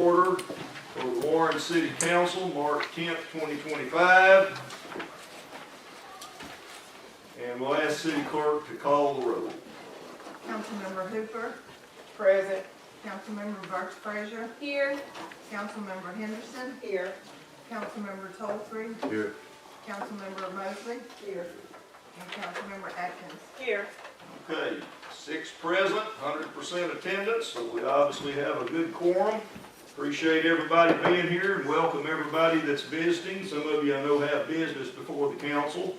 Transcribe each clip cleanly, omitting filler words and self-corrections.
Order for the Warren City Council, March 10th, 2025. And we'll ask City Clerk to call the roll. Councilmember Hooper. Present. Councilmember Burks Frazier. Here. Councilmember Henderson. Here. Councilmember Tolfree. Here. Councilmember Mosley. Here. And Councilmember Atkins. Here. Okay, 6 present, 100% attendance, so we obviously have a good quorum. Appreciate everybody being here and welcome everybody that's visiting. Some of you I know have business before the council.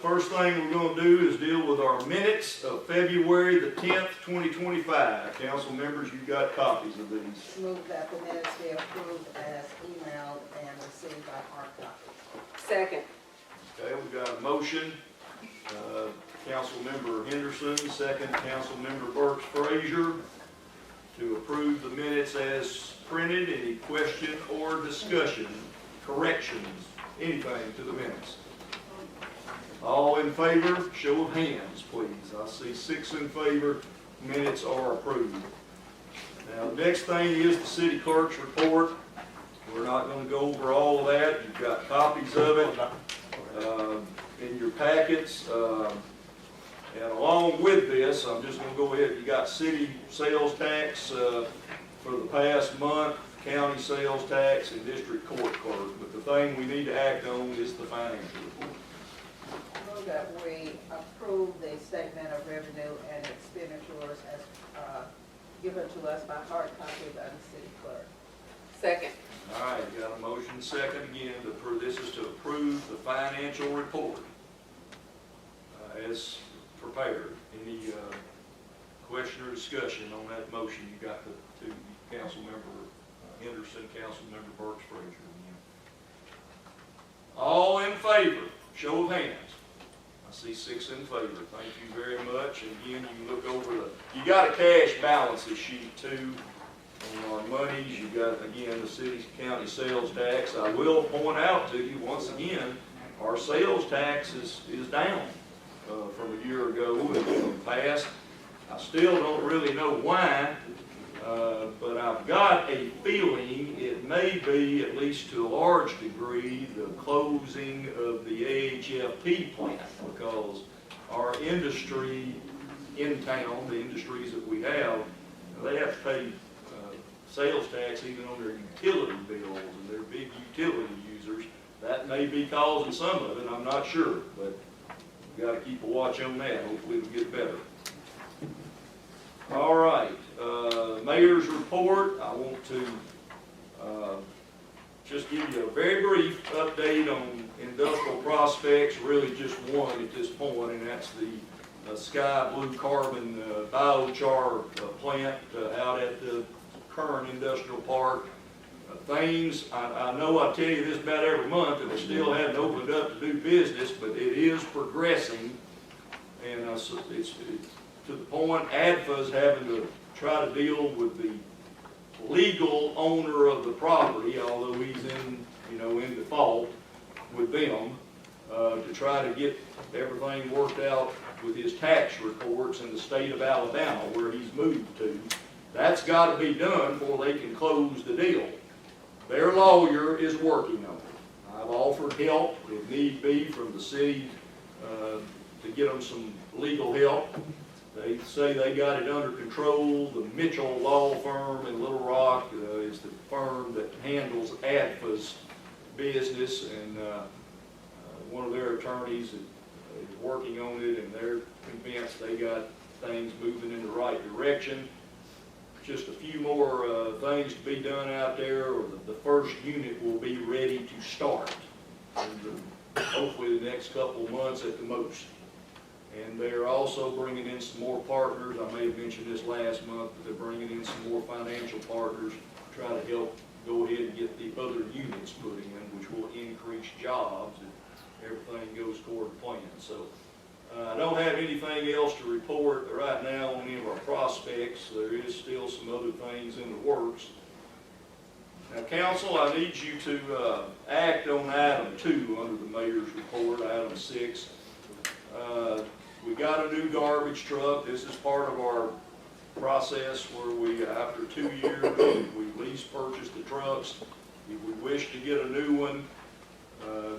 First thing we're going to do is deal with our minutes of February the 10th, 2025. Council members, you've got copies of these. Move that the minutes be approved as emailed and received by hard copy. Second. Okay, we've got a motion. Councilmember Henderson, second Councilmember Burks Frazier, to approve the minutes as printed. Any question or discussion, corrections, anything to the minutes? All in favor, show of hands, please. I see 6 in favor. Minutes are approved. Now, the next thing is the city clerk's report. We're not going to go over all of that. You've got copies of it in your packets. And along with this, I'm just going to go ahead. You got city sales tax for the past month, county sales tax, and district court clerk. But the thing we need to act on is the financial report. Move that we approve the statement of revenue and expenditures as given to us by hard copy by the city clerk. Second. All right, you got a motion second again to approve. This is to approve the financial report as prepared. Any question or discussion on that motion? You got the 2, Councilmember Henderson, Councilmember Burks Frazier again. All in favor, show of hands. I see 6 in favor. Thank you very much. And again, you can look over you got a cash balances sheet too on our monies. You got again the city county sales tax. I will point out to you once again, our sales tax is down from a year ago in the past. I still don't really know why, but I've got a feeling it may be, at least to a large degree, the closing of the AHFP plant, because our industry in town, the industries that we have, they have to pay sales tax even on their utility bills, and they're big utility users. That may be causing some of it, I'm not sure, but we've got to keep a watch on that. Hopefully it'll get better. All right, mayor's report. I want to just give you a very brief update on industrial prospects, really just one at this point, and that's the Sky Blue Carbon biochar plant out at the Kern Industrial Park. Things, I know I tell you this about every month, and it still hasn't opened up to do business, but it is progressing, and it's to the point ADFA's having to try to deal with the legal owner of the property, although he's in default with them, to try to get everything worked out with his tax reports in the state of Alabama where he's moved to. That's got to be done before they can close the deal. Their lawyer is working on it. I've offered help, if need be, from the city to get them some legal help. They say they got it under control. The Mitchell Law Firm in Little Rock is the firm that handles ADFA's business, and one of their attorneys is working on it, and they're convinced they got things moving in the right direction. Just a few more things to be done out there, or the first unit will be ready to start hopefully the next couple of months at the most. And they're also bringing in some more partners. I may have mentioned this last month, but they're bringing in some more financial partners to try to help go ahead and get the other units put in, which will increase jobs if everything goes toward the plan. So I don't have anything else to report right now on any of our prospects. There is still some other things in the works. Now, council, I need you to act on item 2 under the mayor's report, item 6. We got a new garbage truck. This is part of our process where we, after 2 years, we lease purchase the trucks. If we wish to get a new one,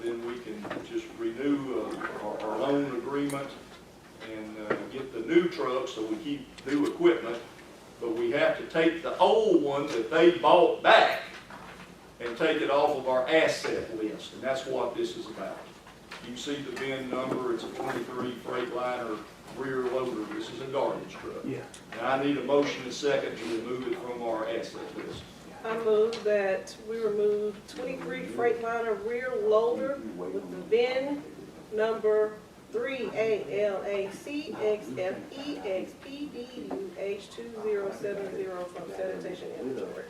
then we can just renew our loan agreement and get the new truck, so we keep new equipment. But we have to take the old one that they bought back and take it off of our asset list, and that's what this is about. You see the VIN number, it's a 23 Freightliner rear loader. This is a garbage truck. Yeah. And I need a motion and second to remove it from our asset list. I move that we remove 23 Freightliner rear loader with the VIN number 38LACXFEXPDUH2070 from sanitation inventory.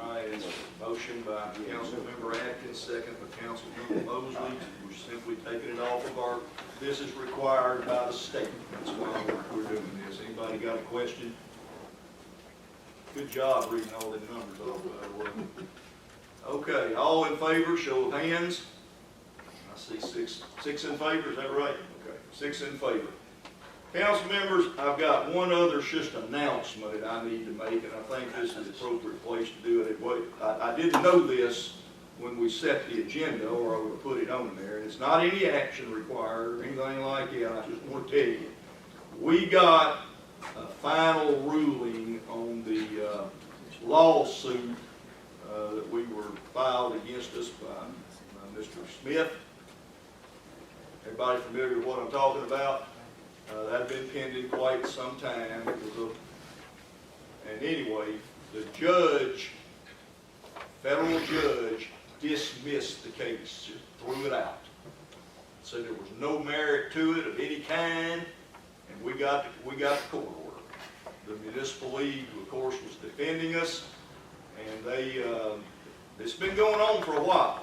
All right, it's a motion by Councilmember Atkins, second by Councilmember Mosley. We're simply taking it off of our, this is required by the state. That's why we're doing this. Anybody got a question? Good job reading all the numbers off, by the way. Okay, all in favor, show of hands. I see six in favor, is that right? Okay, 6 in favor. Council members, I've got one other just announcement that I need to make, and I think this is the appropriate place to do it. I didn't know this when we set the agenda, or I would have put it on there. And it's not any action required or anything like that. I just want to tell you, we got a final ruling on the lawsuit that we were filed against us by Mr. Smith. Everybody familiar with what I'm talking about? That had been pending quite some time. And anyway, the judge, federal judge, dismissed the case, just threw it out. Said there was no merit to it of any kind, and we got the court order. The municipal league, of course, was defending us, and it's been going on for a while.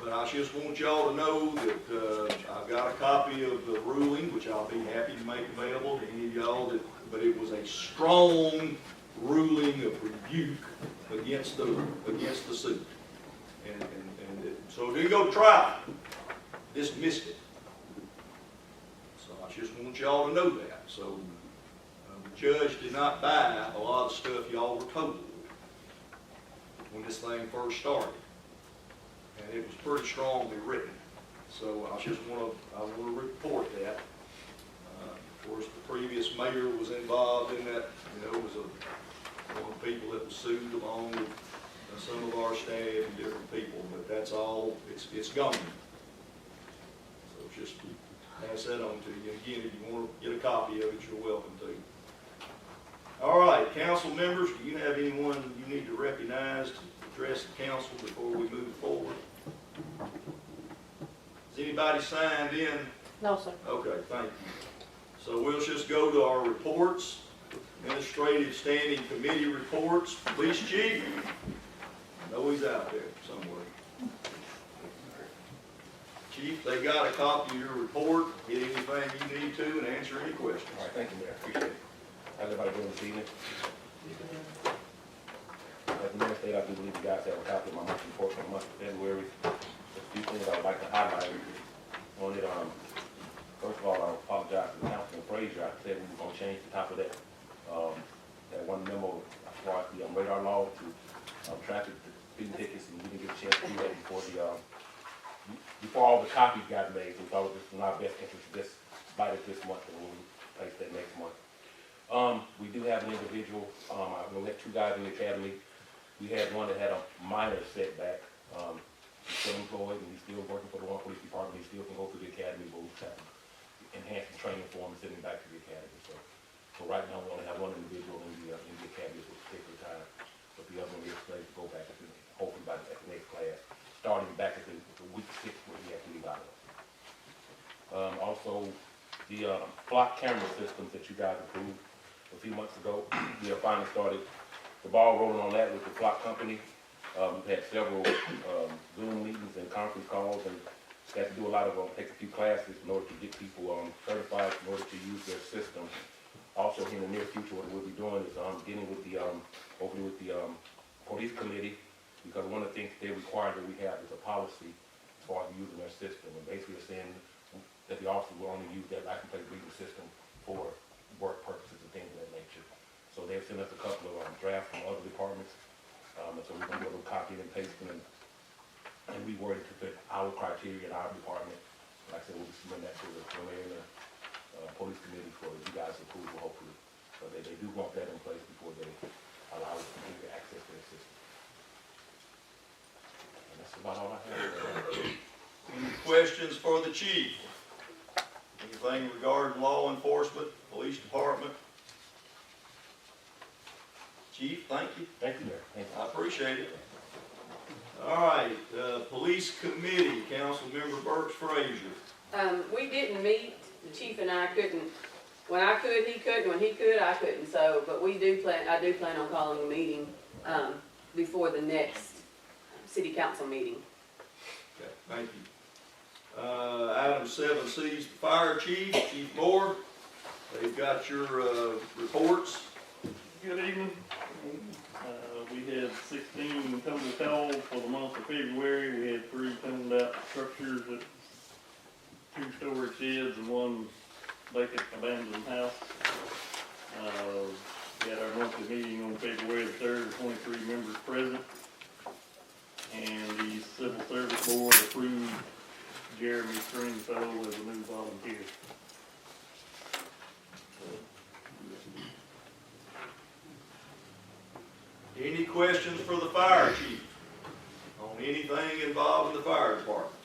But I just want y'all to know that I've got a copy of the ruling, which I'll be happy to make available to any of y'all. But it was a strong ruling of rebuke against the suit, so it didn't go to trial. Dismissed it. So I just want y'all to know that. So the judge did not buy a lot of stuff y'all were told when this thing first started. And it was pretty strongly written. So I just want to report that. Of course, the previous mayor was involved in that. One of the people that was sued along with some of our staff and different people. But that's all. It's gone. So just pass that on to you. Again, if you want to get a copy of it, you're welcome to. All right, council members, do you have anyone you need to recognize to address the council before we move forward? Has anybody signed in? No, sir. Okay, thank you. So we'll just go to our reports. Administrative Standing Committee reports. Police Chief. I know he's out there somewhere. Chief, they got a copy of your report. Get anything you need to and answer any questions. All right, thank you, Mayor. Appreciate it. How's everybody doing this evening? As the mayor stated, I do believe you guys have a copy of my monthly report for the month of February. Just a few things I would like to highlight on it. First of all, I apologize to Councilman Frazier. I said we were going to change the top of that one memo as far as the radar law to traffic speeding tickets, and we didn't get a chance to do that before all the copies got made. So we thought it was in our best interest to just bite it this month, and we'll place that next month. We do have an individual. We met 2 guys in the academy. We had one that had a minor setback. He's still employed and he's still working for the Warren Police Department. He still can go through the academy, but we'll have to enhance the training for him and send him back to the academy. So right now we only have one individual in the academy at this particular time, but the other one is ready to go back at hopefully by the next class, starting back at the week 6 where he has to leave out of. Also, the flock camera systems that you guys approved a few months ago, we have finally started the ball rolling on that with the flock company. We've had several Zoom meetings and conference calls, and had to do a lot of take a few classes in order to get people certified in order to use their system. Also, in the near future, what we'll be doing is getting with the hopefully with the police committee, because one of the things they require that we have is a policy as far as using their system, and basically saying that the officer will only use that license plate reading system for work purposes and things of that nature. So they've sent us a couple of drafts from other departments, and so we're gonna go to copy and pasting and reword it to fit our criteria in our department. Like I said, we'll be submitting that to the mayor and the police committee for you guys' approval, hopefully. So they do want that in place before they allow us to get access to their system. And that's about all I have. Any questions for the chief? Anything regarding law enforcement, police department? Chief, thank you. Thank you, Mayor. Thank you. I appreciate it. All right, police committee, Councilmember Burks Frazier. We didn't meet, the chief and I couldn't, when I could, he couldn't, when he could, I couldn't, so, but I do plan on calling a meeting, before the next city council meeting. Okay, thank you. Item 7C is the fire chief, Chief Moore. They've got your, reports. Good evening. We had 16 total calls for the month of February. We had 3 toned out structures, 2 storage sheds and 1 vacant abandoned house. We had our monthly meeting on February the 3rd, 23 members present. And the Civil Service Board approved Jeremy Stringfellow as a new volunteer. Any questions for the fire chief on anything involving the fire department?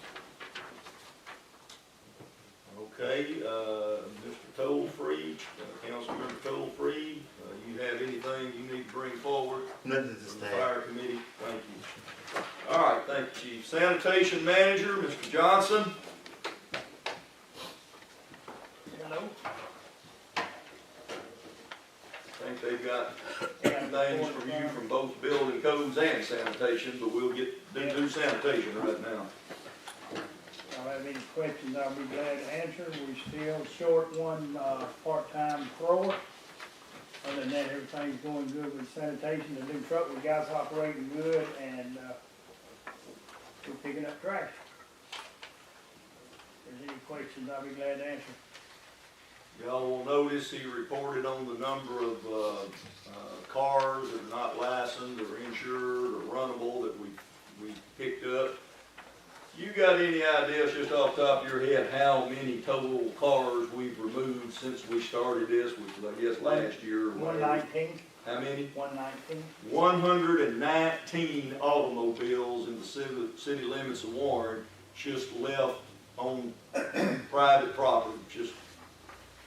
Okay, Mr. Toll-Free, Councilmember Toll-Free, you have anything you need to bring forward? Nothing to From the say. fire committee, thank you. All right, thank you, Chief. Sanitation Manager, Mr. Johnson. Hello. I think they've got things from you from both building codes and sanitation, but we'll do sanitation right now. I'll have any questions, I'll be glad to answer. We're still short one, part-time thrower. Other than that, everything's going good with sanitation. The new truck we got's operating good, and, we're picking up trash. If there's any questions, I'll be glad to answer. Y'all will notice he reported on the number of cars that are not licensed or insured or runnable that we picked up. You got any ideas, just off the top of your head, how many total cars we've removed since we started this, which was, I guess, last year or whatever? 119, How many? 119. 119 automobiles in the city limits of Warren just left on private property, just,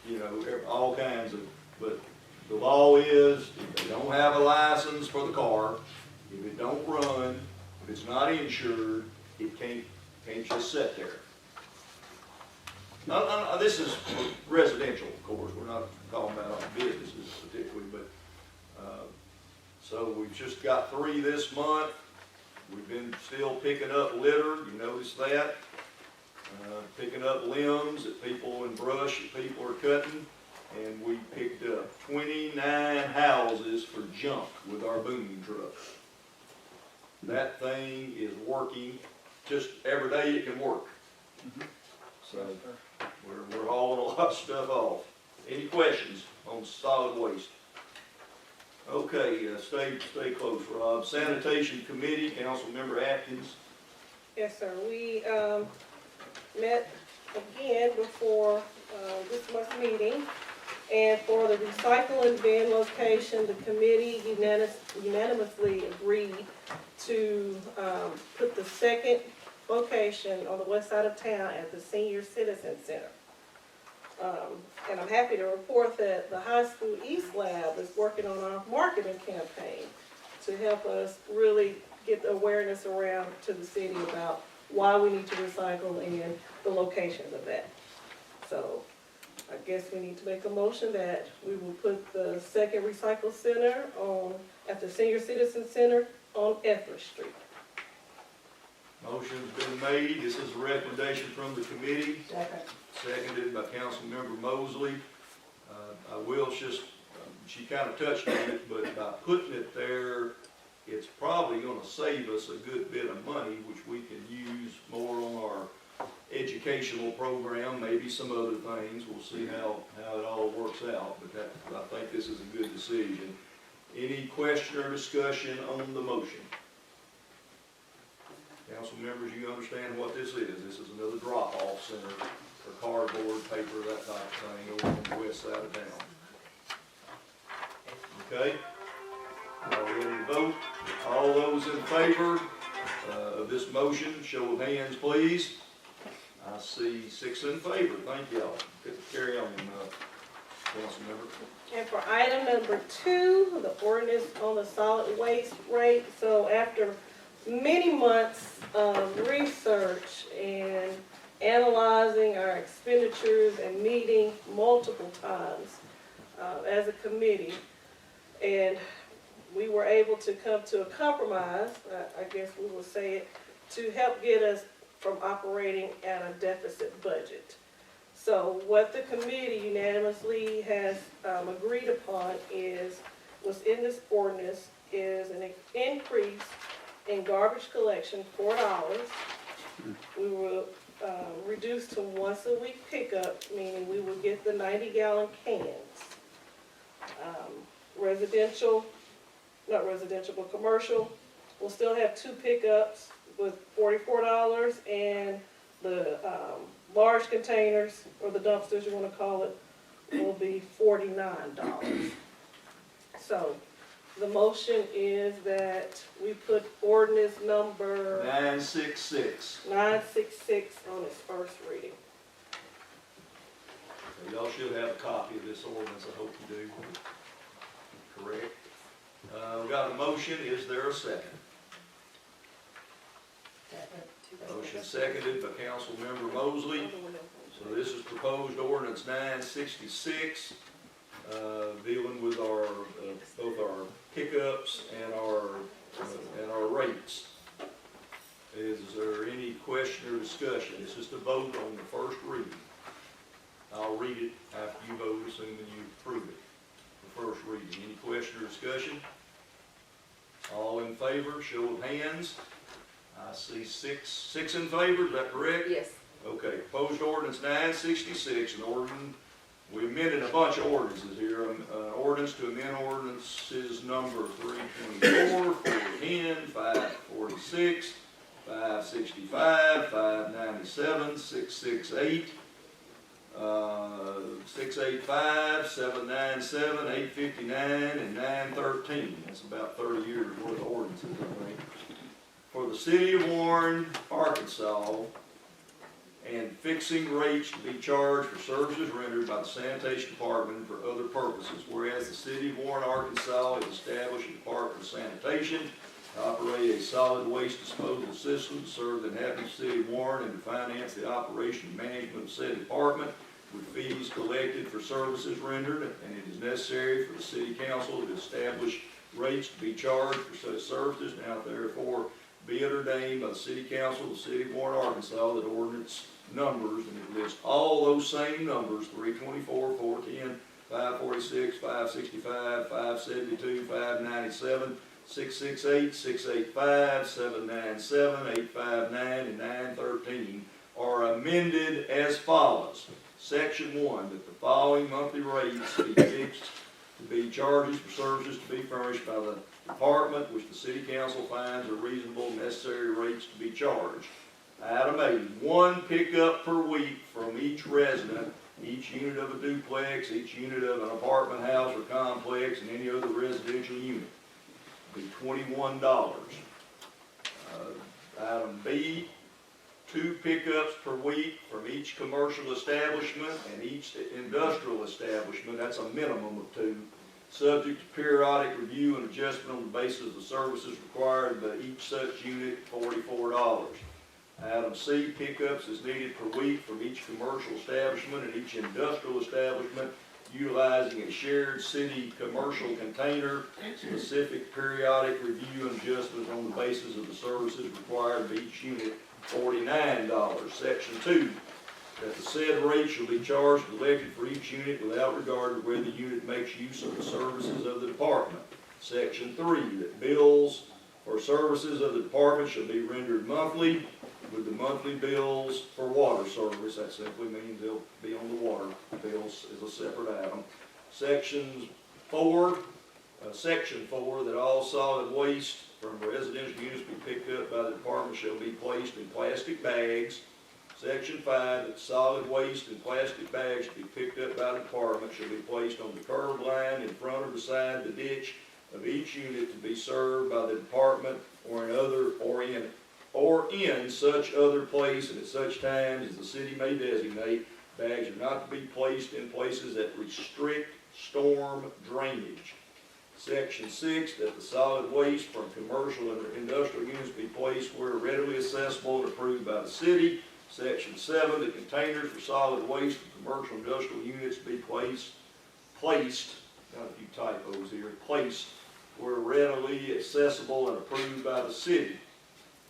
you know, all kinds of, but the law is, if they don't have a license for the car, if it don't run, if it's not insured, it can't just sit there. This is residential, of course, we're not talking about businesses particularly, but, so we've just got 3 this month. We've been still picking up litter, you notice that. Picking up limbs that people and brush that people are cutting. And we picked up 29 houses for junk with our booming truck. That thing is working, just every day it can work. So we're hauling a lot of stuff off. Any questions on solid waste? Okay, stay close, Rob. Sanitation Committee, Councilmember Atkins. Yes, sir. We met again before this month's meeting, and for the recycling bin location, the committee unanimously agreed to put the second location on the west side of town at the Senior Citizen Center. And I'm happy to report that the High School East Lab is working on our marketing campaign to help us really get the awareness around to the city about why we need to recycle and the locations of that. So I guess we need to make a motion that we will put the second recycle center at the Senior Citizen Center on Etheridge Street. Motion's been made. This is a recommendation from the committee. Seconded by Councilmember Mosley. I will just, she kind of touched on it, but by putting it there, it's probably gonna save us a good bit of money, which we can use more on our education educational program, maybe some other things. We'll see how it all works out, but I think this is a good decision. Any question or discussion on the motion? Council members, you understand what this is. This is another drop-off center for cardboard, paper, that type of thing over on the west side of town. Okay? Y'all ready to vote? All those in favor of this motion, show of hands, please. I see 6 in favor. Thank y'all. Good to carry on, council member. And for item number 2, the ordinance on the solid waste rate. So after many months of research and analyzing our expenditures and meeting multiple times as a committee, and we were able to come to a compromise, I guess we will say it, to help get us from operating at a deficit budget. So what the committee unanimously has agreed upon was in this ordinance is an increase in garbage collection, $4. We will reduce to once a week pickup, meaning we will get the 90-gallon cans. Not residential, but commercial, we'll still have 2 pickups with $44, and the large containers, or the dumpsters you want to call it, will be $49. So the motion is that we put ordinance number 966. 966 on its first reading. Y'all should have a copy of this ordinance, I hope you do. Correct. We got a motion, is there a second? Motion seconded by Councilmember Mosley. So this is proposed ordinance 966, dealing with our, both our pickups and our rates. Is there any question or discussion? It's just a vote on the first reading. I'll read it after you vote, assuming you approve it. The first reading. Any question or discussion? All in favor, show of hands. I see six in favor, is that correct? Yes. Okay, proposed ordinance 966, we amended a bunch of ordinances here. Ordinance to amend ordinances number 324, 410, 546, 565, 597, 668, 685, 797, 859, and 913. That's about 30 years worth of ordinances, I think. For the city of Warren, Arkansas, and fixing rates to be charged for services rendered by the sanitation department for other purposes. Whereas the city of Warren, Arkansas has established a department of sanitation to operate a solid waste disposal system to serve the inhabitants of the city of Warren and to finance the operation and management of said department with fees collected for services rendered, and it is necessary for the city council to establish rates to be charged for such services. Now therefore be it ordained by the city council of the city of Warren, Arkansas, that ordinance numbers, and it lists all those same numbers, 324, 410, 546, 565, 572, 597, 668, 685, 797, 859, and 913 are amended as follows. Section 1, that the following monthly rates be fixed to be charges for services to be furnished by the department which the city council finds are reasonable necessary rates to be charged. Item A, 1 pickup per week from each resident, each unit of a duplex, each unit of an apartment house or complex, and any other residential unit. Be $21. Item B, 2 pickups per week from each commercial establishment and each industrial establishment. That's a minimum of 2. Subject to periodic review and adjustment on the basis of the services required by each such unit, $44. Item C, pickups as needed per week from each commercial establishment and each industrial establishment utilizing a shared city commercial container. Specific periodic review and adjustment on the basis of the services required by each unit, $49. Section 2, that the said rate shall be charged collected for each unit without regard to whether the unit makes use of the services of the department. Section 3, that bills for services of the department shall be rendered monthly. with the monthly bills for water service. That simply means they'll be on the water bills as a separate item. Section 4, that all solid waste from residential units be picked up by the department shall be placed in plastic bags. Section 5, that solid waste in plastic bags to be picked up by the department shall be placed on the curb line in front or beside the ditch of each unit to be served by the department or in such other place and at such times as the city may designate. Bags are not to be placed in places that restrict storm drainage. Section 6, that the solid waste from commercial and industrial units be placed where readily accessible and approved by the city. Section 7, the containers for solid waste from commercial and industrial units be placed, got a few typos here, placed where readily accessible and approved by the city.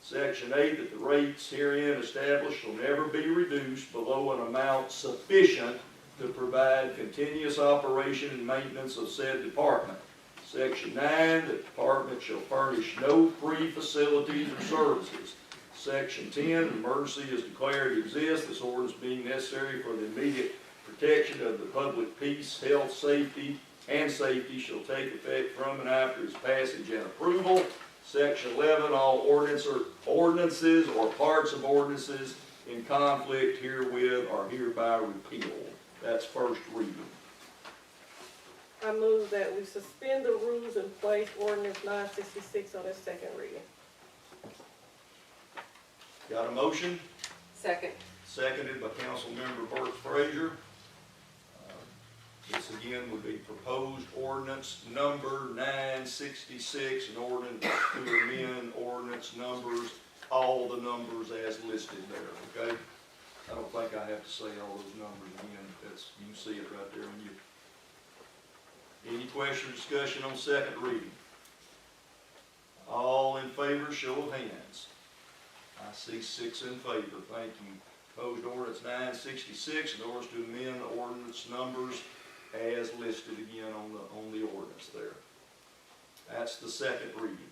Section 8, that the rates herein established shall never be reduced below an amount sufficient to provide continuous operation and maintenance of said department. Section 9, the department shall furnish no free facilities or services. Section 10, emergency is declared to exist, this ordinance being necessary for the immediate protection of the public peace, health, safety, and safety shall take effect from and after its passage and approval. Section 11, all ordinances or parts of ordinances in conflict herewith are hereby repealed. That's first reading. I move that we suspend the rules and place ordinance 966 on its second reading. Got a motion? Second. Seconded by Councilmember Burt Frazier. This again would be proposed ordinance number 966, an ordinance to amend ordinance numbers, all the numbers as listed there, okay? I don't think I have to say all those numbers again. You can see it right there when you. Any question or discussion on second reading? All in favor, show of hands. I see 6 in favor, thank you. Proposed ordinance 966, an ordinance to amend the ordinance numbers as listed again on the ordinance there. That's the second reading.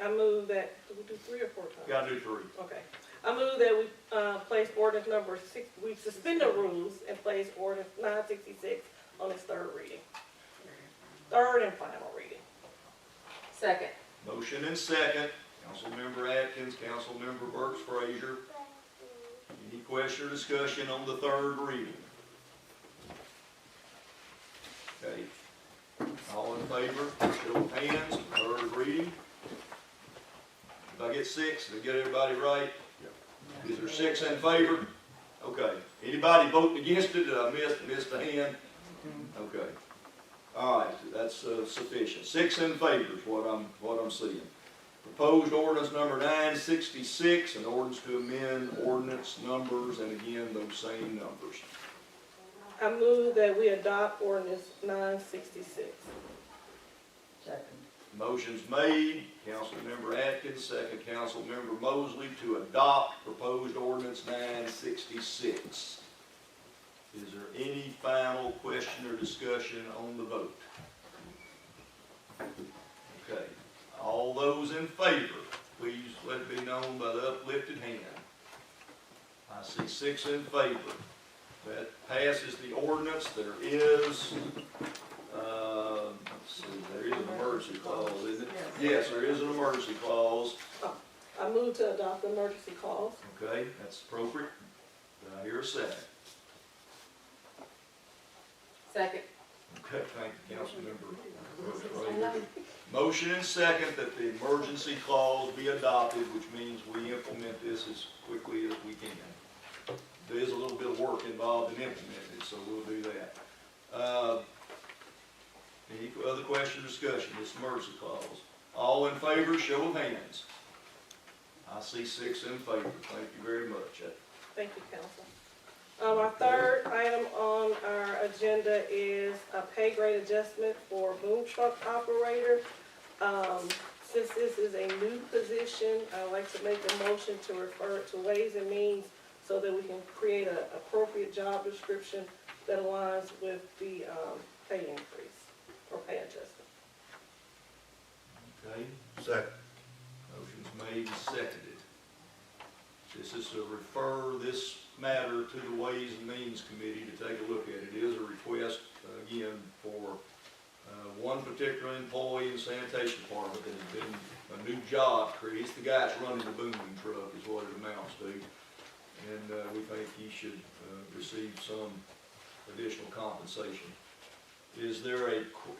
I move that, do we do 3 or 4 times? Got to do 3. Okay. I move that we place ordinance number 6, we suspend the rules and place ordinance 966 on its third reading. Third and final reading. Second. Motion and second. Councilmember Atkins, Councilmember Burks Frazier. Any question or discussion on the third reading? Okay. All in favor, show of hands, third reading. Did I get 6? Did I get everybody right? Is there 6 in favor? Okay. Anybody voting against it? Did I miss a hand? Okay. All right, that's sufficient. 6 in favor is what I'm seeing. Proposed ordinance number 966, an ordinance to amend ordinance numbers, and again, those same numbers. I move that we adopt ordinance 966. Second. Motion's made, Councilmember Atkins, second Councilmember Mosley, to adopt proposed ordinance 966. Is there any final question or discussion on the vote? Okay. All those in favor, please let it be known by the uplifted hand. I see 6 in favor. That passes the ordinance. There is, let's see, there is an emergency clause, isn't it? Yes, there is an emergency clause. I move to adopt the emergency clause. Okay, that's appropriate. Do I hear a second? Second. Okay, thank you, Councilmember. Motion and second that the emergency clause be adopted, which means we implement this as quickly as we can. There is a little bit of work involved in implementing it, so we'll do that. Any other question or discussion, this emergency clause? All in favor, show of hands. I see 6 in favor. Thank you very much. Thank you, Council. Our third item on our agenda is a pay grade adjustment for boom truck operator. Since this is a new position, I'd like to make a motion to refer it to Ways and Means so that we can create an appropriate job description that aligns with the pay increase or pay adjustment. Okay, Second. motion's made and seconded. This is to refer this matter to the Ways and Means Committee to take a look at it. It is a request, again, for one particular employee in the sanitation department that has been a new job created. He's the guy that's running the booming truck is what it amounts to. And we think he should receive some additional compensation. Is there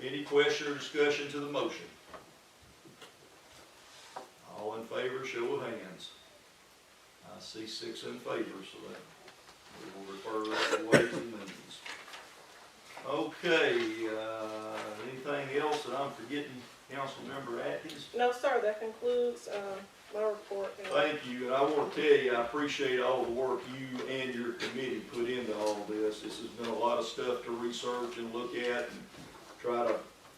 any question or discussion to the motion? All in favor, show of hands. I see 6 in favor, so that we will refer that to Ways and Means. Okay, anything else that I'm forgetting, Councilmember Atkins? No, sir, that concludes, my report. Thank you, and I want to tell you, I appreciate all the work you and your committee put into all this. This has been a lot of stuff to research and look at and try to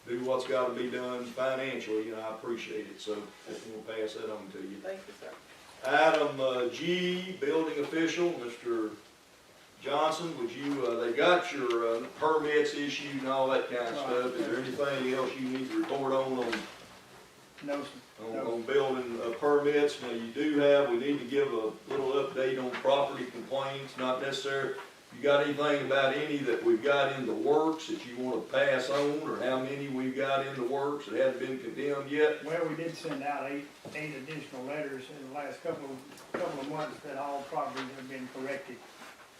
do what's got to be done financially, and I appreciate it, so we'll pass that on to you. Thank you, sir. Item G, building official, Mr. Johnson, would you, they got your permits issued and all that kind of stuff. Is there anything else you need to report on No, sir. on building permits? Now, you do have, we need to give a little update on property complaints, not necessarily. You got anything about any that we've got in the works that you want to pass on, or how many we've got in the works that haven't been condemned yet? Well, we did send out eight additional letters in the last couple of months that all properties have been corrected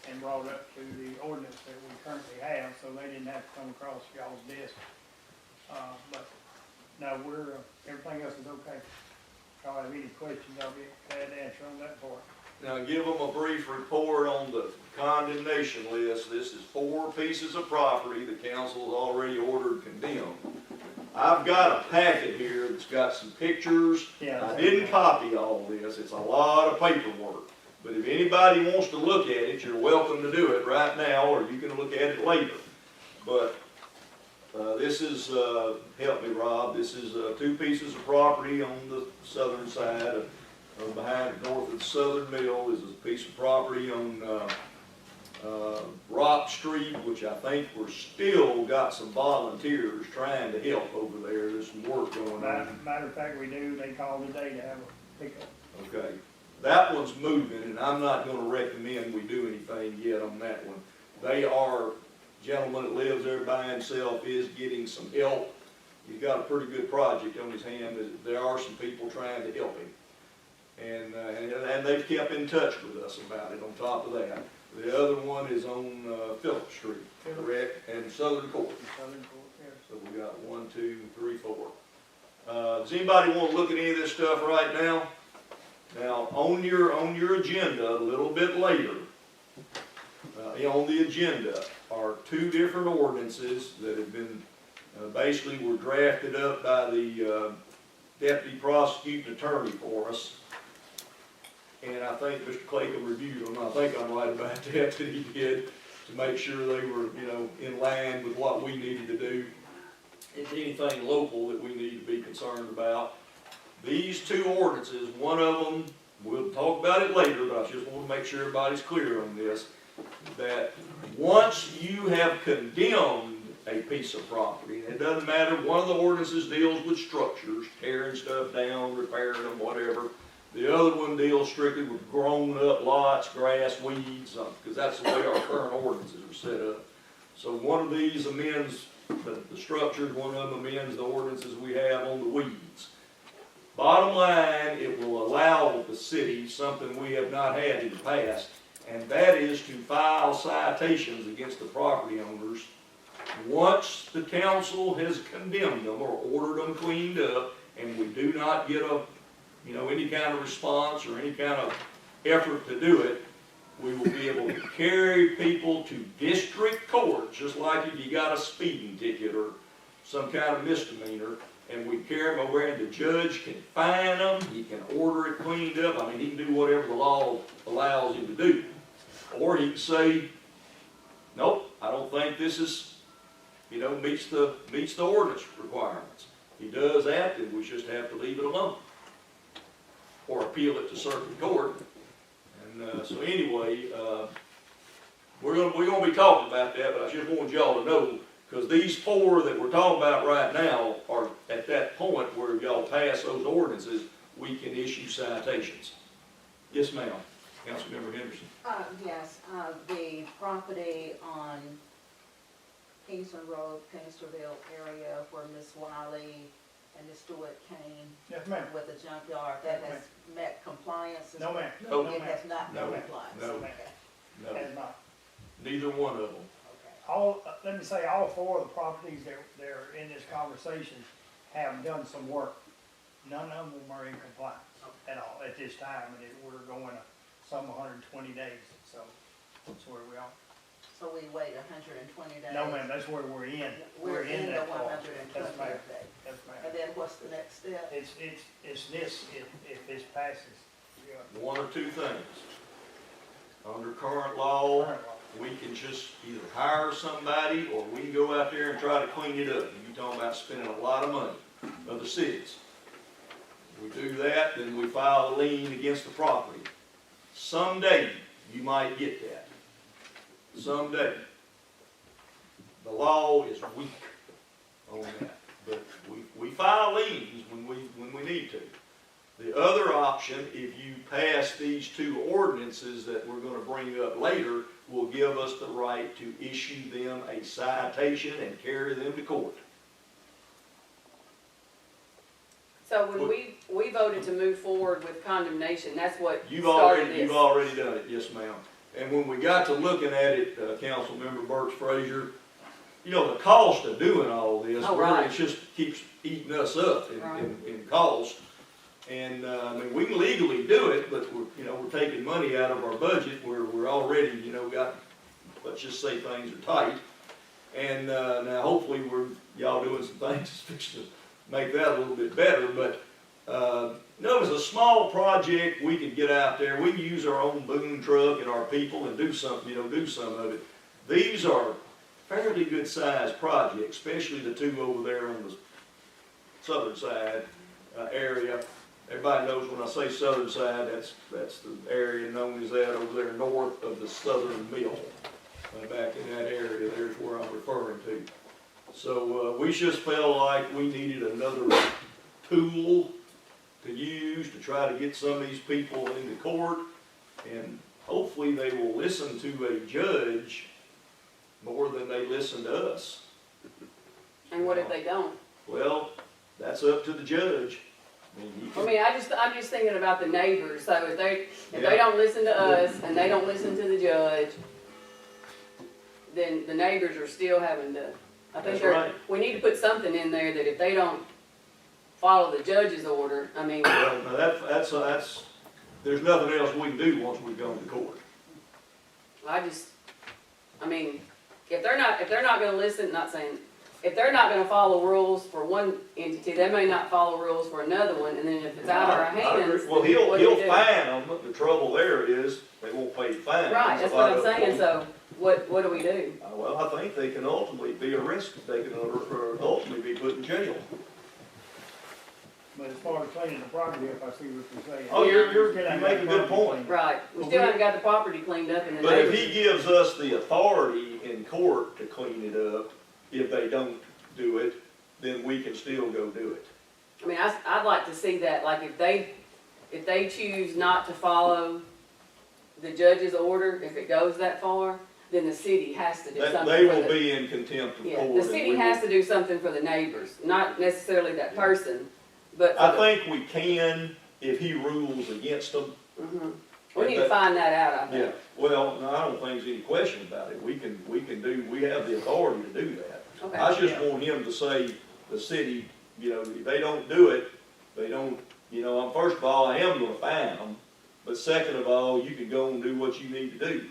and brought up to the ordinance that we currently have, so they didn't have to come across y'all's desk. But, no, everything else is okay. If y'all have any questions, I'll be glad to answer on that part. Now, give them a brief report on the condemnation list. This is 4 pieces of property the council has already ordered condemned. I've got a packet here that's got some pictures. Yeah. I didn't copy all this. It's a lot of paperwork. But if anybody wants to look at it, you're welcome to do it right now, or you can look at it later. But this is, help me, Rob, this is 2 pieces of property on the southern side behind, north of the Southern Mill. Is a piece of property on Rock Street, which I think we're still got some volunteers trying to help over there. There's some work going on. Matter of fact, we do. They called today to have a pickup. Okay, that one's moving, and I'm not gonna recommend we do anything yet on that one. Gentleman that lives there by himself is getting some help. He's got a pretty good project on his hand. There are some people trying to help him. And they've kept in touch with us about it on top of that. The other one is on Phillip Street, correct, and Southern Court. Southern Court, yes. So we got 1, 2, 3, 4. Does anybody want to look at any of this stuff right now? Now, on your agenda, a little bit later, on the agenda are 2 different ordinances that have been, basically were drafted up by the deputy prosecuting attorney for us. And I think Mr. Clayton reviewed them. I think I'm right about that he did, to make sure they were, in line with what we needed to do. If anything local that we need to be concerned about. These 2 ordinances, one of them, we'll talk about it later, but I just want to make sure everybody's clear on this, that once you have condemned a piece of property, and it doesn't matter, one of the ordinances deals with structures, tearing stuff down, repairing them, whatever. The other one deals strictly with grown up lots, grass, weeds, because that's the way our current ordinances are set up. So one of these amends the structures, one of them amends the ordinances we have on the weeds. Bottom line, it will allow the city something we have not had in the past, and that is to file citations against the property owners once the council has condemned them or ordered them cleaned up, and we do not get any kind of response or any kind of effort to do it. We will be able to carry people to district court, just like if you got a speeding ticket or some kind of misdemeanor, and we carry them over, and the judge can fine them, he can order it cleaned up. I mean, he can do whatever the law allows him to do. Or he can say, nope, I don't think this is, meets the ordinance requirements. If he does that, then we just have to leave it alone. Or appeal it to circuit court. And so anyway, we're gonna be talking about that, but I just wanted y'all to know, because these 4 that we're talking about right now are at that point where y'all pass those ordinances, we can issue citations. Yes, ma'am. Councilmember Henderson. Yes, the property on Kingston Road, Kingstonville area where Miss Wiley and Miss Stewart came Yes, ma'am. with the junkyard, that has met compliance? No, ma'am. No, It has not No, met compliance? no. Okay, No, Has not. neither one of them. okay. All, let me say, all four of the properties that are in this conversation have done some work. None of them are in compliance at all at this time, and we're going some 120 days, so that's where we are. So we wait 120 days? No, ma'am, that's where we're in. We're in the that part. 120th Yes, ma'am. day. Yes, ma'am. And then what's the next step? It's this, if this passes. Yeah. One of two things. Under current law, Current law. we can just either hire somebody or we can go out there and try to clean it up. And you're talking about spending a lot of money, other cities. We do that, then we file a lien against the property. Someday, you might get that. Someday. The law is weak on that, but we file liens when we need to. The other option, if you pass these two ordinances that we're gonna bring up later, will give us the right to issue them a citation and carry them to court. So when we voted to move forward with condemnation, that's what You've started this. already done it, yes, ma'am. And when we got to looking at it, Councilmember Burks Frazier, you know, the cost of doing all this, Oh, really, right. it just keeps eating us up Right. in cost. And, I mean, we can legally do it, but we're taking money out of our budget, we're already, got, let's just say things are tight. And, now hopefully y'all doing some things to fix to make that a little bit better, but, no, it's a small project, we could get out there, we can use our own boom truck and our people and do something, do some of it. These are fairly good sized projects, especially the two over there on the southern side, area. Everybody knows when I say southern side, that's the area known as that over there north of the southern mill. Back in that area, there's where I'm referring to. So, we just felt like we needed another tool to use to try to get some of these people into court. And hopefully they will listen to a judge more than they listen to us. And what if they don't? Well, that's up to the judge. I mean, he can- I'm just thinking about the neighbors, so if they Yeah. don't listen to us and they don't listen to the judge, then the neighbors are still having to, I think That's right. we need to put something in there that if they don't follow the judge's order, I mean, Well, now that's, there's nothing else we can do once we've gone to court. I mean, if they're not gonna listen, not saying, if they're not gonna follow rules for one entity, they may not follow rules for another one, and then if it's out of our I agree. hands, Well, then what do he'll we do? fine them, the trouble there is, they won't pay the fine. Right, that's what I'm saying, so what do we do? Well, I think they can ultimately be arrested, they can ultimately be put in jail. But as far as cleaning the property up, I see what you're saying. Oh, you Still ain't make got a good property point. cleaned. Right, we still haven't got the property cleaned up and the But if neighbors. he gives us the authority in court to clean it up, if they don't do it, then we can still go do it. I mean, I'd like to see that, like, if they choose not to follow the judge's order, if it goes that far, then the city has to do something They for will the, be in contempt of yeah, court. the and city we has will- to do something for the neighbors, not necessarily that person, but for I the, think we can if he rules against them. mhm. We need to find that out, I think. Yeah, well, no, I don't think there's any question about it. We have the authority to do that. I Okay, just want him to say, the city, if they don't do it, first of all, I am gonna fine them, but second of all, you can go and do what you need to do.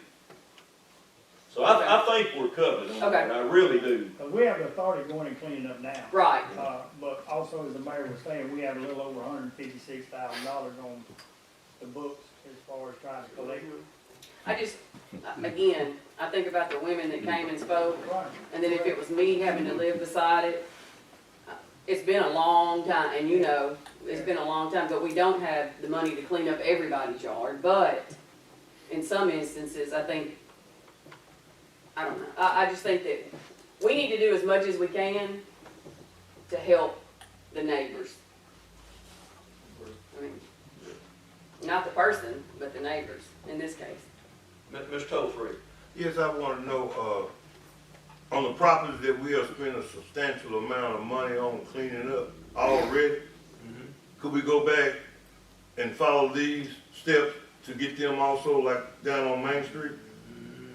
So I think we're covered on that, I really do. But we have the authority going and cleaning up now. right, But also, as the mayor was saying, we have a little over $156,000 on the books as far as trying to collect. I just, again, I think about the women that came and spoke, Right. and then if it was me having to live beside it, it's been a long time, and it's been a long time, but we don't have the money to clean up everybody's yard, but in some instances, I think, I don't know, I just think that we need to do as much as we can to help the neighbors. I mean, not the person, but the neighbors, in this case. Mr. Tolfree? Yes, I want to know, on the properties that we have spent a substantial amount of money on cleaning up already, could we go back and follow these steps to get them also like down on Main Street?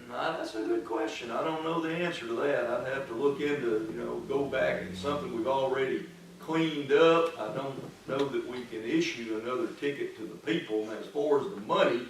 That's a good question. I don't know the answer to that. I'd have to look into, go back and something we've already cleaned up. I don't know that we can issue another ticket to the people. And as far as the money,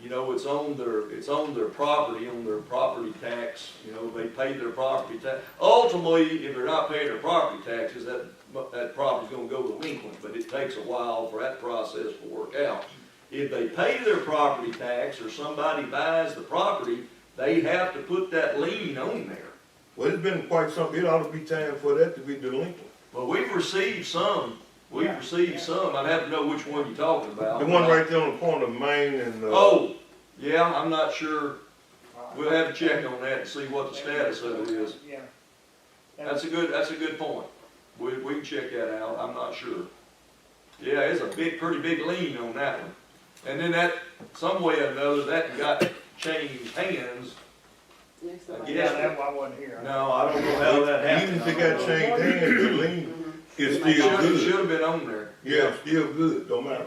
it's on their property, on their property tax. They pay their property tax. Ultimately, if they're not paying their property taxes, that property's gonna go delinquent, but it takes a while for that process to work out. If they pay their property tax or somebody buys the property, they have to put that lien on there. Well, it's been quite some, it ought to be time for that to be delinquent. Well, we've received some. I'd have to know which one you're talking about. The one right there on the corner of Main and, Oh, yeah, I'm not sure. We'll have to check on that and see what the status of it is. Yeah. That's a good point. We can check that out, I'm not sure. Yeah, it's a pretty big lien on that one. And then that, some way or another, that got changed hands. Yes, so Yeah. Yeah, that I wasn't here. No, I don't know how that happened. even if it got changed hands, the lien is still It good. should have been on there. Yeah, still good, don't matter.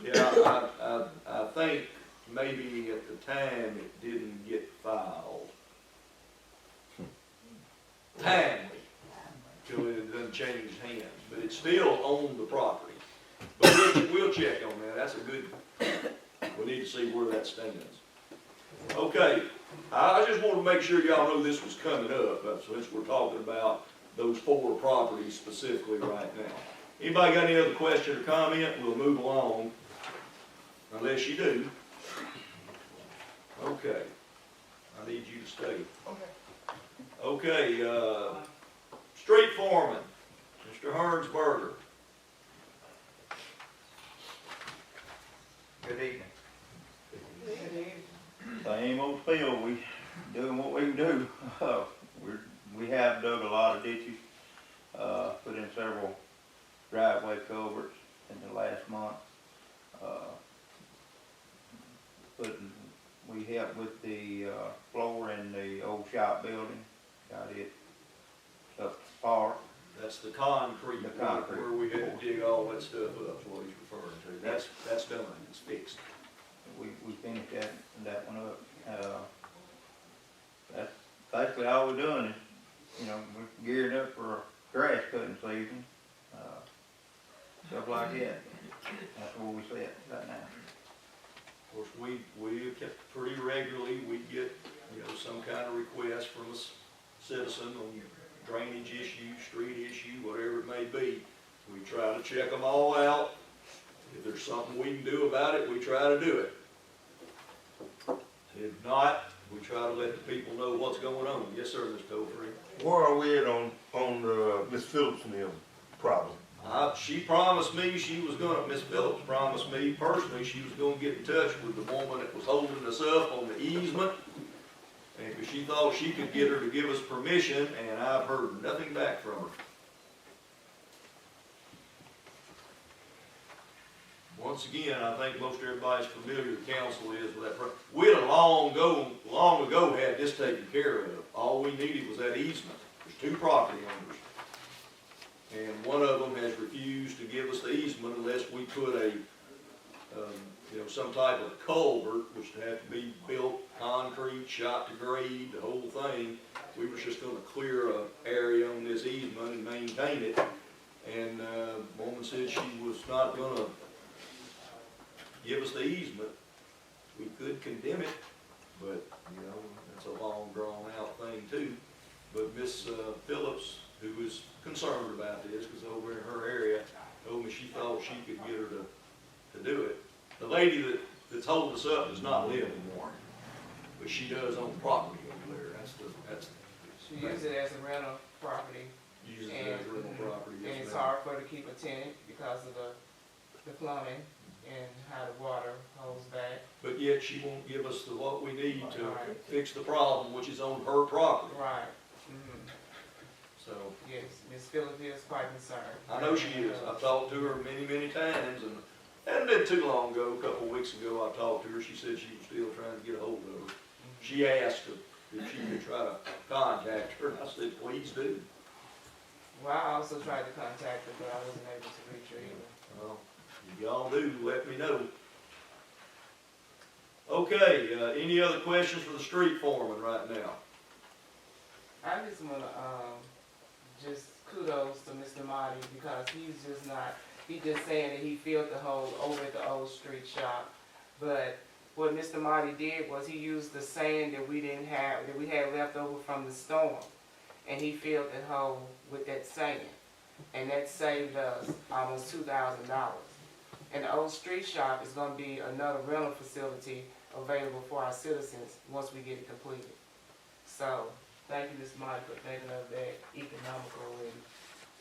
Never mind. Yeah, I think maybe at the time it didn't get filed. Timely, till it done changed hands, but it's still on the property. But we'll check on that, that's a good, we need to see where that stands. Okay, I just want to make sure y'all know this was coming up, since we're talking about those 4 properties specifically right now. Anybody got any other question or comment? We'll move along, unless you do. Okay, I need you to stay. Okay, street foreman, Mr. Hernsberger. Good evening. Same old spiel, we doing what we can do. We have dug a lot of ditches, put in several driveway culverts in the last month. We helped with the floor in the old shop building, got it up to par. That's the concrete, The concrete. where we had to dig all that stuff up, is what he's referring to. That's done, it's fixed. We finished that one up. That's basically all we're doing is, we're gearing up for grass cutting season, stuff like that. That's where we sit right now. Of course, we kept pretty regularly, we get, some kind of request from a citizen on drainage issue, street issue, whatever it may be. We try to check them all out. If there's something we can do about it, we try to do it. If not, we try to let the people know what's going on. Yes, sir, Mr. Tolfree. Where are we at on Miss Phillips and them problem? She promised me Miss Phillips promised me personally she was gonna get in touch with the woman that was holding us up on the easement. And 'cause she thought she could get her to give us permission, and I've heard nothing back from her. Once again, I think most everybody's familiar, the council is with that. We had long ago had this taken care of. All we needed was that easement. There's 2 property owners. And one of them has refused to give us the easement unless we put a, some type of culvert, which would have to be built, concrete, shot to grade, the whole thing. We were just gonna clear an area on this easement and maintain it. And the woman said she was not gonna give us the easement. We could condemn it, but, that's a long drawn out thing too. But Miss Phillips, who was concerned about this, because over in her area, told me she thought she could get her to do it. The lady that's holding us up does not live in Warren, but she does own property over there. That's She uses it as a rental property, uses it as rental property. and Yes, it's ma'am. hard for her to keep a tenant because of the plumbing and how the water holds back. But yet she won't give us what we need to Right. fix the problem, which is on her property. Right. So Yes, Ms. Phillips is quite concerned. I know she is. I've talked to her many, many times, and Hadn't been too long ago, a couple of weeks ago, I talked to her, she said she was still trying to get a hold of her. She asked if she could try to contact her, and I said, please do. Well, I also tried to contact her, but I wasn't able to reach her either. Well, if y'all do, let me know. Okay, any other questions for the street foreman right now? I just wanna, just kudos to Mr. Marty, because he's just not, he just saying that he filled the hole over at the old street shop. But what Mr. Marty did was he used the sand that we didn't have, that we had left over from the storm. And he filled the hole with that sand. And that saved us almost $2,000. And the old street shop is gonna be another rental facility available for our citizens once we get it completed. So, thank you, Mr. Marty, for thinking of that economical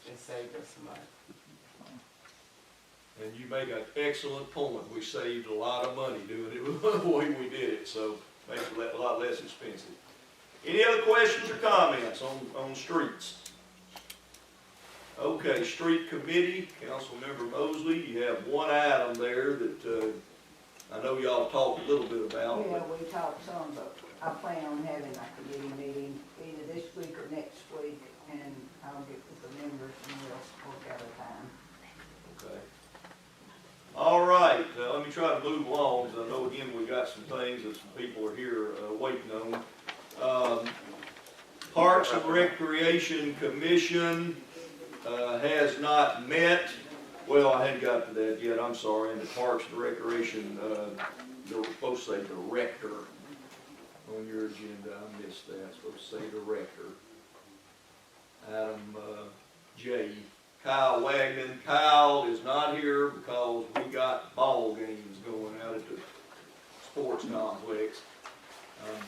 and saved us some money. And you make an excellent point. We saved a lot of money doing it the way we did it, so makes it a lot less expensive. Any other questions or comments on streets? Okay, street committee, Councilmember Mosley, you have one item there that I know y'all talked a little bit about. Yeah, we talked some, but I plan on having a committee meeting either this week or next week, and I'll get with the members and we'll work out a time. Okay. All right, let me try to move along, because I know again we got some things that some people are here waiting on. Parks and Recreation Commission has not met. Well, I hadn't got to that yet, I'm sorry. And the Parks and Recreation, they were supposed to say director on your agenda. I missed that. It's supposed to say director. Item J. Kyle Wagnon. Kyle is not here because we got ball games going out at the sports complex.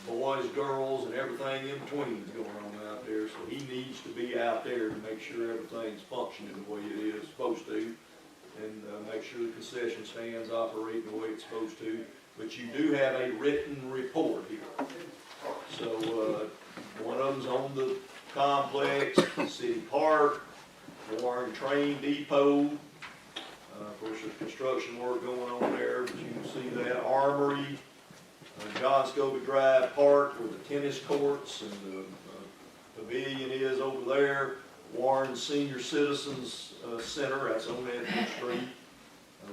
Boys, girls, and everything in between is going on out there, so he needs to be out there to make sure everything's functioning the way it is supposed to, and make sure the concession stands operating the way it's supposed to. But you do have a written report here. So one of them's on the complex, City Park, Warren Train Depot. Of course, there's construction work going on there, but you can see that. Armory, John Scobie Drive Park, where the tennis courts and the pavilion is over there. Warren Senior Citizens Center, that's on Edmond Street.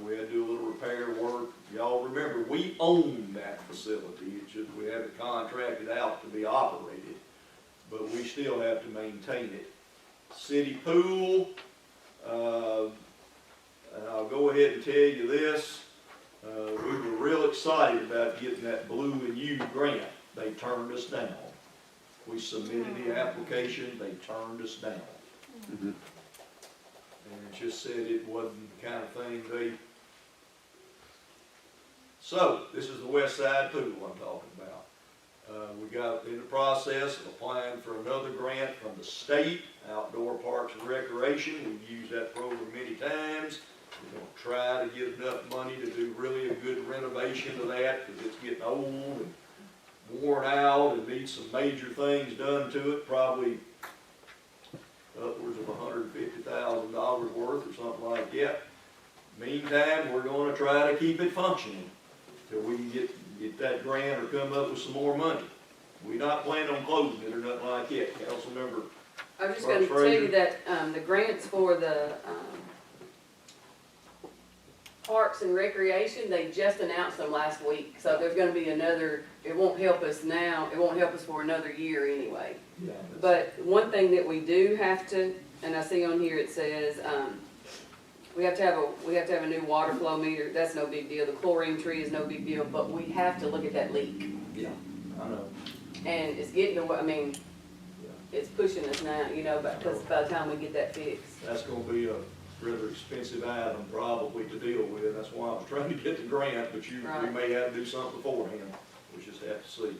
We had to do a little repair work. Y'all remember, we own that facility. It's just we have it contracted out to be operated, but we still have to maintain it. City Pool, and I'll go ahead and tell you this. We were real excited about getting that Blue and You grant. They turned us down. We submitted the application, they turned us down. And it just said it wasn't the kind of thing they... So, this is the West Side Pool I'm talking about. We got in the process of applying for another grant from the state, Outdoor Parks and Recreation. We've used that program many times. We're going to try to get enough money to do really a good renovation of that, because it's getting old and worn out and needs some major things done to it, probably upwards of $150,000 worth or something like that. Meantime, we're going to try to keep it functioning till we can get that grant or come up with some more money. We're not planning on closing it or nothing like that. Councilmember, I was just going to tell you that the grants for the Parks and Recreation, they just announced them last week. So there's going to be another, it won't help us now, it won't help us for another year anyway. yeah, But one thing that we do have to, and I see on here it says, we have to have a new water flow meter. That's no big deal. The chlorine tree is no big deal, but we have to look at that leak. yeah, I know. And it's getting away, I mean, it's pushing us now, you know, because by the time we get that fixed. That's going to be a rather expensive item probably to deal with. That's why I was trying to get the grant, but we Right. may have to do something beforehand. We just have to see.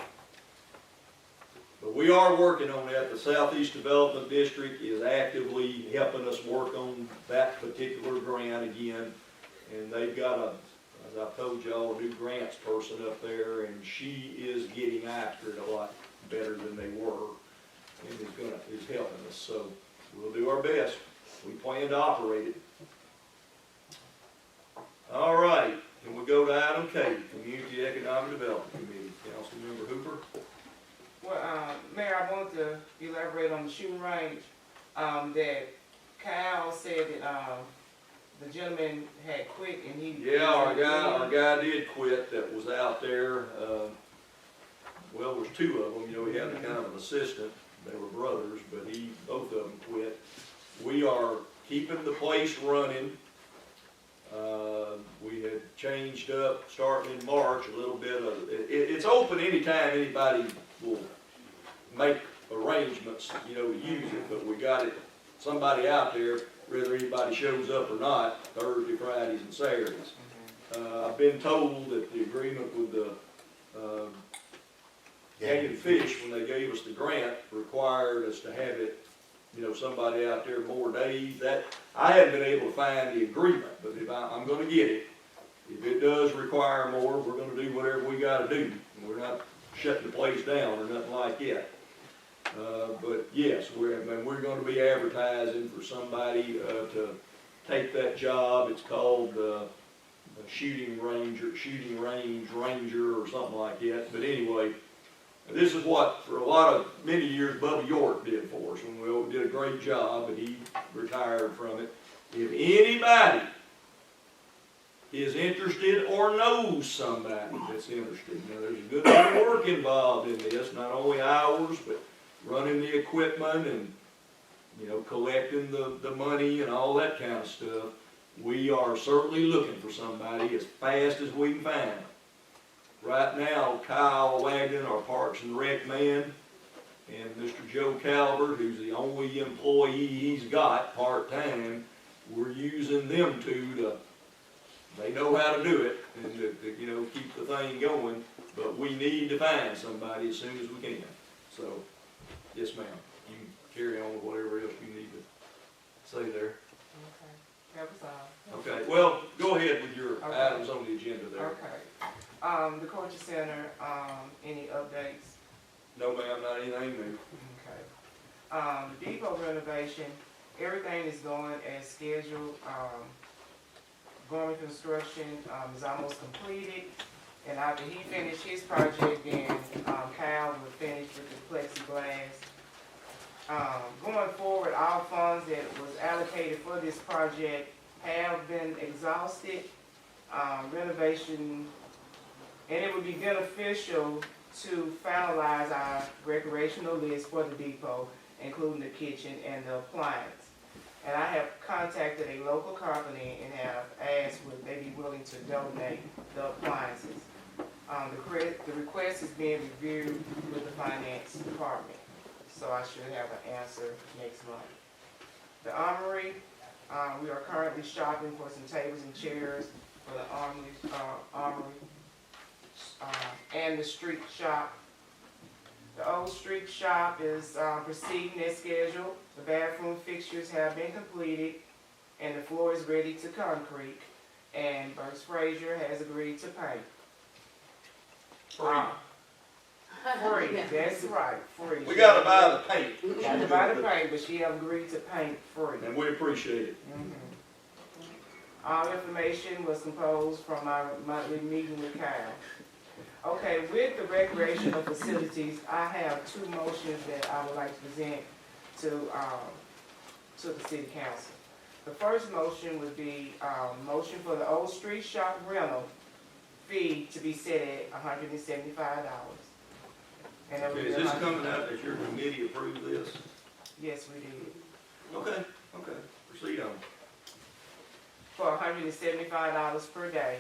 But we are working on that. The Southeast Development District is actively helping us work on that particular grant again. And they've got as I told y'all, a new grants person up there, and she is getting after it a lot better than they were. And is helping us. So we'll do our best. We plan to operate it. All right. on the shooting range, that Kyle said that, the gentleman had quit and he. Yeah, our guy did quit that was out there. Well, there's two of them, you know, he had a kind of an assistant, they were brothers, but both of them quit. We are keeping the place running. We had changed up, starting in March, a little bit of, it's open anytime anybody will make arrangements, you know, to use it, but we got it, somebody out there, whether anybody shows up or not, Thursday, Fridays, and Saturdays. I've been told that the agreement with the, Game and Fish, when they gave us the grant, required us to have it, you know, somebody out there more days. That, I haven't been able to find the agreement, but if I'm gonna get it, if it does require more, we're gonna do whatever we gotta do. We're not shutting the place down or nothing like that. But yes, we're gonna be advertising for somebody, to take that job. It's called, a shooting range ranger or something like that. But anyway, this is what, for many years, Bubba York did for us, and we did a great job, but he retired from it. If anybody is interested or knows somebody that's interested, now there's a good bit of work involved in this, not only hours, but running the equipment and, you know, collecting the money and all that kind of stuff. We are certainly looking for somebody as fast as we can find them. Right now, Kyle Wagner, our Parks and Rec man, and Mr. Joe Calvert, who's the only employee he's got part-time, we're using them they know how to do it and to, you know, keep the thing going, but we need to find somebody as soon as we can. So, yes ma'am, you can carry on with whatever else you need to say there. Okay, that was all. Okay, well, go ahead with your items on the agenda there. Okay. The culture center, any updates? No ma'am, not anything new. Okay. The depot renovation, everything is going as scheduled. Gorman Construction, is almost completed. And after he finished his project, then, Kyle will finish with the plexiglass. Going forward, all funds that was allocated for this project have been exhausted. Renovation, and it would be beneficial to finalize our recreational list for the depot, including the kitchen and the appliance. And I have contacted a local company and have asked would they be willing to donate the appliances. The request is being reviewed with the finance department, so I should have an answer next month. The armory, we are currently shopping for some tables and chairs for the armory, and the street shop. The old street shop is proceeding as scheduled. The bathroom fixtures have been completed, and the floor is ready to concrete. And Burks Frazier has agreed to paint. Free, that's right, free. We gotta buy the paint. We gotta buy the paint, but she have agreed to paint free. And we appreciate it. All information was composed from our monthly meeting with Kyle. Okay, with the recreational facilities, I have two motions that I would like to present to the city council. The first motion would be, motion for the old street shop rental fee to be set at $175. And that would Okay, be is this 100 coming out that your committee approved this? Yes, we did. Okay, proceed on. For $175 per day.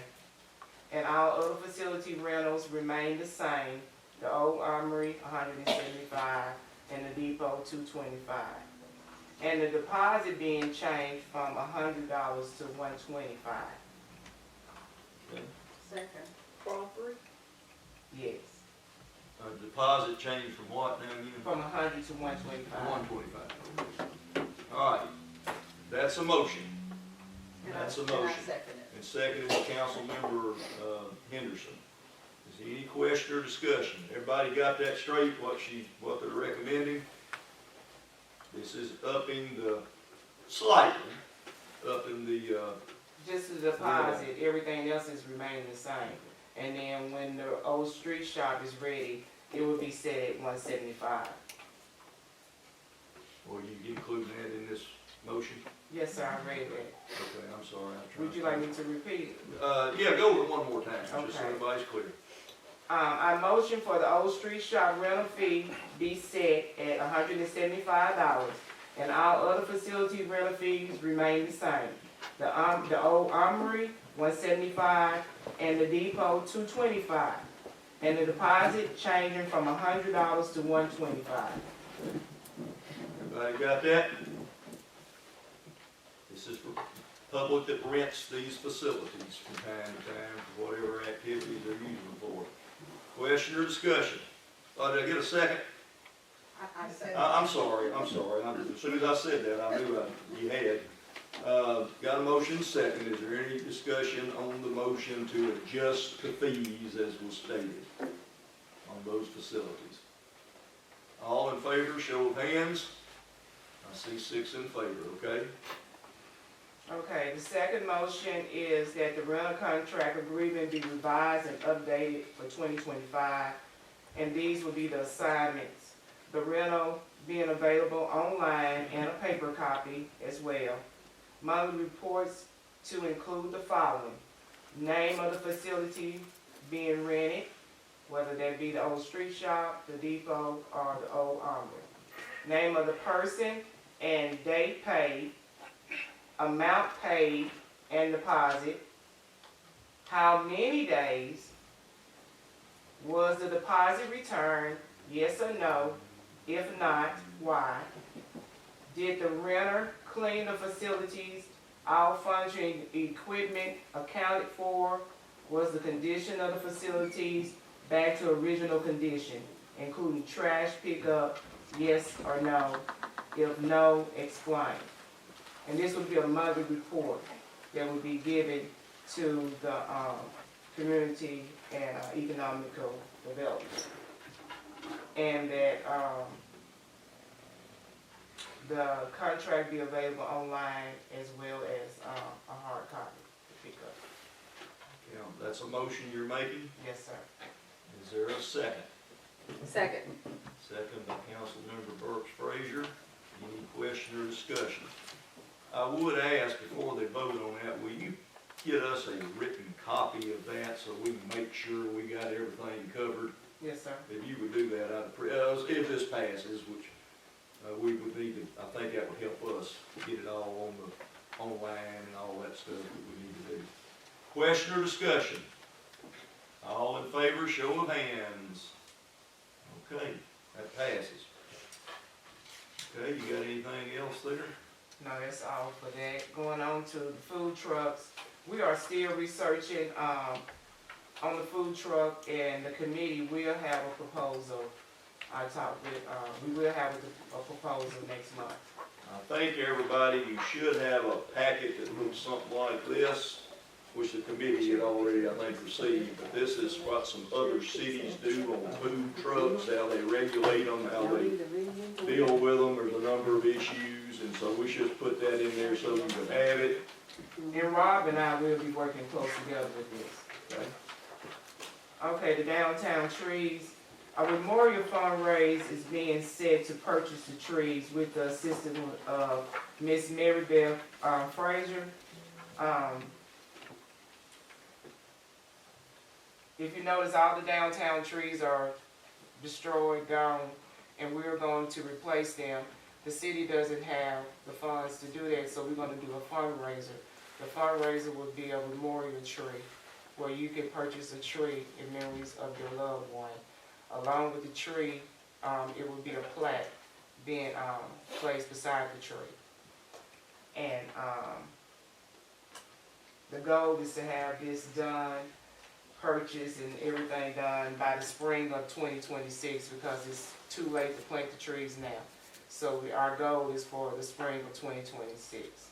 And all other facility rentals remain the same. The old armory, $175, and the depot, $225. And the deposit being changed from $100 to $125. Second. Crawford, Yes, Deposit change from what now again? from $100 to $125. 125. All right, that's a motion. That's a And I motion. second it. And seconded by Councilmember Henderson. Is there any question or discussion? Everybody got that straight, what they're recommending? This is slightly upping the, Just the deposit, everything else is remaining the same. And then when the old street shop is ready, it will be set at $175. Or you include that in this motion? Yes, sir, I read that. Okay, I'm sorry, I'm trying. Would you like me to repeat it? Yeah, go over it one more time, just so Okay. everybody's clear. I motion for the Old Street Shop rental fee be set at $175, and all other facility rental fees remain the same. The old Armory, $175, and the depot, $225. And the deposit changing from $100 to $125. Everybody got that? This is for public that rents these facilities from time to time for whatever activities they're using them for. Question or discussion? Did I get a second? I said. I'm sorry. As soon as I said that, I knew you had. Got a motion second. Is there any discussion on the motion to adjust the fees as was stated on those facilities? All in favor, show of hands. I see 6 in favor, okay? Okay, the second motion is that the rental contract agreement be revised and updated for 2025, and these will be the assignments. The rental being available online and a paper copy as well. Monthly reports to include the following: name of the facility being rented, whether that be the Old Street Shop, the depot, or the Old Armory. Name of the person and date paid, amount paid and deposit, how many days was the deposit returned, yes or no, if not, why? Did the renter clean the facilities, all functioning equipment accounted for? Was the condition of the facilities back to original condition, including trash pickup, yes or no? If no, explain. And this would be a monthly report that would be given to the community and economical development. And that the contract be available online as well as a hard copy to pick up. Yeah, that's a motion you're making. Yes, sir. Is there a second? Second. Second by Councilmember Burks Frazier. Any question or discussion? I would ask before they vote on that, will you get us a written copy of that so we can make sure we got everything covered? Yes, sir. If you would do that, if this passes, which we would need to, I think that would help us get it all on the online and all that stuff that we need to do. Question or discussion? All in favor, show of hands. Okay, that passes. Okay, you got anything else there? No, that's all for that. Going on to the food trucks, we are still researching on the food truck, and the committee will have a proposal. I talked with, we will have a proposal next month. I think everybody, you should have a packet that looks something like this, which the committee had already, I think, received. But this is what some other cities do on food trucks, how they regulate them, how they deal with them. There's a number of issues, and so we should put that in there so you can have it. And Rob and I will be working close together with this. Okay. Okay, the downtown trees. A memorial fundraise is being set to purchase the trees with the assistance of Miss Mary Beth Frazier. If you notice, all the downtown trees are destroyed, gone, and we're going to replace them. The city doesn't have the funds to do that, so we're going to do a fundraiser. The fundraiser will be a memorial tree, where you can purchase a tree in memories of your loved one. Along with the tree, it will be a plaque being placed beside the tree. And the goal is to have this done, purchased and everything done by the spring of 2026, because it's too late to plant the trees now. So our goal is for the spring of 2026.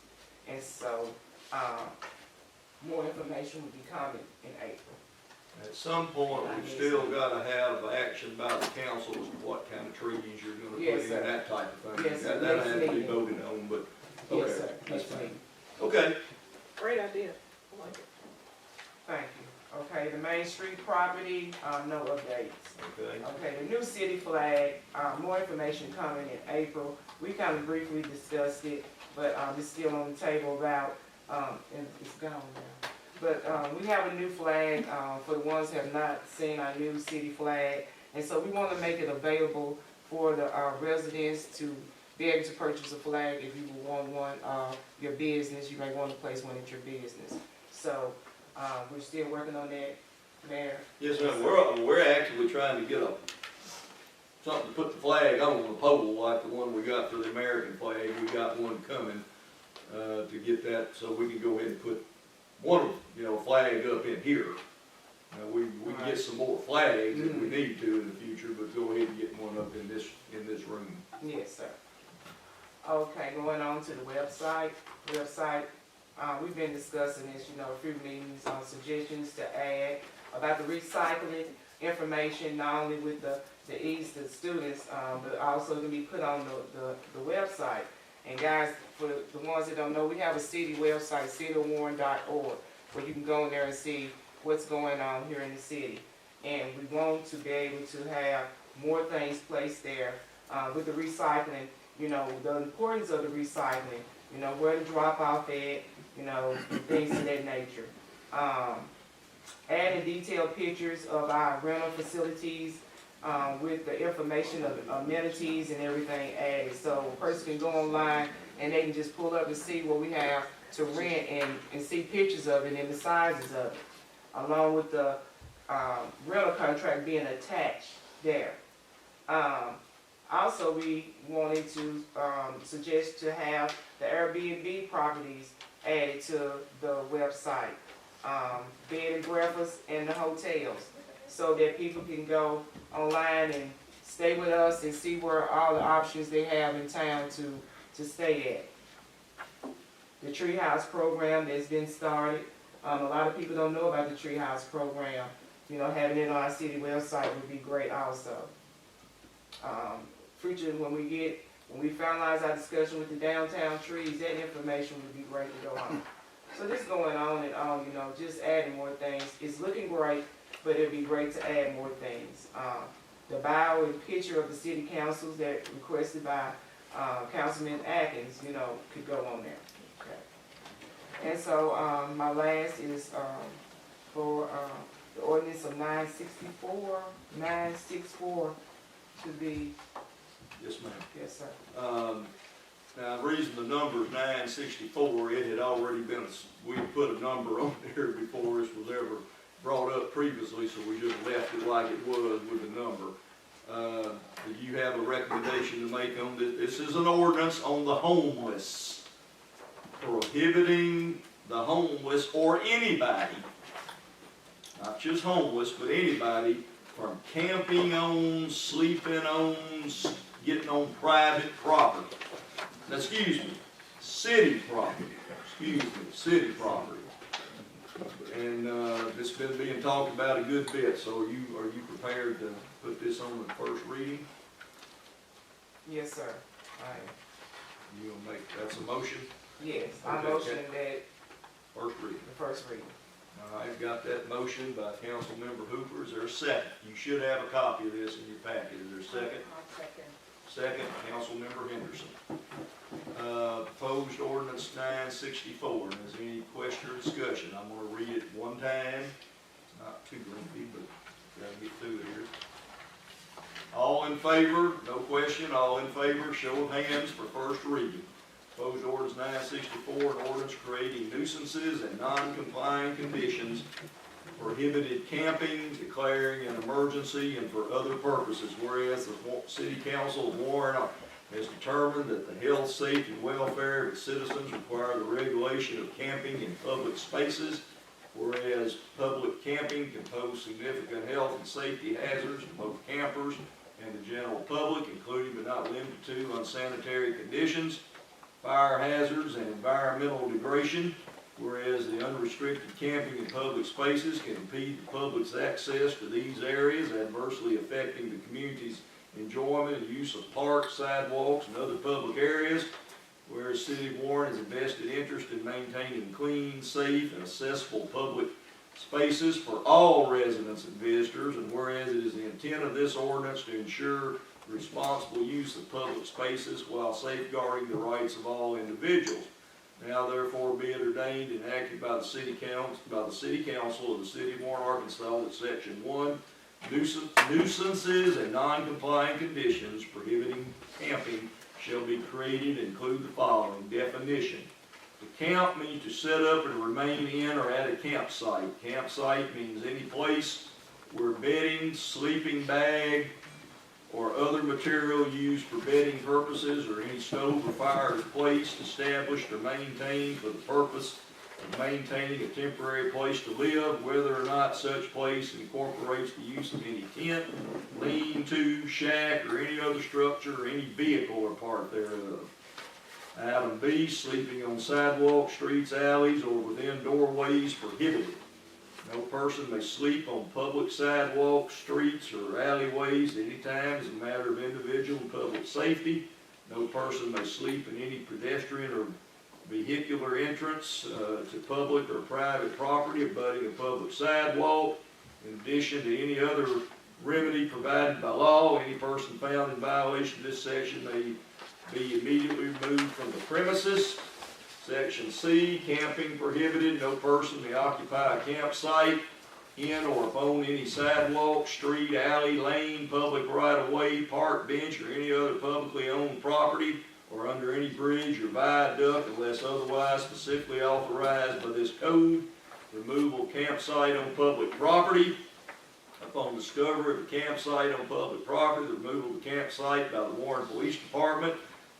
And so more information will be coming in April. At some point, we've still gotta have action by the council as to what kind of trees you're gonna put Yes, in, sir. that type of thing. Yes, sir. That Next has to be meeting. voted on, but, Yes, okay, sir. that's Next fine. meeting. Okay, Great idea. I like it. Thank you. Okay, the Main Street property, no updates. Okay. Okay, the new city flag, more information coming in April. We kind of briefly discussed it, but, it's still on the table about, and it's gone now. But, we have a new flag, for the ones who have not seen our new city flag. And so we want to make it available for the, residents to be able to purchase a flag if you want one, your business, you may want to place one at your business. So, we're still working on that, Mayor. Yes, ma'am, we're actually trying to get something to put the flag on the pole, like the one we got for the American flag. We got one coming, to get that, so we can go ahead and put one, flag up in here. We can get some more flags if we need to in the future, but go ahead and get one up in this room. Yes, sir. Okay, going on to the website. We've been discussing this, a few meetings on suggestions to add about the recycling information, not only with the ease to students, but also to be put on the website. And guys, for the ones that don't know, we have a city website, cityofwarren.org, where you can go in there and see what's going on here in the city. And we want to be able to have more things placed there with the recycling, the importance of the recycling, where to drop off at, things of that nature. Adding detailed pictures of our rental facilities with the information of amenities and everything added. So a person can go online and they can just pull up and see what we have to rent and see pictures of it and the sizes of it, along with the rental contract being attached there. Also, we wanted to suggest to have the Airbnb properties added to the website, bed and breakfast and the hotels, so that people can go online and stay with us and see where all the options they have in town to stay at. The Treehouse program that's been started, a lot of people don't know about the Treehouse program. Having it on our city website would be great also. Future, when we finalize our discussion with the downtown trees, that information would be great to go on. So just going on and on, just adding more things. It's looking great, but it'd be great to add more things. The bio and picture of the city councils that requested by Councilman Atkins, could go on there. Okay. And so my last is for the ordinance of 964 to be. Yes, ma'am. Yes, sir. Now, the reason the number's 964, it had already been, we put a number on there before this was ever brought up previously, so we just left it like it was with the number. Do you have a recommendation to make on this? This is an ordinance on the homeless, prohibiting the homeless or anybody, not just homeless, but anybody, from camping on, sleeping on, getting on private property. Excuse me, city property. City property. And it's been being talked about a good bit. So are you prepared to put this on the first reading? Yes, sir. I am. You gonna make that's a motion? Yes, I Okay, motion okay. that First reading. the first reading. All right, got that motion by Councilmember Hooper. Is there a second? You should have a copy of this in your packet. Is there a second? I'll second. Second, Councilmember Henderson. Proposed ordinance 964. Is there any question or discussion? I'm gonna read it one time. It's not too lengthy, but gotta get through it here. All in favor? No question. All in favor? Show of hands for first reading. Proposed ordinance 964, an ordinance creating nuisances and non-complying conditions, prohibited camping, declaring an emergency, and for other purposes. Whereas the City Council of Warren has determined that the health, safety, and welfare of its citizens require the regulation of camping in public spaces. Whereas public camping can pose significant health and safety hazards to both campers and the general public, including but not limited to unsanitary conditions, fire hazards, and environmental degradation. Whereas the unrestricted camping in public spaces can impede the public's access to these areas, adversely affecting the community's enjoyment and use of parks, sidewalks, and other public areas. Whereas City of Warren has a vested interest in maintaining clean, safe, and accessible public spaces for all residents and visitors, and whereas it is the intent of this ordinance to ensure responsible use of public spaces while safeguarding the rights of all individuals. Now therefore be it ordained and enacted by the City Council of the City of Warren, Arkansas, that Section 1, nuisances and non-compliant conditions prohibiting camping shall be created and include the following definition. To camp means to set up and remain in or at a campsite. Campsite means any place where bedding, sleeping bag, or other material used for bedding purposes, or any stove or fire is placed, established, or maintained for the purpose of maintaining a temporary place to live, whether or not such place incorporates the use of any tent, lean-to, shack, or any other structure, or any vehicle or part thereof. Item B, sleeping on sidewalks, streets, alleys, or within doorways prohibited. No person may sleep on public sidewalks, streets, or alleyways at any time as a matter of individual and public safety. No person may sleep in any pedestrian or vehicular entrance to public or private property abutting a public sidewalk. In addition to any other remedy provided by law, any person found in violation of this section may be immediately removed from the premises. Section C, camping prohibited. No person may occupy a campsite in or upon any sidewalk, street, alley, lane, public right-of-way, park, bench, or any other publicly owned property, or under any bridge or viaduct unless otherwise specifically authorized by this code. Removal of campsite on public property. Upon discovery of a campsite on public property, the removal of the campsite by the Warren Police Department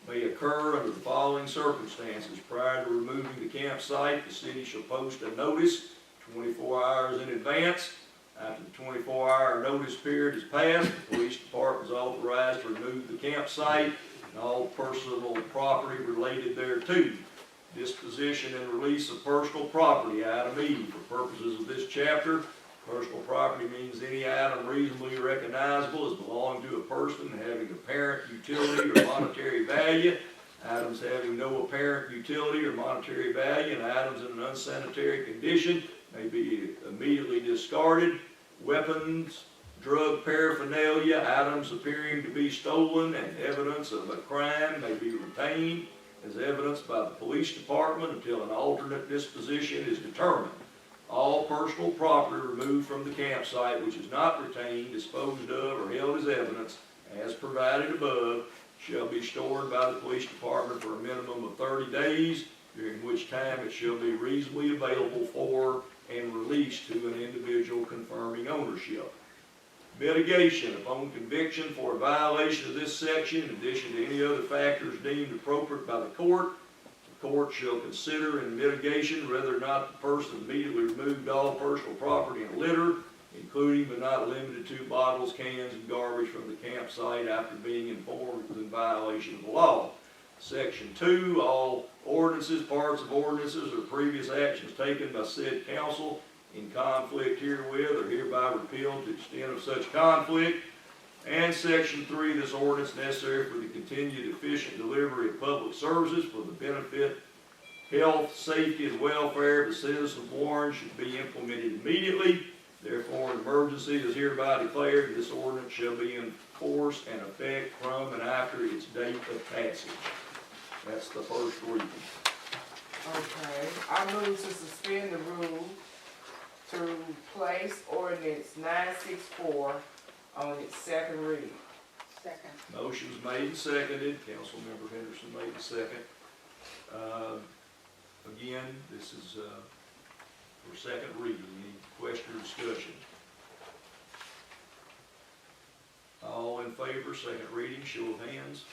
may occur under the following circumstances. Prior to removing the campsite, the city shall post a notice 24 hours in advance. After the 24-hour notice period is passed, the police department is authorized to remove the campsite and all personal property related thereto. Disposition and release of personal property, item E. For purposes of this chapter, personal property means any item reasonably recognizable as belonging to a person having apparent utility or monetary value, items having no apparent utility or monetary value, and items in an unsanitary condition may be immediately discarded. Weapons, drug paraphernalia, items appearing to be stolen, and evidence of a crime may be retained as evidence by the police department until an alternate disposition is determined. All personal property removed from the campsite which is not retained, disposed of, or held as evidence, as provided above, shall be stored by the police department for a minimum of 30 days, during which time it shall be reasonably available for and released to an individual confirming ownership. Mitigation. Upon conviction for a violation of this section, in addition to any other factors deemed appropriate by the court shall consider in mitigation whether or not the person immediately removed all personal property and litter, including but not limited to bottles, cans, and garbage from the campsite after being informed it was in violation of the law. Section 2, all ordinances, parts of ordinances, or previous actions taken by said council in conflict herewith are hereby repealed to the extent of such conflict. And Section 3, this ordinance necessary for the continued efficient delivery of public services for the benefit, health, safety, and welfare of the citizens of Warren should be implemented immediately. Therefore, an emergency is hereby declared, and this ordinance shall be in force and effect from and after its date of passage. That's the first reading. Okay, I move to suspend the rule to place ordinance 964 on its second reading. Second. Motion's made and seconded. Councilmember Henderson made the second. Again, this is for second reading. Any question or discussion? All in favor, second reading, show of hands.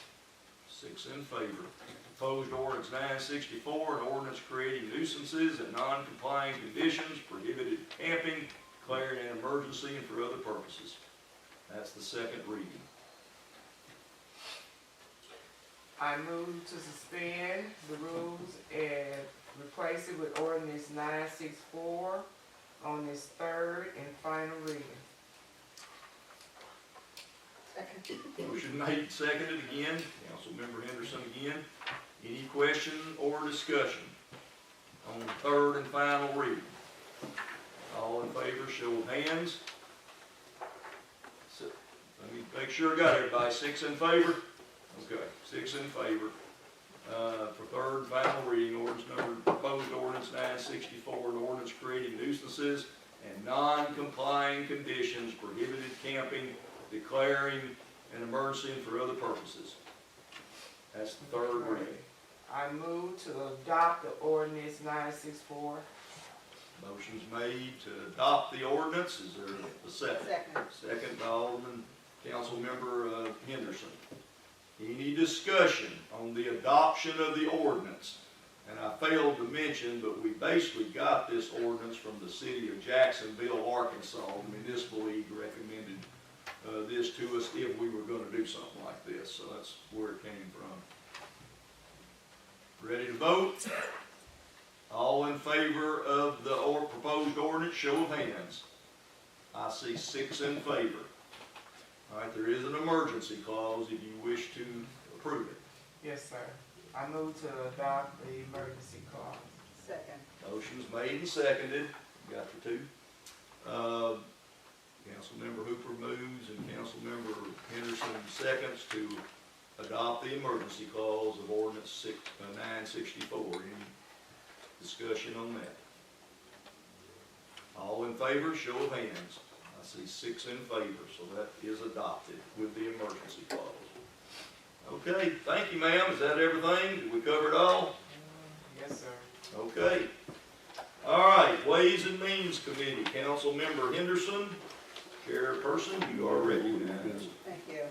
6 in favor. Proposed ordinance 964, an ordinance creating nuisances and non-compliant conditions, prohibited camping, declaring an emergency and for other purposes. That's the second reading. I move to suspend the rules and replace it with ordinance 964 on its third and final reading. Second. Motion made and seconded again. Councilmember Henderson again. Any question or discussion on the third and final reading? All show of hands. So, let me make sure I got everybody. 6 in favor? Okay, 6 in favor. For third and final reading, proposed ordinance 964, an ordinance creating nuisances and non-complying conditions, prohibited camping, declaring an emergency and for other purposes. That's the third reading. I move to adopt the ordinance 964. Motion's made to adopt the ordinance. Is there a second? Second. Second by Alderman, Councilmember Henderson. Any discussion on the adoption of the ordinance? And I failed to mention, but we basically got this ordinance from the city of Jacksonville, Arkansas. The municipal league recommended this to us if we were going to do something like this. So that's where it came from. Ready to vote? All in favor of the proposed ordinance, show of hands. I see 6 in favor. All right, there is an emergency clause if you wish to approve it. Yes, sir. I move to adopt the emergency clause. Second. Motion's made and seconded. Got the 2. Councilmember Hooper moves and Councilmember Henderson seconds to adopt the emergency clause of ordinance 964. Any discussion on that? All in favor, show of hands. I see 6 in favor, so that is adopted with the emergency clause. Okay, thank you, ma'am. Is that everything? Did we cover it all? Yes, sir. Okay. All right, Ways and Means Committee, Councilmember Henderson, Chairperson, you are recognized. Thank you.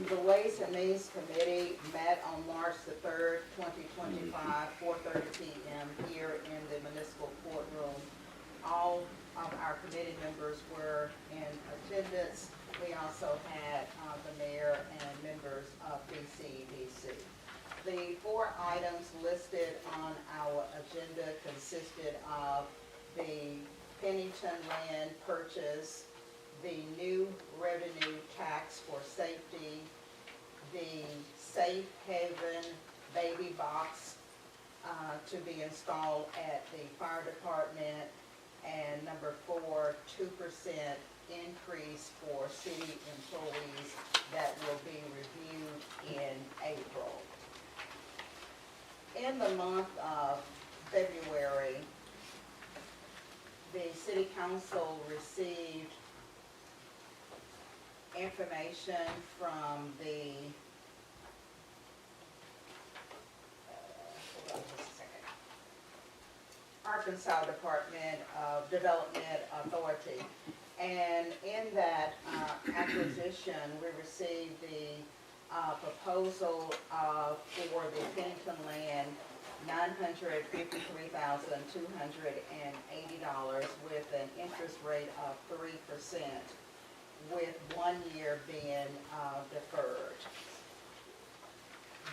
The Ways and Means Committee met on March the 3rd, 2025, 4:30 p.m. here in the municipal courtroom. All of our committee members were in attendance. We also had the mayor and members of BCDC. The 4 items listed on our agenda consisted of the Pennington land purchase, the new revenue tax for safety, the Safe Haven baby box to be installed at the fire department, and number 4, 2% increase for city employees that will be reviewed in April. In the month of February, the city council received information from the hold on just a second, Arkansas Department of Development Authority. And in that acquisition, we received the proposal for the Pennington land, $953,280 with an interest rate of 3%, with 1 year being deferred.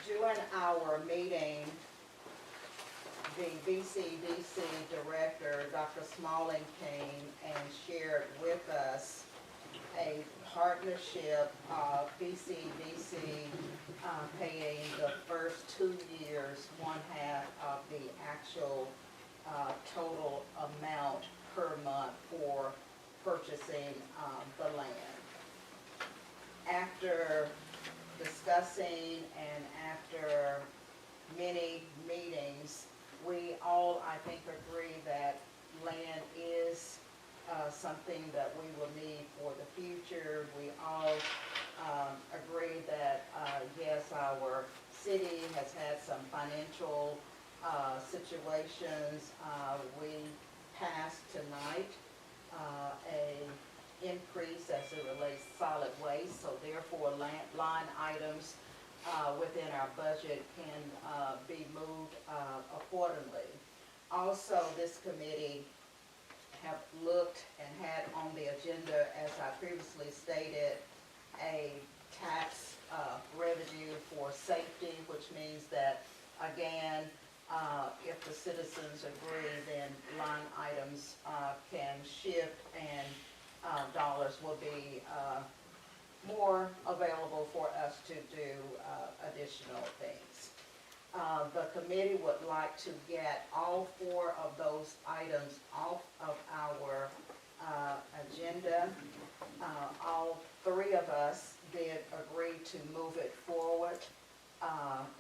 During our meeting, the BCDC director, Dr. Smalling, came and shared with us a partnership of BCDC paying the first 2 years 1/2 of the actual total amount per month for purchasing the land. After discussing and after many meetings, we all, I think, agree that land is something that we will need for the future. We all agree that, yes, our city has had some financial situations. We passed tonight a increase as it relates to solid waste, so therefore line items within our budget can be moved accordingly. Also, this committee have looked and had on the agenda, as I previously stated, a tax revenue for safety, which means that, again, if the citizens agree, then line items can shift and dollars will be more available for us to do additional things. The committee would like to get all 4 of those items off of our of us did agree to move it forward,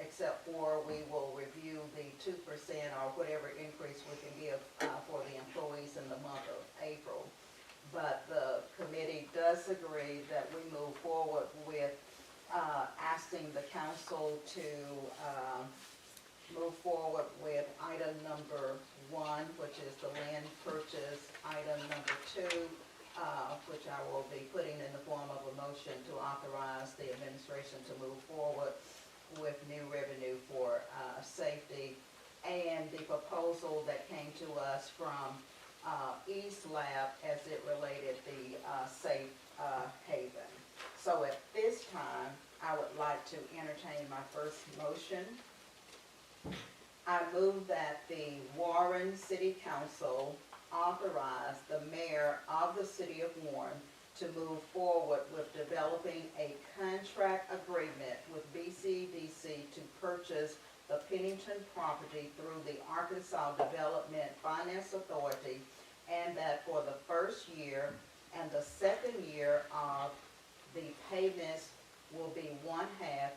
except for we will review the 2% or whatever increase we can give for the employees in the month of April. But the committee does agree that we move forward with asking the council to move forward with item number 1, which is the land purchase. Item number 2, which I will be putting in the form of a motion to authorize the administration to move forward with new revenue for safety. And the proposal that came to us from East Lab as it related the safe haven. So at this time, I would like to entertain my first motion. I move that the Warren City Council authorize the mayor of the city of Warren to move forward with developing a contract agreement with BCDC to purchase the Pennington property through the Arkansas Development Finance Authority, and that for the first year and the second year of the payments will be 1/2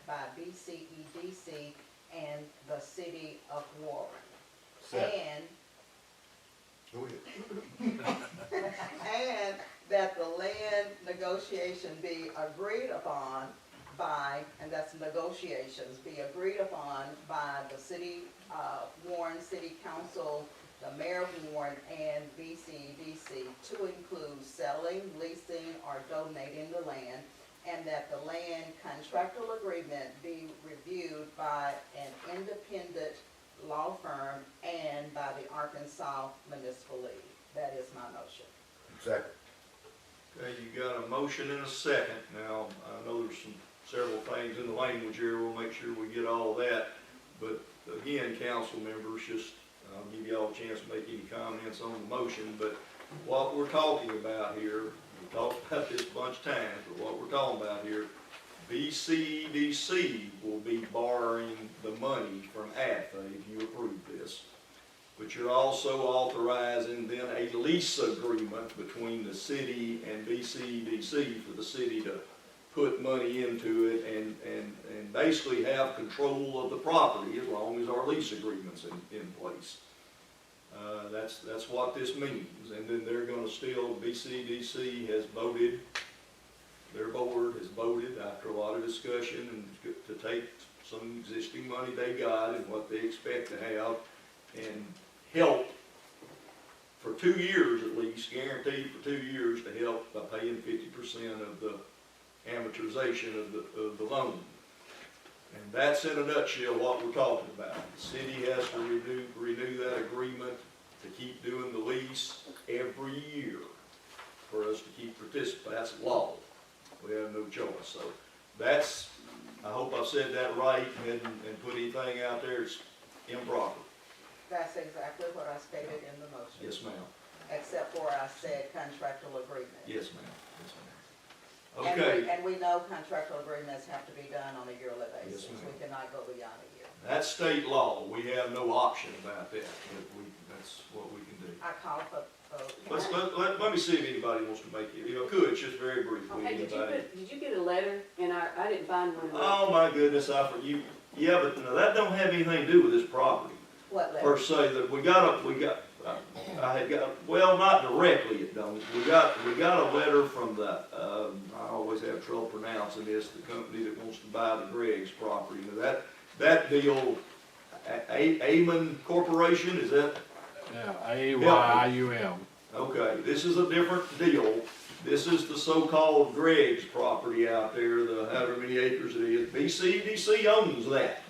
by BCEDC and the city of Warren. And Go ahead. and that the land negotiation be agreed upon by, and that's negotiations, be agreed upon by the city, Warren City Council, the mayor of Warren, and BCDC to include selling, leasing, or donating the land, and that the land contractual agreement be reviewed by an independent law firm and by the Arkansas Municipal League. That is my motion. Second. Okay, you got a motion and a second. Now, I know there's several things in the language here, we'll make sure we get all of that. But again, council members, just, I'll give you all a chance to make any comments on the motion, but what we're talking about here, we talked about this a bunch of times, but what we're talking about here, BCDC will be borrowing the money from ADFA if you approve this. But you're also authorizing then a lease agreement between the city and BCDC for the city to put money into it and basically have control of the property as long as our lease agreement's in place. That's what this means. And then they're gonna still, BCDC has voted, their board has voted after a lot of discussion and to take some existing money they got and what they expect to have and help for 2 years at least, guaranteed for 2 years to help by paying 50% of the amortization of the loan. And that's in a nutshell what we're talking about. The city has to renew that agreement to keep doing the lease every year for us to keep participating. That's law. We have no choice. So that's, I hope I said that right and put anything out there that's improper. That's exactly what I stated in the motion. Yes, ma'am. Except for I said contractual agreement. Yes, ma'am. Yes, ma'am. And Okay. and we know contractual agreements have to be done on a yearly basis. Yes, ma'am. We cannot go beyond a year. That's state law. We have no option about that. That's what we can do. I call for, Let me see if anybody wants to make it, could, it's just very briefly. Okay, did Anybody? you get a letter? And I didn't find one. Oh, my goodness, yeah, but no, that don't have anything to do with this property, what letter? per se, that I had got, well, not directly it don't. We got a letter from the, I always have trouble pronouncing this, the company that wants to buy the Greg's property. Now that deal, Amon Corporation, is that? Yeah, AYUM. Okay, this is a different deal. This is the so-called Greg's property out there, the however many acres it is. BCDC owns that.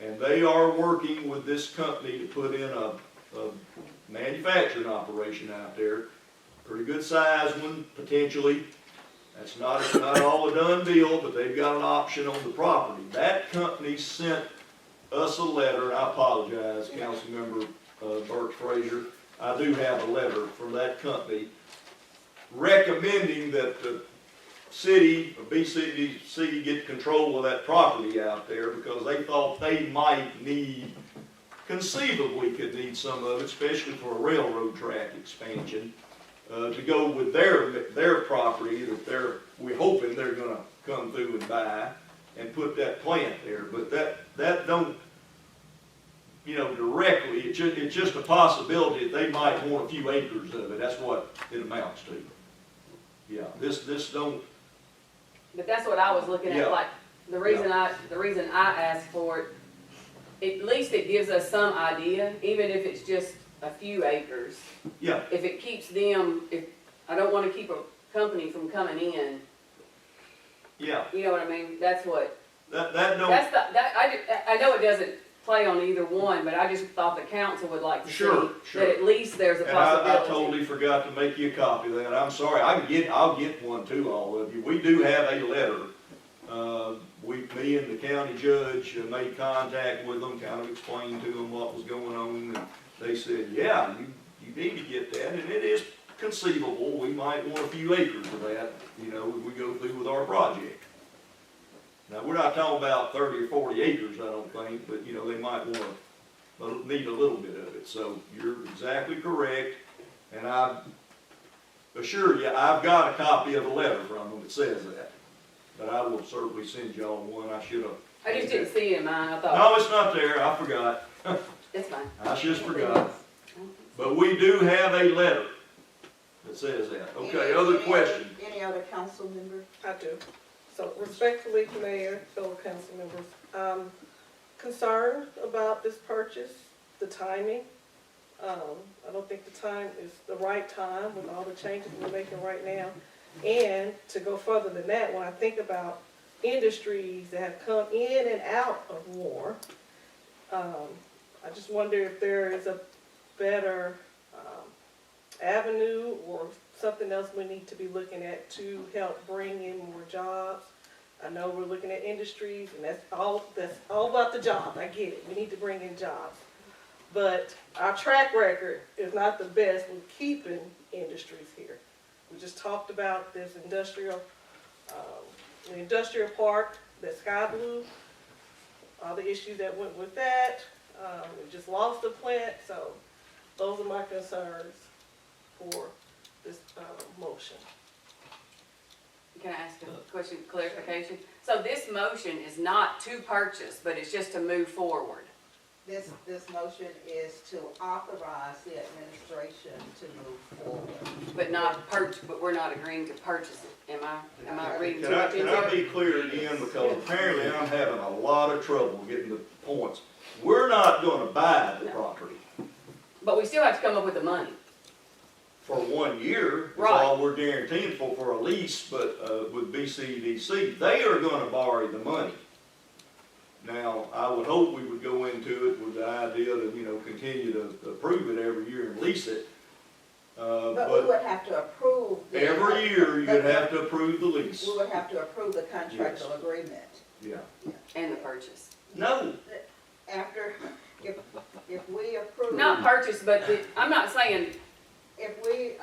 And they are working with this company to put in a manufacturing operation out there. Pretty good sized one, potentially. That's not all a done deal, but they've got an option on the property. That company sent us a letter, and I apologize, Councilmember Burt Frazier. I do have a letter from that company recommending that the city, BCDC, get control of that property out there because they thought they might need, conceivably could need some of it, especially for a railroad track expansion. to go with their property that we're hoping they're gonna come through and buy and put that plant there, but that don't, directly, it's just a possibility that they might want a few acres of it, that's what it amounts to. Yeah, this don't, But that's what I was looking Yeah. at, like, the reason I asked for it, at least it gives us some idea, even if it's just a few acres. yeah, If it keeps them, I don't wanna keep a company from coming in, yeah, you know what I mean? That's what, that don't, I know it doesn't play on either one, but I just thought the council would like to Sure, see sure. that at least there's a and I possibility. totally forgot to make you a copy of that, I'm sorry, I'll get one to all of you. We do have a letter. Me and the county judge made contact with them, kind of explained to them what was going on, and they said, yeah, you need to get that, and it is conceivable, we might want a few acres of that, when we go through with our project. Now, we're not talking about 30 or 40 acres, I don't think, but, they might need a little bit of it, so you're exactly correct, and I assure you, I've got a copy of a letter from them that says that. But I will certainly send y'all one, I should have. I just didn't see it in mine, I thought, No, it's not there, I forgot, it's fine. I just forgot. But we do have a letter that says that. Okay, other questions? Any other council member? I do. So respectfully, Mayor, fellow council members, concerned about this purchase, the timing. I don't think the time is the right time with all the changes we're making right now. And to go further than that, when I think about industries that have come in and out of war, I just wonder if there is a better avenue or something else we need to be looking at to help bring in more jobs. I know we're looking at industries, and that's all about the job, I get it, we need to bring in jobs. But our track record is not the best with keeping industries here. We just talked about this industrial, the industrial park, that Sky Blue, all the issues that went with that. We just lost the plant, so those are my concerns for this motion. Can I ask a question, clarification? So this motion is not to purchase, but it's just to move forward? This motion is to authorize the administration to move forward. But we're not agreeing to purchase it, am I reading too Can much into I it? be clear again, because apparently I'm having a lot of trouble getting the points. We're not gonna buy the property But we still have to come up with the money. for 1 year, is Right. all we're guaranteeing for a lease, but, with BCDC, they are gonna borrow the money. Now, I would hope we would go into it with the idea to, continue to approve it every year and lease it. But we would have to approve. Every year, you'd have to approve the lease. We would have to approve the contractual agreement. Yeah. And the purchase. No, After, if we approve. Not purchase, but I'm not saying, If we,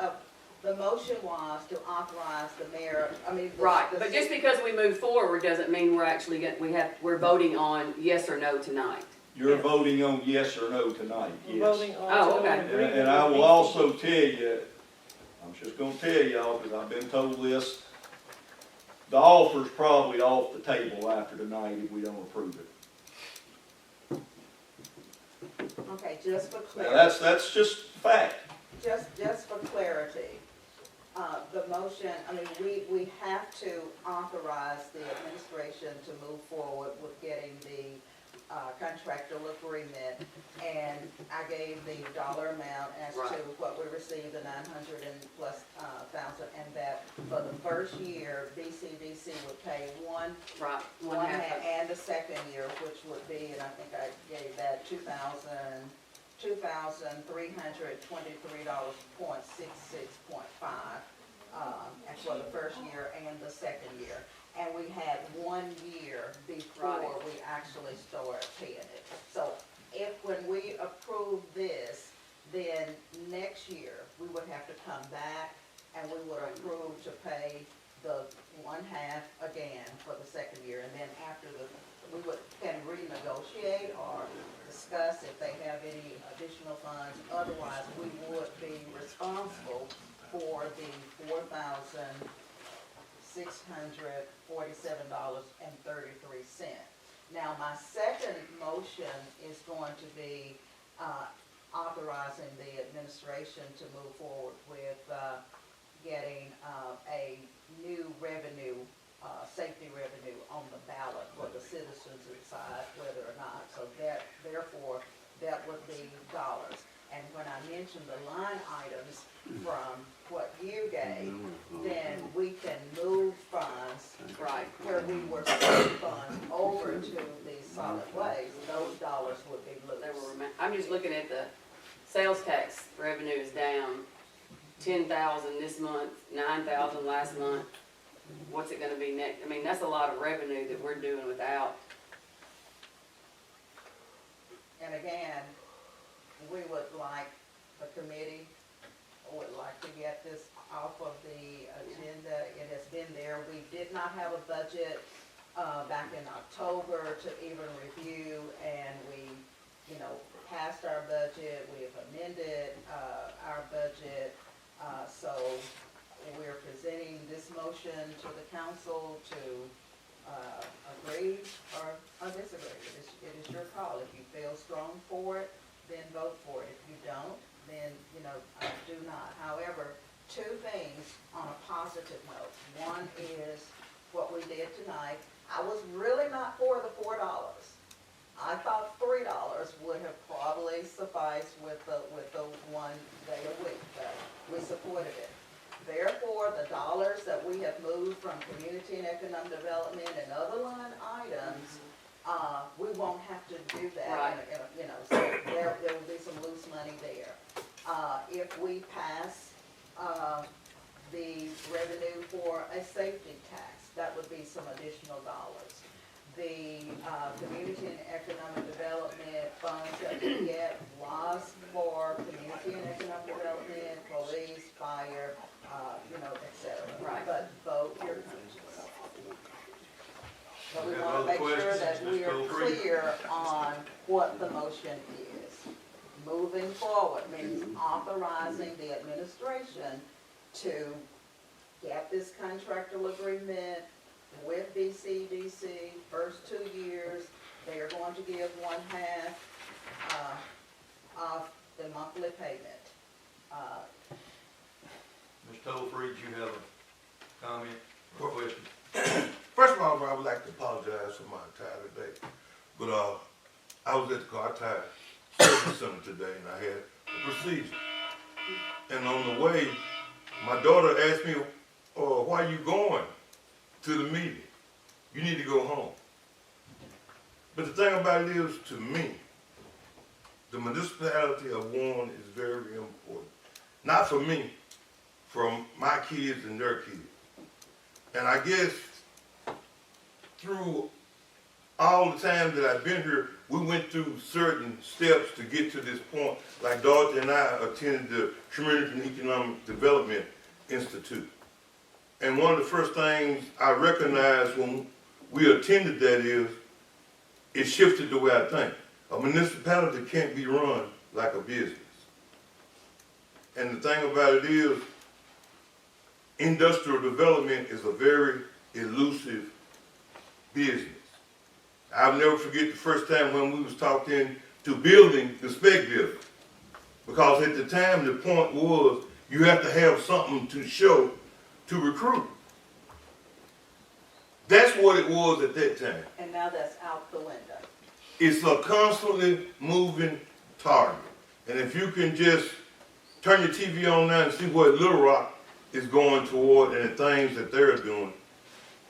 the motion was to authorize the mayor, right, but just because we move forward doesn't mean we're actually we're voting on yes or no tonight. you're voting on yes or no tonight, yes. Voting on. Oh, okay. And I will also tell you, I'm just gonna tell y'all, because I've been told this, the offer's probably off the table after tonight if we don't approve it. Okay, just for Now, clarity. that's just fact. Just for clarity, the motion, we have to authorize the administration to move forward with getting the contractual agreement. And I gave the dollar amount as to Right. what we received, the 900 and plus thousand, and that for the first year, BCDC would pay one Right, one one half half, of, and the second year, which would be, and I think I gave that $2,323.66.5, and for the first year and the second year. And we had 1 year before Right. we actually started paying it. So when we approve this, then next year, we would have to come back and we would approve to pay the one half again for the second year. And then after can renegotiate or discuss if they have any additional funds. Otherwise, we would be responsible for for the $4,647.33. Now, my second motion is going to be authorizing the administration to move forward with getting a new revenue, safety revenue on the ballot for the citizens to decide whether or not. So therefore, that would be dollars. And when I mentioned the line items from what you gave, then we can move funds Right. where we were sending funds over to the solid waste, those dollars would be They loose. were, I'm just looking at the sales tax revenue is down 10,000 this month, 9,000 last month. What's it gonna be next? I mean, that's a lot of revenue that we're doing without. And again, we would like, the committee would like to get this off of the agenda. It has been there. We did not have a budget back in October to even review, and we, passed our budget. We have amended our budget. So we're presenting this motion to the council to agree or disagree. It is your call. If you feel strong for it, then vote for it. If you don't, then, do not. However, two things on a positive note. One is what we did tonight. I was really not for the $4. I thought $3 would have probably sufficed with the 1 day a week, but we supported it. Therefore, the dollars that we have moved from community and economic development and other line items, we won't have to do that. Right. So there will be some loose money there. If we pass the revenue for a safety tax, that would be some additional dollars. The community and economic development funds that we get was for community and economic development, police, fire, et cetera. Right. But vote your conscience. But we Okay, want to other make sure questions? that we Ms. are Gilchrist? clear on what the motion is. Moving forward means authorizing the administration to get this contractual agreement with BCDC, first 2 years. They are going to give 1/2 of the monthly payment. Ms. Tolfree, you have a comment or question? First of all, I would like to apologize for my attire today. But I was at the car tire service center today, and I had a procedure. And on the way, my daughter asked me, why are you going to the meeting? You need to go home. But the thing about it is, to me, the municipality of Warren is very important. Not for me, for my kids and their kids. And I guess through all the time that I've been here, we went through certain steps to get to this point. Like Dorothy and I attended the Community and Economic Development Institute. And one of the first things I recognized when we attended that is, it shifted the way I think. A municipality can't be run like a business. And the thing about it is, industrial development is a very elusive business. I'll never forget the first time when we was talking to building the spec building. Because at the time, the point was, you have to have something to show to recruit. That's what it was at that time. And now that's out the window. It's a constantly moving target. And if you can just turn your TV on now and see what Little Rock is going toward and the things that they're doing.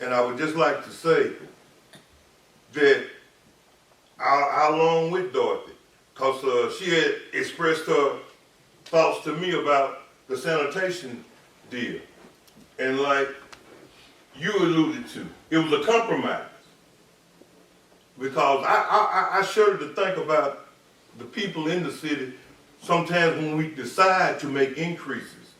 And I would just like to say that I along with Dorothy, because she had expressed her thoughts to me about the sanitation deal. And like you alluded to, it was a compromise. Because I shudder to think about the people in the city sometimes when we decide to make increases.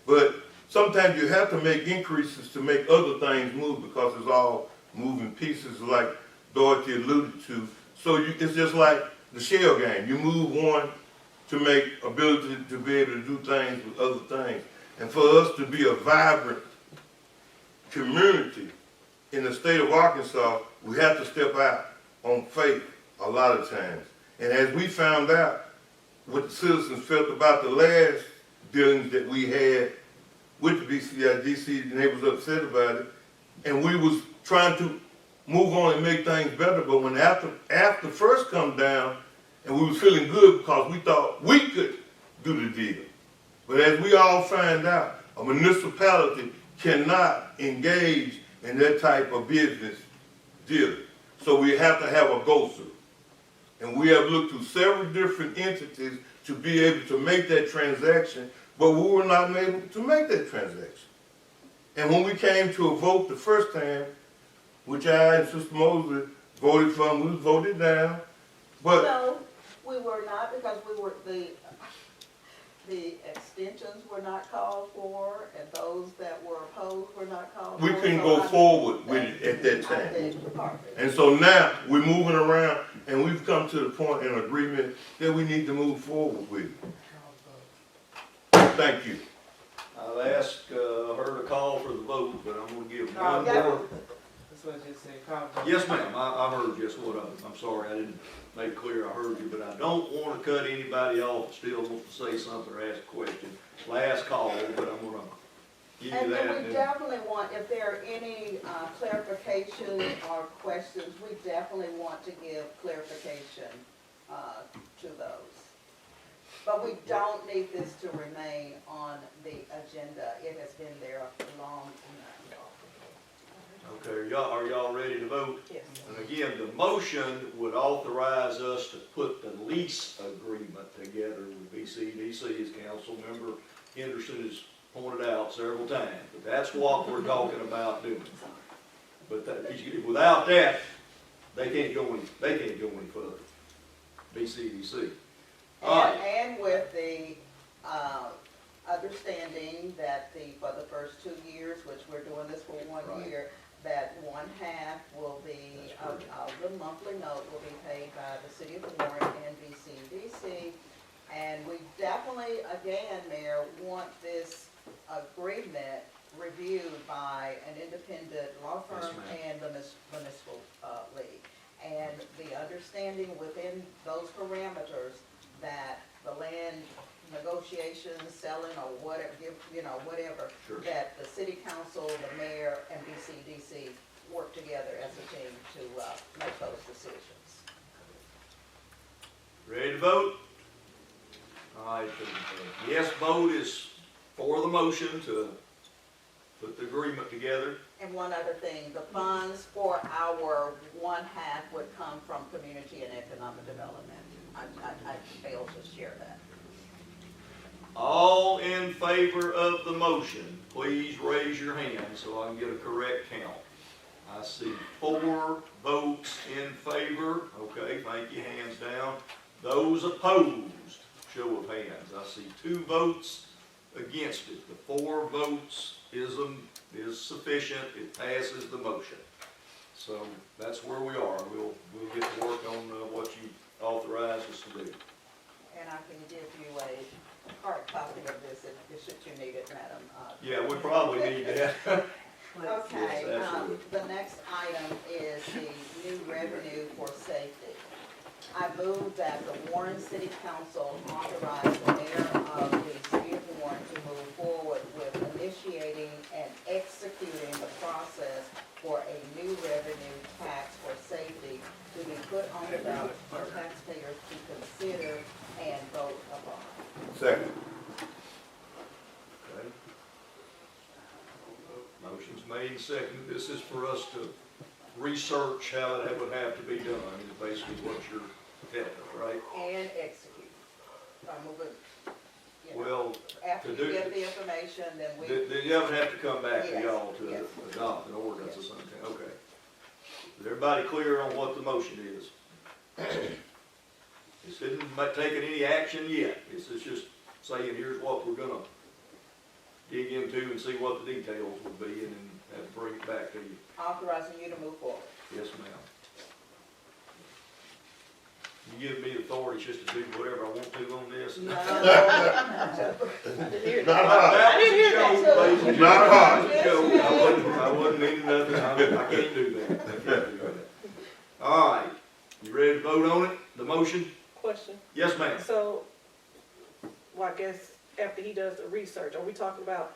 But sometimes you have to make increases to make other things move because it's all moving pieces like Dorothy alluded to. So it's just like the shell game. You move one to make ability to be able to do things with other things. And for us to be a vibrant community in the state of Arkansas, we have to step out on faith a lot of times. And as we found out what the citizens felt about the last dealings that we had with the BCIDC, and they was upset about it, and we was trying to move on and make things better, but when after first come down, and we was feeling good because we thought we could do the deal. But as we all find out, a municipality cannot engage in that type of business deal. So we have to have a go-through. And we have looked through several different entities to be able to make that transaction, but we were not able to make that transaction. And when we came to a vote the first time, which I and Sister Mosley voted for, and we was voted down, but No, we were not, because the extensions were not called for, and those that were opposed were not called for. we couldn't So go I- forward with it at that I time. beg your pardon. And so now, we're moving around, and we've come to the point in agreement that we need to move forward with it. Thank you. I've asked her to call for the vote, but I'm gonna give Call one for more. That's what I just said, call for. Yes, ma'am, I heard just what I'm sorry, I didn't make it clear I heard you, but I don't wanna cut anybody off that still wants to say something or ask a question. Last call, but I'm gonna give you And that. then and we then- definitely want, if there are any clarifications or questions, we definitely want to give clarification to those. But we don't need this to remain on the agenda. It has been there long enough. Okay, are y'all ready to vote? Yes. And again, the motion would authorize us to put the lease agreement together with BCDC, as Councilmember Henderson has pointed out several times. But that's what we're talking about doing. But without that, they can't go any further. BCDC. All right. And with the understanding that for the first 2 years, which we're doing this for 1 Right. year, that one half will be, of the monthly note will be paid by the city of Warren and BCDC. And we definitely, again, Mayor, want this agreement reviewed by an independent law Yes, firm ma'am. and the municipal league. And the understanding within those parameters that the land negotiations, selling, or whatever, whatever, Sure. that the city council, the mayor, and BCDC work together as a team to make those decisions. Ready to vote? All right, the yes vote is for the motion to put the agreement together. And one other thing, the funds for our one half would come from community and economic development. I failed to share that. All in favor of the motion, please raise your hand so I can get a correct count. I see 4 votes in favor. Okay, thank you, hands down. Those opposed, show of hands. I see 2 votes against it. The 4 votes is sufficient. It passes the motion. So that's where we are. We'll get to work on what you authorize us to do. And I can give you a hard copy of this if you need it, Madam. Yeah, we probably need that. Okay, Yes, absolutely. the next item is the new revenue for safety. I move that the Warren City Council authorize the mayor of the city of Warren to move forward with initiating and executing the process for a new revenue tax for safety to be put on the ballot for taxpayers to consider and vote upon. Second. Okay. Motion's made and seconded. This is for us to research how that would have to be done, is basically what you're telling us, right? And execute. I move it, you know, Well, after to you do- get the information, then we. you would have to come back to Yes, y'all to yes. adopt an ordinance or something, okay. Is everybody clear on what the motion is? This isn't taking any action yet. This is just saying, here's what we're gonna dig into and see what the details will be, and then have to bring it back to you. Authorizing you to move forward. Yes, ma'am. You give me authority just to do whatever I want to on this? No. I didn't hear Not that. hot. I didn't hear that. Ladies and Not hot. gentlemen, I wasn't meaning nothing, I can't do that. I can't do that. All right, you ready to vote on it, the motion? Question. Yes, ma'am. So, well, I guess after he does the research, are we talking about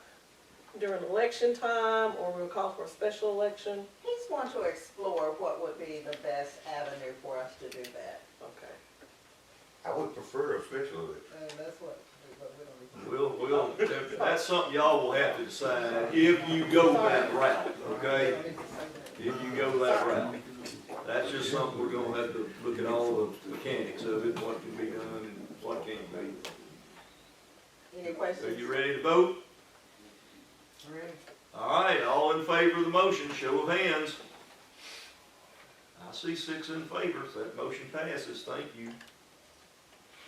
during election time, or we'll call for a special election? He's want to explore what would be the best avenue for us to do that. Okay. I would prefer a special election. And that's what we don't. We'll, that's something y'all will have to decide if you go that route, okay? If you go that route. That's just something we're gonna have to look at all the mechanics of it, what can be done and what can't be. Any Are questions? you ready to vote? Ready? All right, all in favor of the motion, show of hands. I see 6 in favor, so that motion passes, thank you.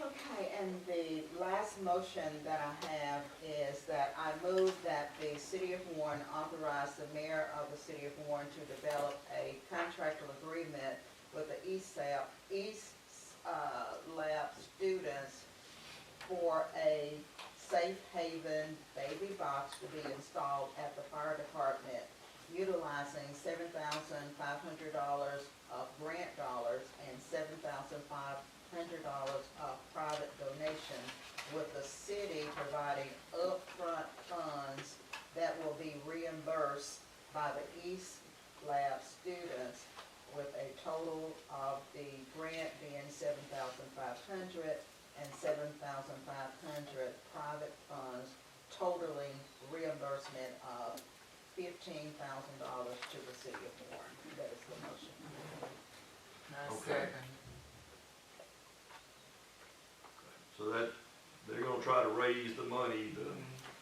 Okay, and the last motion that I have is that I move that the City of Warren authorize the mayor of the City of Warren to develop a contractual agreement with the East Lab students for a safe haven baby box to be installed at the fire department, utilizing $7,500 of grant dollars and $7,500 of private donation, with the city providing upfront funds that will be reimbursed by the East Lab students, with a total of the grant being $7,500 and $7,500 private funds, totaling reimbursement of $15,000 to the city of Warren. That is the motion. I Okay. second. So that, they're gonna try to raise the money,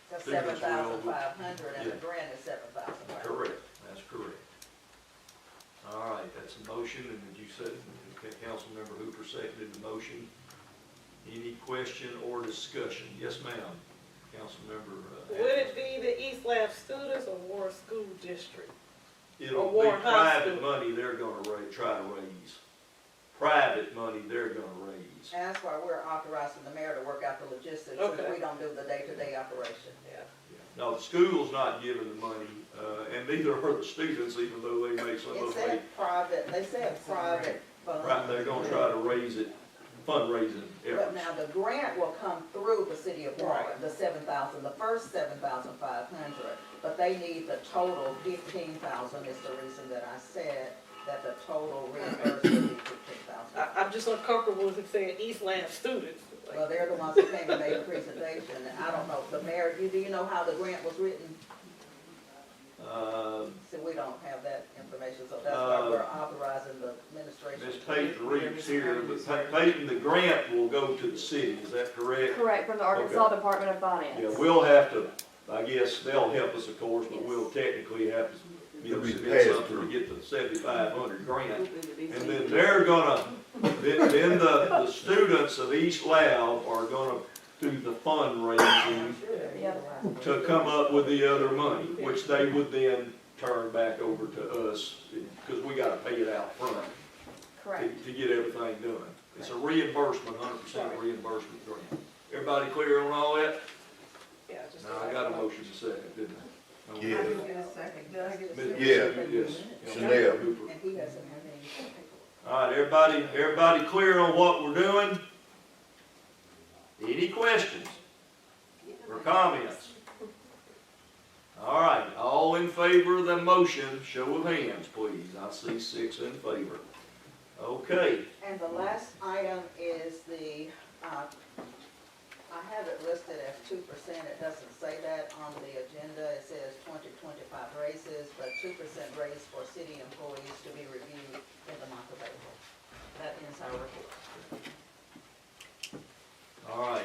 The Students will- $7,500 and the Yeah. grant is $7,500. correct, that's correct. All right, that's a motion, and did you say, Councilmember Hooper seconded the motion? Any question or discussion? Yes, ma'am, Councilmember. Would it be the East Lab students or Warren School District? It'll be Warren High private School? money they're gonna try to raise. Private money they're gonna raise. And that's why we're authorizing the mayor to work out the logistics, so that Okay. we don't do the day-to-day operation. Yeah. No, the school's not giving the money, and neither are the students, even though they make some It of them. said private, they said private funds. Right, they're gonna try to raise it, fundraising But efforts. now the grant will come through the city of Warren, Right. the 7,000, the first 7,500. But they need the total 15,000 is the reason that I said that the total reimbursement would be 15,000. I'm just uncomfortable with it saying East Lab students. Well, they're the ones that came and made the presentation, and I don't know, the mayor, do you know how the grant was written? So we don't have that information, so that's why we're authorizing the administration. Ms. Peyton Reeves here, but Peyton, the grant will go to the city, is that correct? Correct, from the Arkansas Department of Finance. Yeah, we'll have to, I guess, they'll help us, of course, but we'll technically have to, It'll be submit passed something to through. get the 7,500 grant. We'll do the And DC. then they're gonna, then the students of East Lab are gonna do the fundraising Yeah. to come up with the other money, which they would then turn back over to us, because we gotta pay it out front Correct. to get everything done. It's a reimbursement, 100% reimbursement grant. Everybody clear on all that? Yeah, just. Now, I got a motion to second, didn't I? Yeah. Did I get a second? Did I get a second? Yeah. Yes. Chanel. Hooper. And he doesn't have any paperwork. All right, everybody clear on what we're doing? Any questions or comments? All right, all in favor of the motion, show of hands, please. I see 6 in favor. Okay, And the last item is the, I have it listed as 2%, it doesn't say that on the agenda, it says 2025 raises, but 2% raise for city employees to be reviewed in the month of April. That ends our report. all right.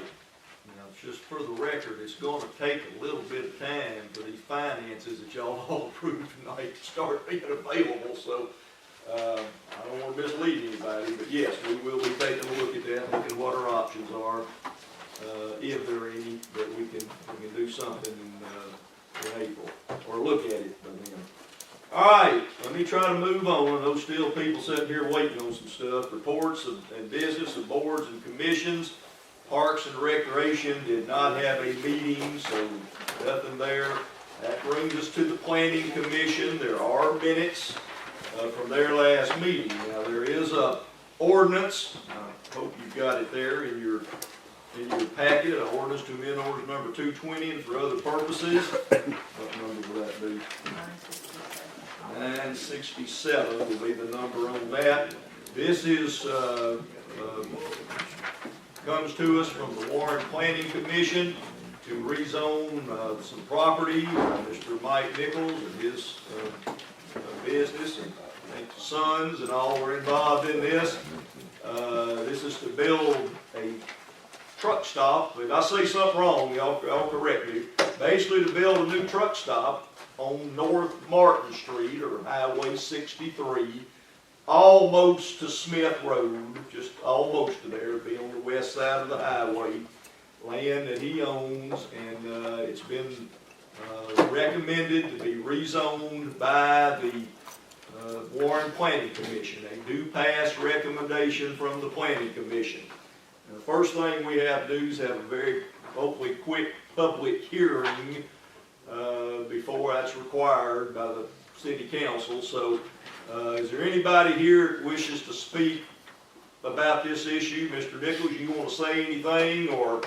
Now, just for the record, it's gonna take a little bit of time for these finances that y'all all approved tonight to start being available, so, I don't wanna mislead anybody, but yes, we will be taking a look at that, looking what our options are, if there are any, that we can do something in April, or look at it by then. All right, let me try to move on. Those still people sitting here waiting on some stuff. Reports and business of boards and commissions. Parks and Recreation did not have a meeting, so nothing there. That brings us to the Planning Commission. There are minutes from their last meeting. Now, there is a ordinance. I hope you've got it there in your packet. An ordinance to amend ordinance number 220 and for other purposes. What number will that be? 967 will be the number on that. This is comes to us from the Warren Planning Commission to rezone some property. Mr. Mike Nichols and his business, and I think the sons and all were involved in this. This is to build a truck stop. If I say something wrong, y'all correct me. Basically to build a new truck stop on North Martin Street or Highway 63. Almost to Smith Road, just almost to there, be on the west side of the highway, land that he owns, and it's been recommended to be rezoned by the Warren Planning Commission. They do pass recommendation from the Planning Commission. And the first thing we have to do is have a very, hopefully quick public hearing before that's required by the City Council. So is there anybody here that wishes to speak about this issue? Mr. Nichols, you want to say anything, or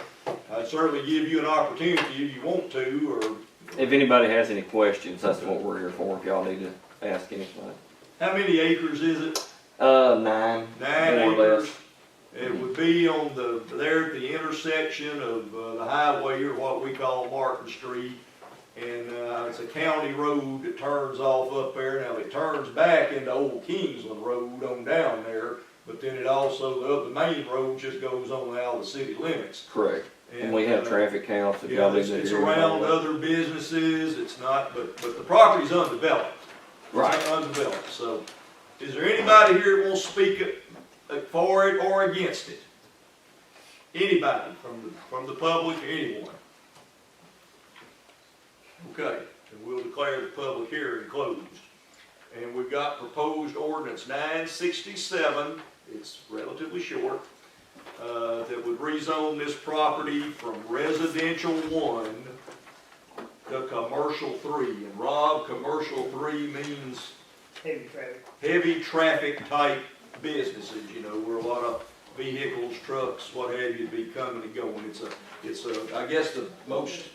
I'd certainly give you an opportunity if you want to, or... If anybody has any questions, that's what we're here for, if y'all need to ask anything. How many acres is it? 9. 9 more or acres. less. It would be on there at the intersection of the highway, or what we call Martin Street. And it's a county road that turns off up there. Now it turns back into Old Kingsland Road on down there, but then it also, the main road just goes on out of the city limits. Correct. And we have traffic counts if Yeah, y'all need to it's hear around about other businesses, it's not, but the property's undeveloped. Right. It's undeveloped, so is there anybody here that wants to speak for it or against it? Anybody from the public, anyone? Okay, and we'll declare the public hearing closed. And we've got proposed ordinance 967, it's relatively short, that would rezone this property from residential 1 to commercial 3. And Rob, commercial 3 means heavy traffic type businesses, you know, where a lot of vehicles, trucks, what have you, be coming and going. It's a, I guess the most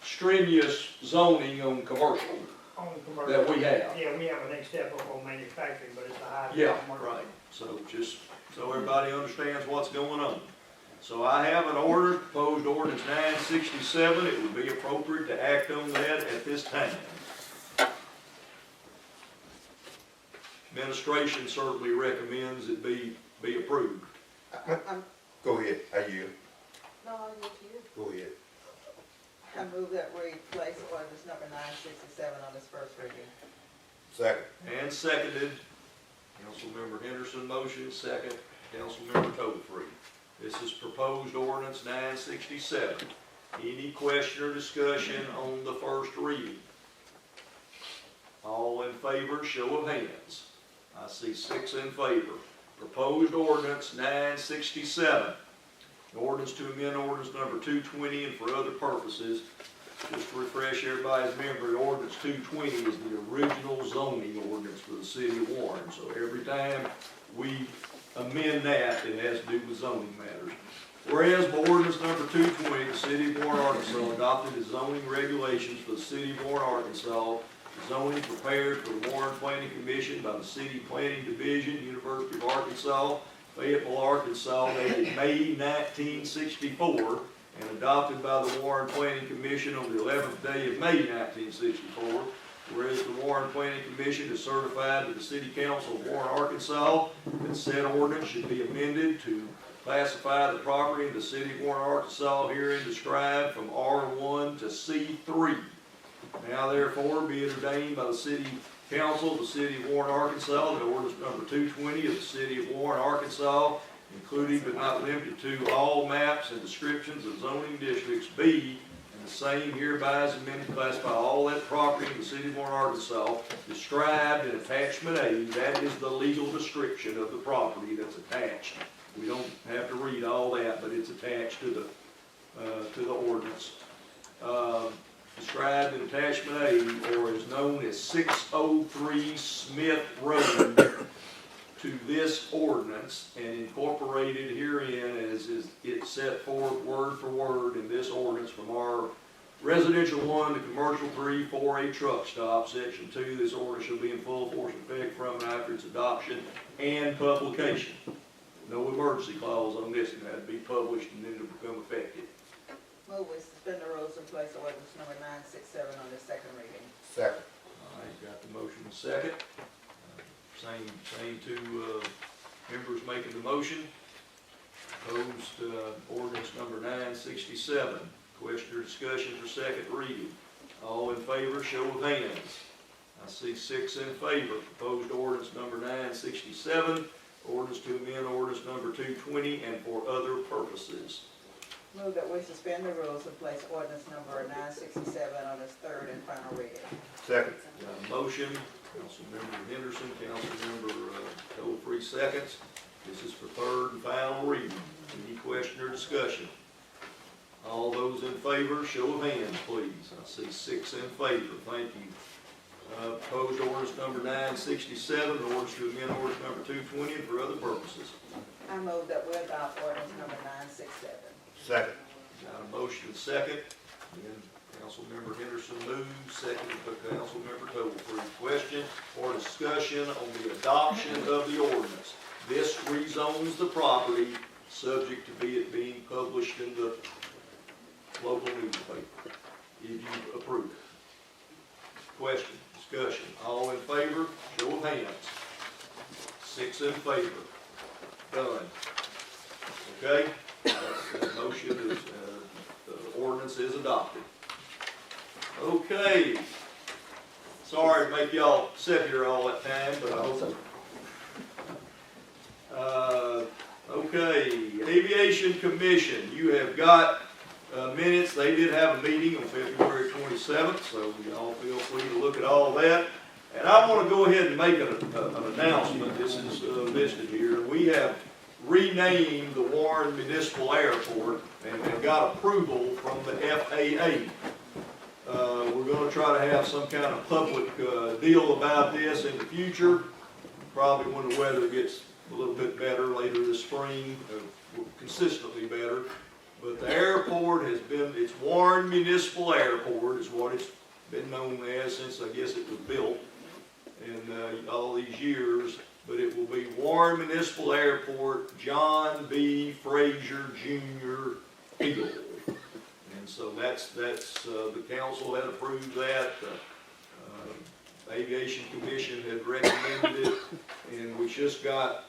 strenuous zoning on commercial that we have. Yeah, we have a next step up on manufacturing, but it's a high. Yeah, right. So just so everybody understands what's going on. So I have an order, proposed ordinance 967. It would be appropriate to act on that at this time. Administration certainly recommends it be approved. Go ahead, I yield. No, I need you. Go ahead. I move that we place ordinance number 967 on its first reading. Second. And seconded. Councilmember Henderson motion, second. Councilmember Tolfree. This is proposed ordinance 967. Any question or discussion on the first reading? All in favor, show of hands. I see 6 in favor. Proposed ordinance 967. Ordinance to amend ordinance number 220 and for other purposes. Just to refresh everybody's memory, ordinance 220 is the original zoning ordinance for the city of Warren. So every time we amend that, it has to do with zoning matters. Whereas by ordinance number 220, the city of Warren, Arkansas adopted the zoning regulations for the city of Warren, Arkansas. Zoning prepared for the Warren Planning Commission by the City Planning Division, University of Arkansas, Fayetteville, Arkansas, dated May 1964, and adopted by the Warren Planning Commission on the 11th day of May 1964. Whereas the Warren Planning Commission is certified to the City Council of Warren, Arkansas, that said ordinance should be amended to classify the property in the City of Warren, Arkansas, herein described from R1 to C3. Now therefore be it ordained by the City Council of the City of Warren, Arkansas, that ordinance number 220 of the City of Warren, Arkansas, including but not limited to all maps and descriptions of zoning districts, be, and the same hereby is amended to classify all that property in the city of Warren, Arkansas, described in attachment A, that is the legal description of the property that's attached. We don't have to read all that, but it's attached to the ordinance. Described in attachment A, or is known as 603 Smith Road, to this ordinance and incorporated herein as is it set forth word for word in this ordinance from our residential 1 to commercial 3 for a truck stop, section 2. This ordinance shall be in full force and effect from and after its adoption and publication. No emergency clause on this, and that to be published and then to become effective. Move we suspend the rules and place ordinance number 967 on the second reading. Second. All right, got the motion second. Same two members making the motion. Opposed, ordinance number 967. Question or discussion for second reading. All in favor, show of hands. I see 6 in favor. Proposed ordinance number 967. Ordinance to amend ordinance number 220 and for other purposes. Move that we suspend the rules and place ordinance number 967 on its third and final reading. Second. Got a motion, Councilmember Henderson, Councilmember Toll-Free seconds. This is for third and final reading. Any question or discussion? All those in favor, show of hands, please. I see 6 in favor. Thank you. Proposed ordinance number 967, ordinance to amend ordinance number 220 and for other purposes. I move that we adopt ordinance number 967. Second. Got a motion second. And Councilmember Henderson moves, seconded by Councilmember Toll-Free. Question or discussion on the adoption of the ordinance. This rezones the property, subject to it being published in the local newspaper, if you approve it. Question, discussion, all in favor, show of hands. 6 in favor. Done. Okay? The motion is, the ordinance is adopted. Okay. Sorry to make y'all sit here all that time, but I hope. Okay, Aviation Commission, you have got minutes. They did have a meeting on February 27th, so y'all feel free to look at all that. And I want to go ahead and make an announcement. This is listed here. We have renamed the Warren Municipal Airport and have got approval from the FAA. We're going to try to have some kind of public deal about this in the future, probably when the weather gets a little bit better later this spring, consistently better. But the airport has been, it's Warren Municipal Airport is what it's been known as since I guess it was built in all these years. But it will be Warren Municipal Airport, John B. Frazier Jr. Field. And so that's the council had approved that. The Aviation Commission had recommended it, and we just got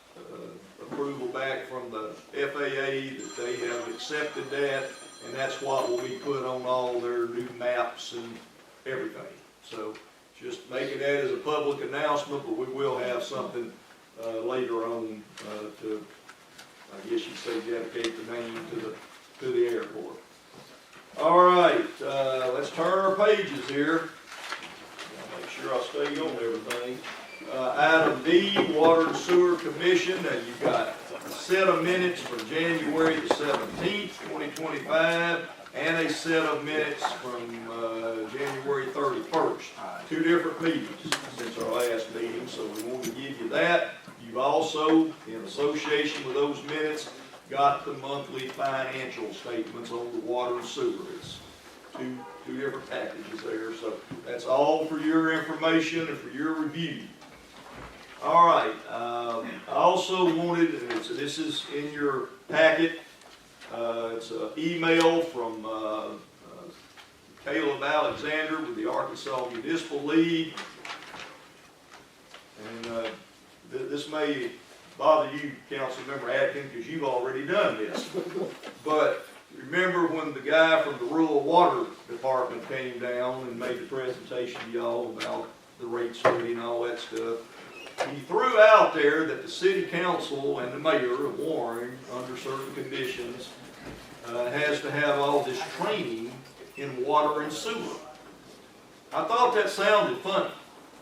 approval back from the FAA that they have accepted that, and that's what will be put on all their new maps and everything. So just making that as a public announcement, but we will have something later on to, I guess you'd say, dedicate the name to the airport. All right, let's turn our pages here. Make sure I stay on everything. Item D, Water and Sewer Commission. Now you've got a set of minutes from January the 17th, 2025, and a set of minutes from January 31st. 2 different meetings since our last meeting, so we want to give you that. You've also, in association with those minutes, got the monthly financial statements on the water and sewer. It's two different packages there, so that's all for your information and for your review. All right, I also wanted, and this is in your packet, it's an email from Caleb Alexander with the Arkansas Municipal League. And this may bother you, Councilmember Atkins, because you've already done this. But remember when the guy from the Rural Water Department came down and made the presentation to y'all about the rate study and all that stuff? He threw out there that the city council and the mayor of Warren, under certain conditions, has to have all this training in water and sewer. I thought that sounded funny.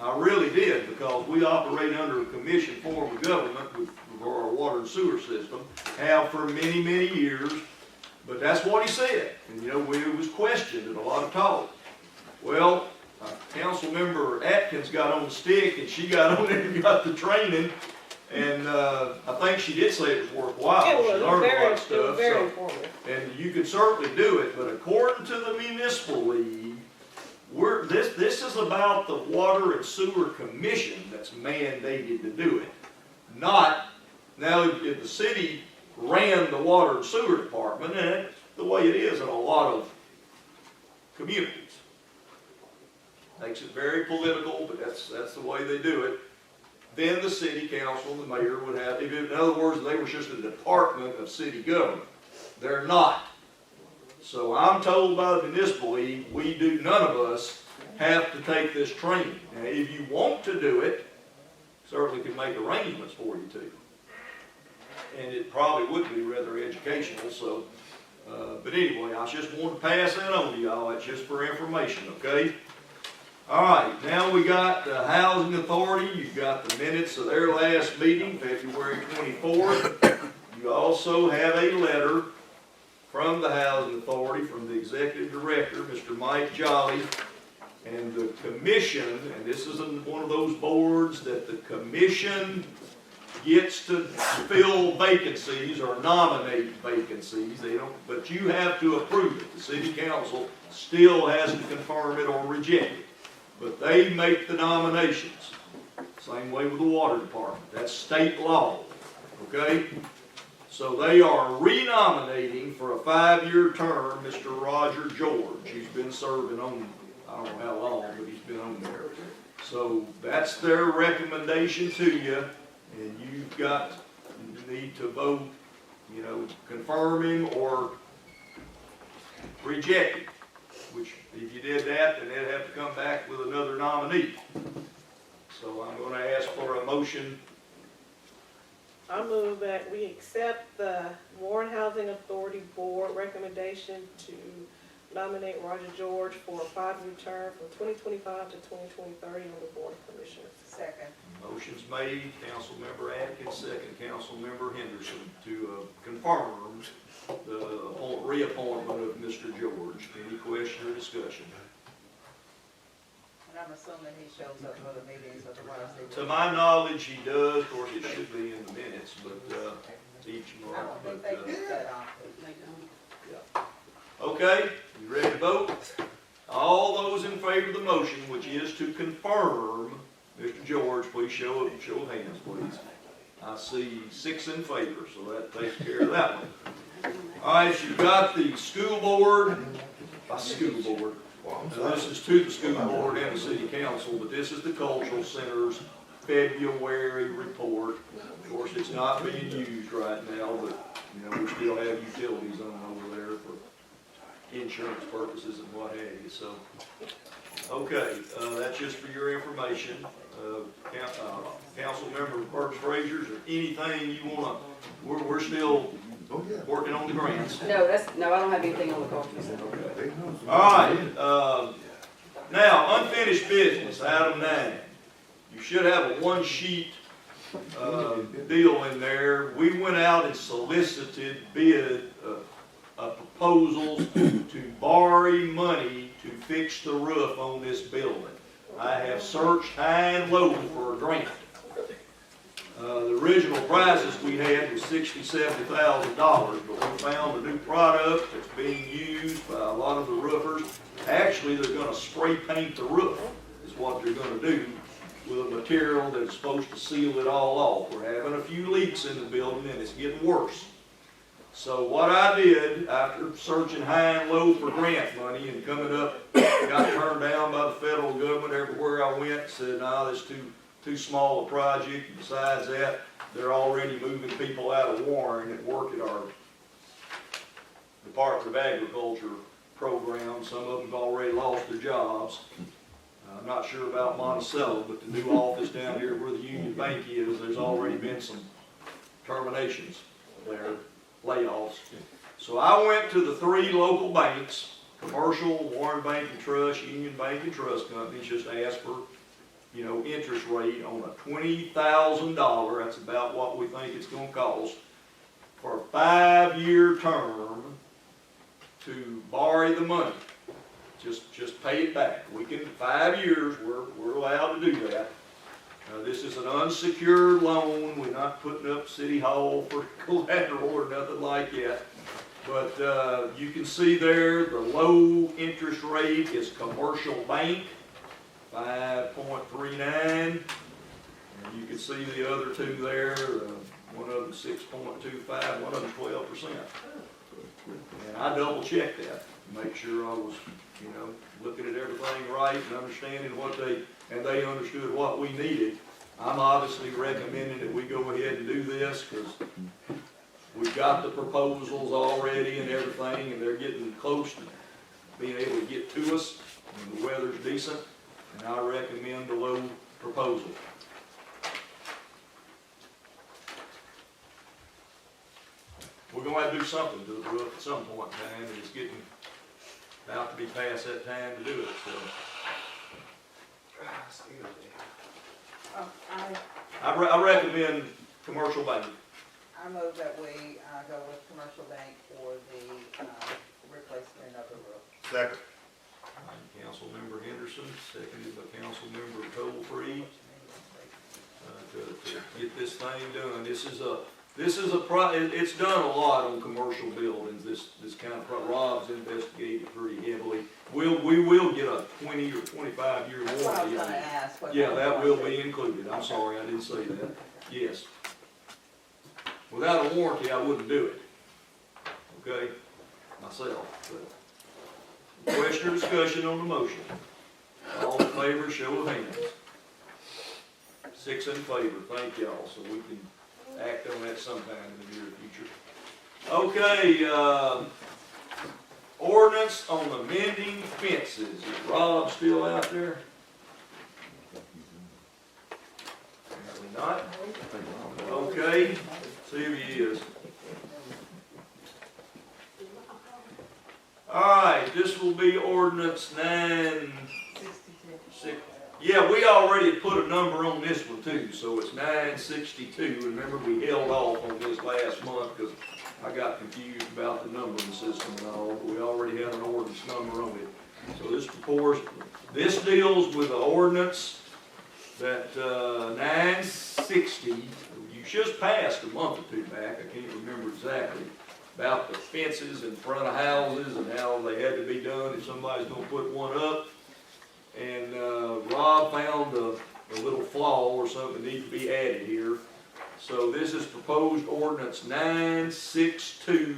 I really did, because we operate under a commission form of government with for our water and sewer system, have for many, many years, but that's what he said. And you know, it was questioned and a lot of talk. Well, Councilmember Atkins got on the stick, and she got on there and got the training, and I think she did say it was worthwhile. It was She learned a lot very, of stuff. very So, informative. and you could certainly do it, but according to the municipal league, this is about the Water and Sewer Commission that's mandated to do it. Not, now if the city ran the Water and Sewer Department, and that's the way it is in a lot of communities. Makes it very political, but that's the way they do it. Then the city council and the mayor would have, in other words, they were just a department of city government. They're not. So I'm told by the municipal league, none of us have to take this training. Now, if you want to do it, certainly can make arrangements for you to. And it probably would be rather educational, so, but anyway, I just wanted to pass that on to y'all. That's just for information, okay? All right, now we got the Housing Authority. You've got the minutes of their last meeting, February 24th. You also have a letter from the Housing Authority, from the Executive Director, Mr. Mike Jolly, and the Commission, and this is one of those boards that the Commission gets to fill vacancies or nominate vacancies. They don't, but you have to approve it. The City Council still has to confirm it or reject it. But they make the nominations. Same way with the Water Department. That's state law, okay? So they are renominating for a 5-year term Mr. Roger George. He's been serving on, I don't know how long, but he's been on there. So that's their recommendation to you, and you need to vote, you know, confirm him or reject him. Which, if you did that, then they'd have to come back with another nominee. So I'm going to ask for a motion. I move that we accept the Warren Housing Authority Board recommendation to nominate Roger George for a 5-year term from 2025 to 2030 on the Board of Commissioners. Second. Motion's made, Councilmember Atkins, second, Councilmember Henderson, to confirm the reappointment of Mr. George. Any question or discussion? And I'm assuming he shows up for the meetings, otherwise they To would. my knowledge, he does. Of course, it should be in the minutes, but each I month. don't think they do that often. Okay, you ready to vote? All those in favor of the motion, which is to confirm Mr. George, please show of hands, please. I see 6 in favor, so that takes care of that one. All right, you've got the school board. Now, this is to the school board and the city council, but this is the cultural center's February report. Of course, it's not being used right now, but you know, we still have utilities on over there for insurance purposes and what have you. So, okay, that's just for your information. Council member Burks Frazier, is there anything you wanna? We're still working on the grants. No, I don't have anything on the culture center. Okay. All right, now, unfinished business, item 9. You should have a 1-sheet deal in there. We went out and solicited proposals to borrow money to fix the roof on this building. I have searched high and low for a grant. The original prices we had was $60,000, $70,000, but we found a new product that's being used by a lot of the roofers. Actually, they're going to spray paint the roof, is what they're going to do, with a material that's supposed to seal it all off. We're having a few leaks in the building, and it's getting worse. So what I did, after searching high and low for grant money and coming up, got turned down by the federal government everywhere I went, said, no, that's too small a project. Besides that, they're already moving people out of Warren that work at our Department of Agriculture program. Some of them have already lost their jobs. I'm not sure about Monticello, but the new office down here where the Union Bank is, there's already been some terminations there, layoffs. So I went to the 3 local banks, commercial, Warren Bank and Trust, Union Bank and Trust companies just ask for, interest rate on a $20,000, that's about what we think it's gonna cost, for a 5-year term to borrow the money. Just pay it back. We can, 5 years, we're allowed to do that. This is an unsecured loan. We're not putting up City Hall for collateral or nothing like that. But you can see there, the low interest rate is Commercial Bank, 5.39. And you can see the other two there, one of them 6.25, one of them 12%. And I double checked that, to make sure I was, looking at everything right and understanding and they understood what we needed. I'm obviously recommending that we go ahead and do this, because we've got the proposals already and everything, and they're getting close to being able to get to us, and the weather's decent, and I recommend the low proposal. We're gonna have to do something to the roof at some point in time, and it's getting about to be past that time to do it, so. I recommend Commercial Bank. I move that we go with Commercial Bank for the replacement of the roof. Second. Councilmember Henderson, seconded by Councilmember Toll-Free, to get this thing done. It's done a lot on commercial buildings, this kind of, Rob's investigated pretty heavily. We will get a 20 or 25-year warranty. That's what I was gonna ask. Yeah, that will be included. I'm sorry, I didn't say that. Yes. Without a warranty, I wouldn't do it. Okay? Myself. But question or discussion on the motion? All in favor, show of hands. 6 in favor. Thank y'all, so we can act on that sometime in the near future. Okay, ordinance on amending fences. Is Rob still out there? Apparently not. Okay, see if he is. All right, this will be ordinance 962. Yeah, we already put a number on this one too, so it's 962. Remember, we held off on this last month because I got confused about the numbering system and all, but we already had an ordinance number on it. So this deals with the ordinance that 960, you just passed a month or two back, I can't remember exactly, about the fences in front of houses and how they had to be done if somebody's gonna put one up. And Rob found a little flaw or something that needs to be added here. So this is proposed ordinance 962,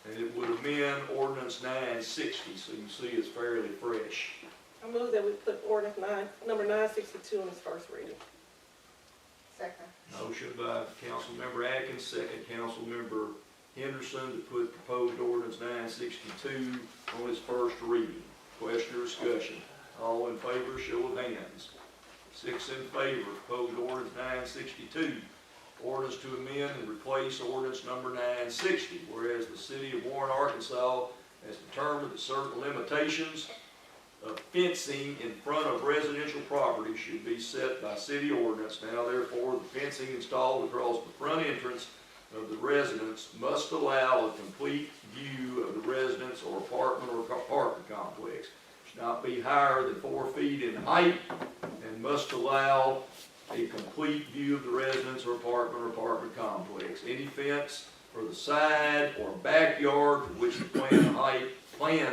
and it would amend ordinance 960, so you see it's fairly fresh. I move that we put ordinance number 962 on its first reading. Second. Motion by Councilmember Atkins, second Councilmember Henderson to put proposed ordinance 962 on its first reading. Question or discussion? All in favor, show of hands. 6 in favor. Proposed ordinance 962. Ordinance to amend and replace ordinance number 960. Whereas the city of Warren, Arkansas has determined that certain limitations of fencing in front of residential property should be set by city ordinance. Now therefore, the fencing installed across the front entrance of the residence must allow a complete view of the residence or apartment complex. Should not be higher than 4 feet in height and must allow a complete view of the residence or apartment complex. Any fence for the side or backyard for which the planned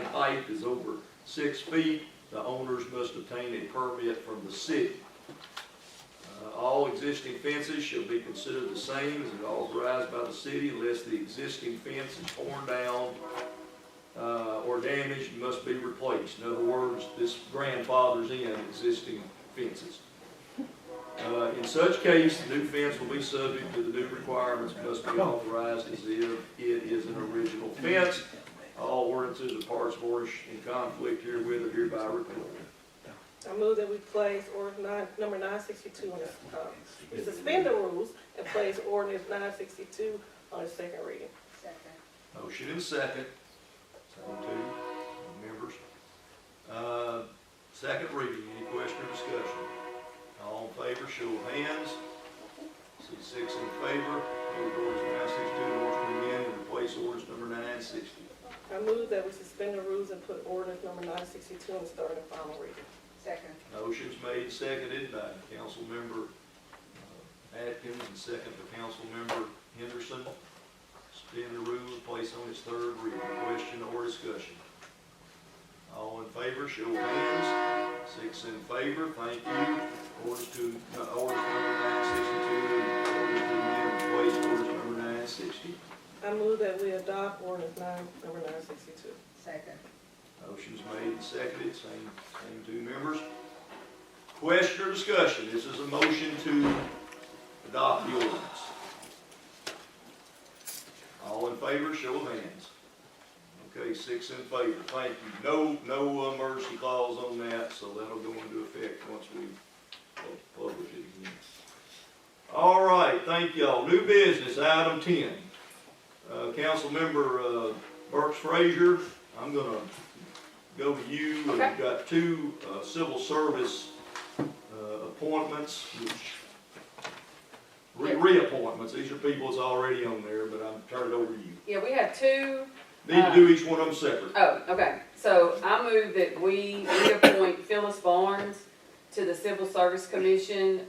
height is over 6 feet, the owners must obtain a permit from the city. All existing fences shall be considered the same as authorized by the city unless the existing fence is torn down or damaged and must be replaced. In other words, this grandfathers in existing fences. In such case, the new fence will be subject to the new requirements and must be authorized as if it is an original fence. All ordinances or parts of ordinance in conflict herewith are hereby repealed. I move that we place ordinance number 962 on its, we suspend the rules and place ordinance 962 on its second reading. Second. Motion and second. Thank you, members. Second reading, any question or discussion? All in favor, show of hands. See 6 in favor. Move ordinance 962, ordinance to amend and replace ordinance number 960. I move that we suspend the rules and put ordinance number 962 on the third and final reading. Second. Motion's made and seconded by Councilmember Atkins and second by Councilmember Henderson. Suspend the rules, place on its third reading. Question or discussion? All in favor, show of hands. 6 in favor, thank you. Ordinance number 962, ordinance to amend and replace ordinance number 960. I move that we adopt ordinance number 962. Second. Motion's made and seconded, same two members. Question or discussion? This is a motion to adopt the ordinance. All in favor, show of hands. Okay, 6 in favor, thank you. No emergency clause on that, so that'll go into effect once we publish it again. All right, thank y'all. New business, item 10. Councilmember Burks Frazier, I'm gonna go to you. Okay. We've got 2 civil service appointments, which reappointments. These are people that's already on there, but I'm turning it over to you. Yeah, we have 2. Need to do each one of them separate. Oh, okay. So I move that we reappoint Phyllis Barnes to the Civil Service Commission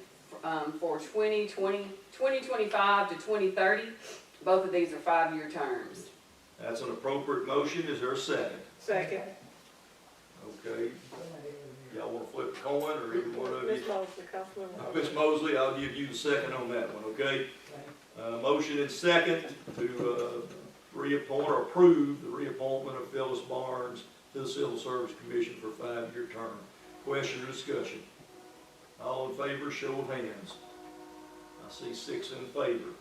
for 2025 to 2030. Both of these are 5-year terms. That's an appropriate motion. Is there a second? Second. Okay. Y'all want to flip a coin or either one of Ms. you? Mosley, Councilmember. Ms. Mosley, I'll give you the second on that one, okay? Motion and second to reappoint or approve the reappointment of Phyllis Barnes to the Civil Service Commission for a 5-year term. Question or discussion? All in favor, show of hands. I see 6 in favor.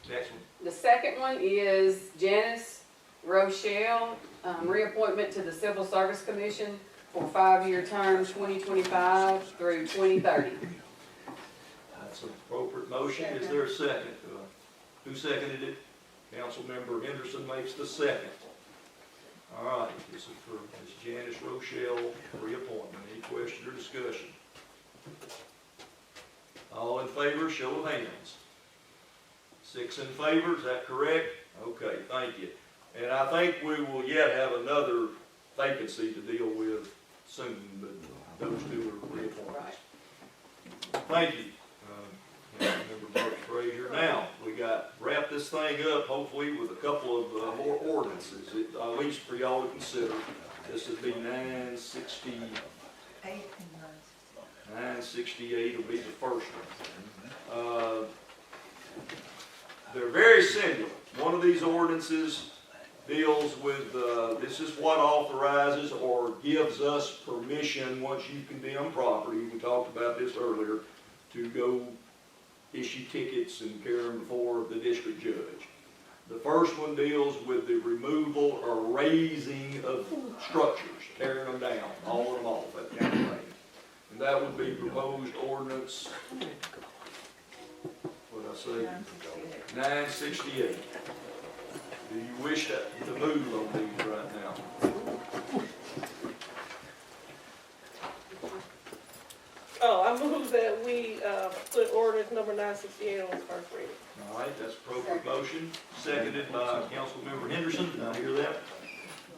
Next one. The second one is Janice Rochelle, reappointment to the Civil Service Commission for 5-year term, 2025 through 2030. That's an appropriate motion. Is there a second? Who seconded it? Councilmember Henderson makes the second. All right, this is for Ms. Janice Rochelle, reappointment. Any question or discussion? All in favor, show of hands. 6 in favor, is that correct? Okay, thank you. And I think we will yet have another vacancy to deal with soon, but those 2 are reappointments. Thank you, Councilmember Burks Frazier. Now, we got, wrap this thing up, hopefully, with a couple of more ordinances, at least for y'all to consider. This would be 968 will be the first one. They're very similar. One of these ordinances deals with, this is what authorizes or gives us permission, once you condemn property, we talked about this earlier, to go issue tickets and carry them before the district judge. The first one deals with the removal or raising of structures, tearing them down, hauling them off, that kind of thing. And that would be proposed ordinance, what I say, 968. Do you wish to move on these right now? Oh, I move that we put ordinance number 968 on its first reading. All right, that's appropriate motion, seconded by Councilmember Henderson. Did I hear that?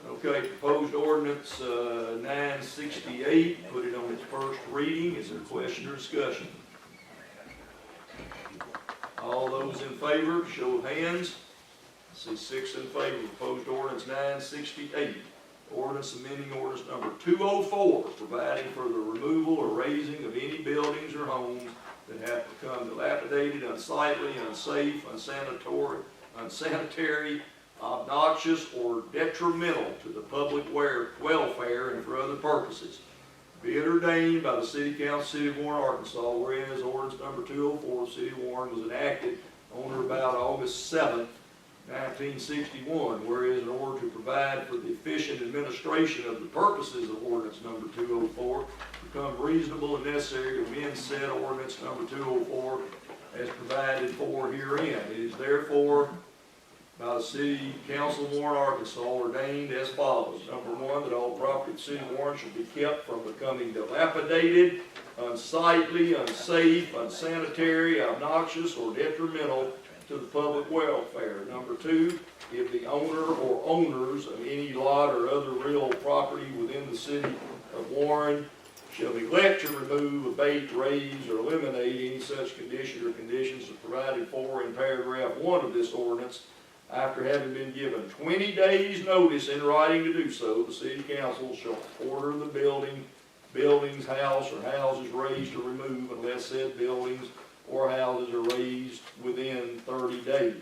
Okay, proposed ordinance 968, put it on its first reading. Is there a question or discussion? All those in favor, show of hands. I see 6 in favor. Proposed ordinance 968. Ordinance amending ordinance number 204, providing for the removal or raising of any buildings or homes that have become dilapidated, unsightly, unsafe, unsanitary, obnoxious, or detrimental to the public welfare and for other purposes. Be it ordained by the City Council, City of Warren, Arkansas, whereas ordinance number 204 of the City of Warren was enacted on or about August 7th, 1961, whereas in order to provide for the efficient administration of the purposes of ordinance number 204, become reasonable and necessary to amend said ordinance number 204 as provided for herein. It is therefore by the City Council of Warren, Arkansas, ordained as follows. Number one, that all property of the City of Warren shall be kept from becoming dilapidated, unsightly, unsafe, unsanitary, obnoxious, or detrimental to the public welfare. Number two, if the owner or owners of any lot or other real property within the City of Warren shall neglect to remove, abate, raise, or eliminate any such condition or conditions as provided for in paragraph 1 of this ordinance, after having been given 20 days' notice in writing to do so, the City Council shall order the buildings, house, or houses raised or removed unless said buildings or houses are raised within 30 days.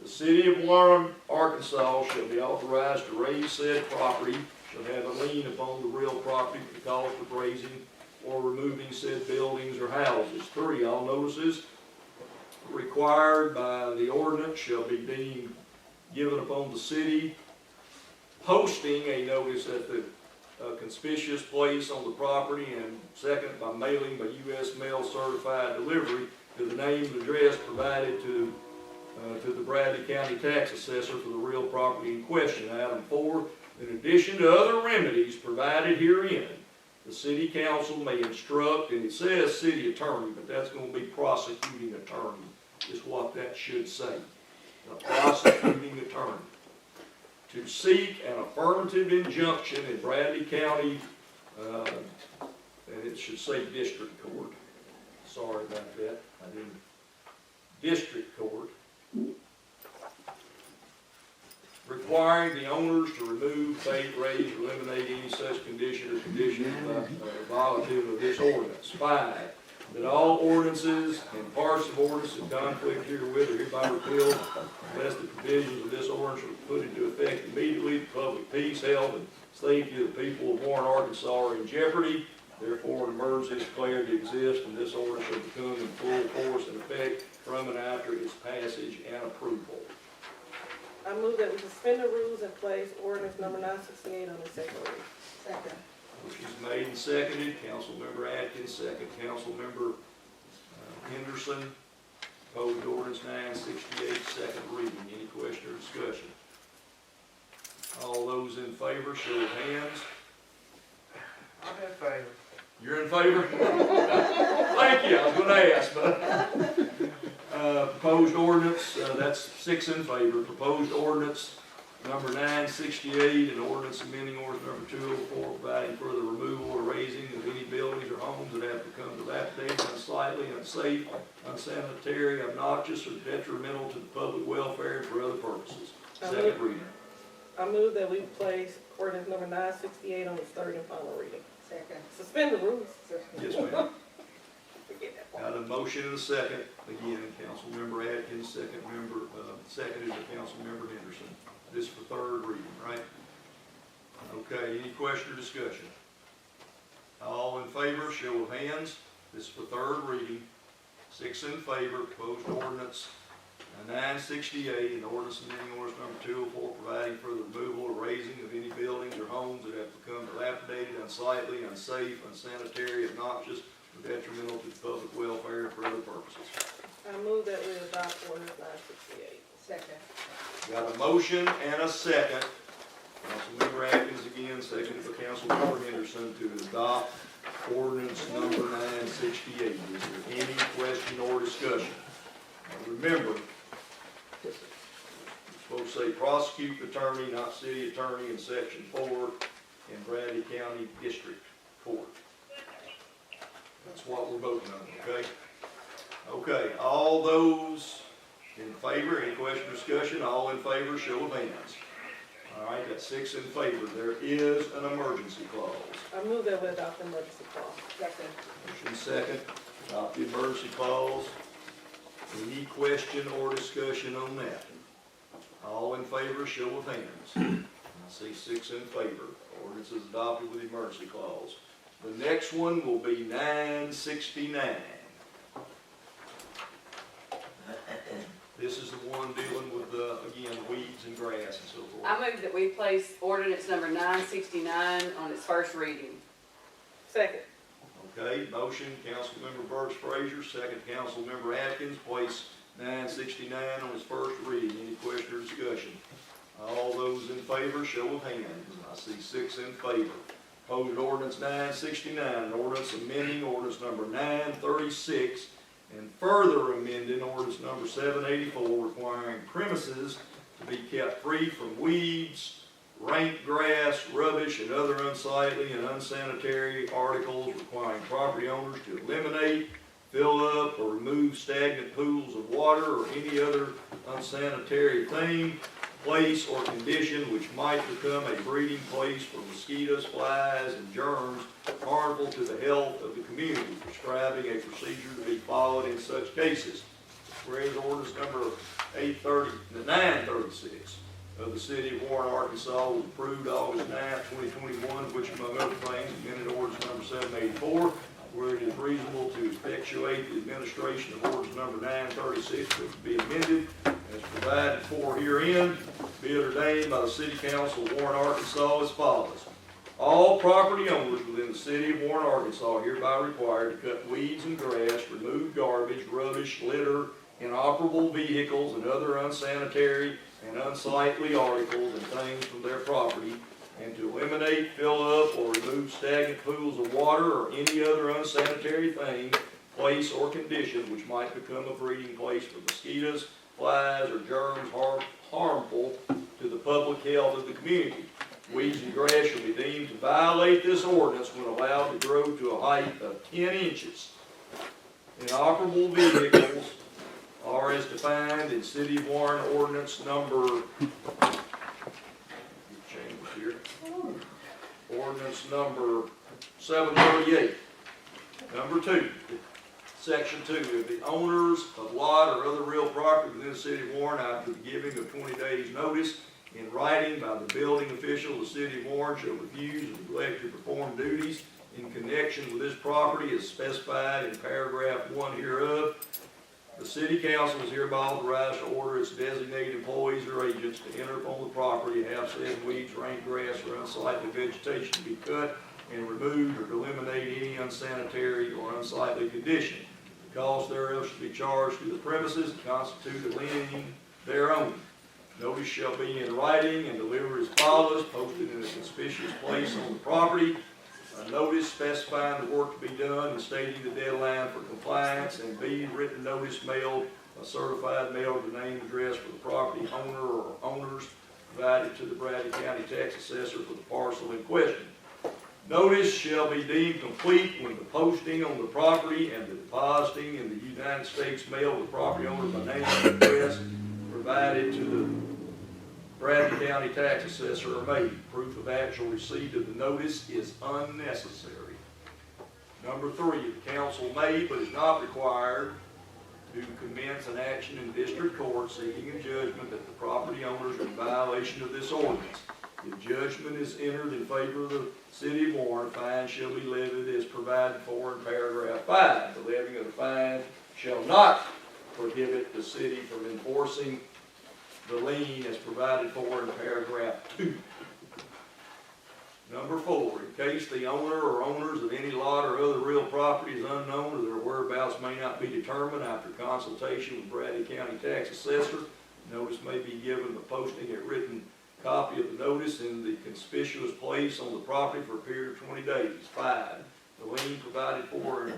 The City of Warren, Arkansas shall be authorized to raise said property, shall have a lien upon the real property for the cost of raising or removing said buildings or houses. 3, all notices required by the ordinance shall be deemed given upon the city posting a notice at the conspicuous place on the property, and second, by mailing by U.S. mail certified delivery to the name and address provided to the Bradley County Tax Assessor for the real property in question. Item 4, in addition to other remedies provided herein, the City Council may instruct, and it says City Attorney, but that's going to be prosecuting attorney, is what that should say. The prosecuting attorney, to seek an affirmative injunction in Bradley County, and it should say District Court. Sorry about that. I didn't. District Court, requiring the owners to remove, abate, raise, or eliminate any such condition or conditions violative of this ordinance. 5, that all ordinances and parts of ordinance in conflict herewith are hereby repealed unless the provisions of this ordinance are put into effect immediately. The public peace, health, and safety of the people of Warren, Arkansas are in jeopardy. Therefore, an emergency is declared to exist, and this ordinance shall become in full force and effect from and after its passage and approval. I move that we suspend the rules and place ordinance number 968 on its second reading. Second. Motion's made and seconded. Councilmember Atkins, second. Councilmember Henderson. Proposed ordinance 968, second reading. Any question or discussion? All those in favor, show of hands. I'm in favor. You're in favor? Thank you, I was gonna ask, but. Proposed ordinance, that's 6 in favor. Proposed ordinance number 968, an ordinance amending ordinance number 204, providing for the removal or raising of any buildings or homes that have become dilapidated, unsightly, unsafe, unsanitary, obnoxious, or detrimental to the public welfare and for other purposes. Second reading. I move that we place ordinance number 968 on its third and final reading. Second. Suspend the rules. Yes, ma'am. Forget that part. Got a motion and a second. Again, Councilmember Atkins, seconded by Councilmember Henderson. This is for third reading, right? Okay, any question or discussion? All in favor, show of hands. This is for third reading. 6 in favor. Proposed ordinance 968, an ordinance amending ordinance number 204, providing for the removal or raising of any buildings or homes that have become dilapidated, unsightly, unsafe, unsanitary, obnoxious, or detrimental to the public welfare and for other purposes. I move that we adopt ordinance 968. Second. Got a motion and a second. Councilmember Atkins again, seconded by Councilmember Henderson to adopt ordinance number 968. Is there any question or discussion? Now remember, you're supposed to say prosecute attorney, not city attorney in section 4 in Bradley County District Court. That's what we're voting on, okay? Okay, all those in favor, any question or discussion? All in favor, show of hands. All right, that's 6 in favor. There is an emergency clause. I move that we adopt the emergency clause. Second. Motion second, adopt the emergency clause. Any question or discussion on that? All in favor, show of hands. I see 6 in favor. Ordinance is adopted with the emergency clause. The next one will be 969. This is the one dealing with, again, weeds and grass and so forth. I move that we place ordinance number 969 on its first reading. Second. Okay, motion, Councilmember Burks Frazier, second Councilmember Atkins, place 969 on its first reading. Any question or discussion? All those in favor, show of hands. I see 6 in favor. Opposed, ordinance 969, an ordinance amending ordinance number 936 and further amending ordinance number 784 requiring premises to be kept free from weeds, rank grass, rubbish, and other unsightly and unsanitary articles, requiring property owners to eliminate, fill up, or remove stagnant pools of water or any other unsanitary thing, place, or condition which might become a breeding place for mosquitoes, flies, and germs harmful to the health of the community, prescribing a procedure to be followed in such cases. Whereas ordinance number 936 of the city of Warren, Arkansas was approved August 9, 2021, which among other things amended ordinance number 784, where it is reasonable to effectuate the administration of ordinance number 936, which will be amended as provided for herein, be it ordained by the City Council of Warren, Arkansas as follows. All property owners within the city of Warren, Arkansas are hereby required to cut weeds and grass, remove garbage, rubbish, litter, inoperable vehicles, and other unsanitary and unsightly articles and things from their property, and to eliminate, fill up, or remove stagnant pools of water or any other unsanitary thing, place, or condition which might become a breeding place for mosquitoes, flies, or germs harmful to the public health of the community. Weeds and grass shall be deemed to violate this ordinance when allowed to grow to a height of 10 inches. Inoperable vehicles are as defined in City of Warren ordinance number, ordinance number 738. Number 2, section 2, if the owners of lot or other real property within the city of Warren, after the giving of 20 days notice in writing by the building official of the city of Warren, shall refuse or neglect to perform duties in connection with this property as specified in paragraph 1 hereof, the city council is hereby authorized to order its designated employees or agents to enter upon the property and have said weeds, rank grass, or unsightly vegetation to be cut and removed, or to eliminate any unsanitary or unsightly condition. The cost thereof shall be charged to the premises and constitute a lien their own. Notice shall be in writing and delivered as follows, posted in a conspicuous place on the property. A notice specifying the work to be done and stating the deadline for compliance, and B, written notice mailed, a certified mail to name and address for the property owner or owners, provided to the Bradley County tax assessor for the parcel in question. Notice shall be deemed complete when the posting on the property and the depositing in the United States mail of the property owner by name and address provided to the Bradley County tax assessor are made. Proof of actual receipt of the notice is unnecessary. Number 3, the council may but is not required to commence an action in district court seeking a judgment that the property owners are in violation of this ordinance. If judgment is entered in favor of the city of Warren, fine shall be levied as provided for in paragraph 5. The levying of the fine shall not prohibit the city from enforcing the lien as provided for in paragraph 2. Number 4, in case the owner or owners of any lot or other real property is unknown or their whereabouts may not be determined after consultation with Bradley County tax assessor, notice may be given the posting a written copy of the notice in the conspicuous place on the property for a period of 20 days. 5, the lien provided for in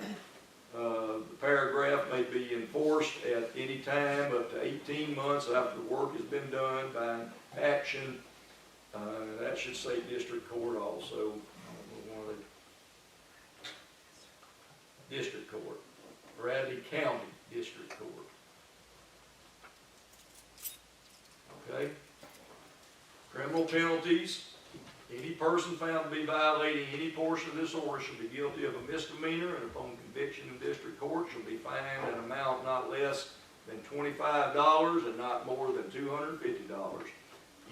the paragraph may be enforced at any time up to 18 months after the work has been done by an action. That should say district court also. District court. Bradley County District Court. Okay. Criminal penalties. Any person found to be violating any portion of this order shall be guilty of a misdemeanor, and upon conviction in district court shall be fined an amount not less than $25 and not more than $250.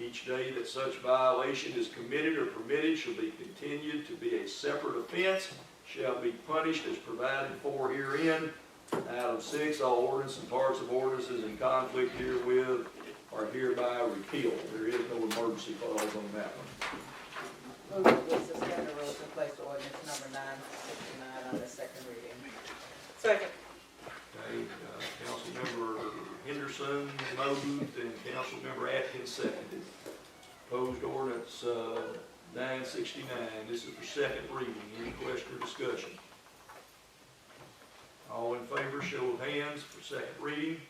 Each day that such violation is committed or permitted shall be continued to be a separate offense, shall be punished as provided for herein. Item 6, all ordinances and parts of ordinances in conflict herewith are hereby repealed. There is no emergency clause on that one. Move that we suspend the rules and place ordinance number 969 on the second reading. Second. Okay, Councilmember Henderson moved and Councilmember Atkins seconded. Proposed ordinance, 969, this is for second reading. Any question or discussion? All in favor, show of hands for second reading.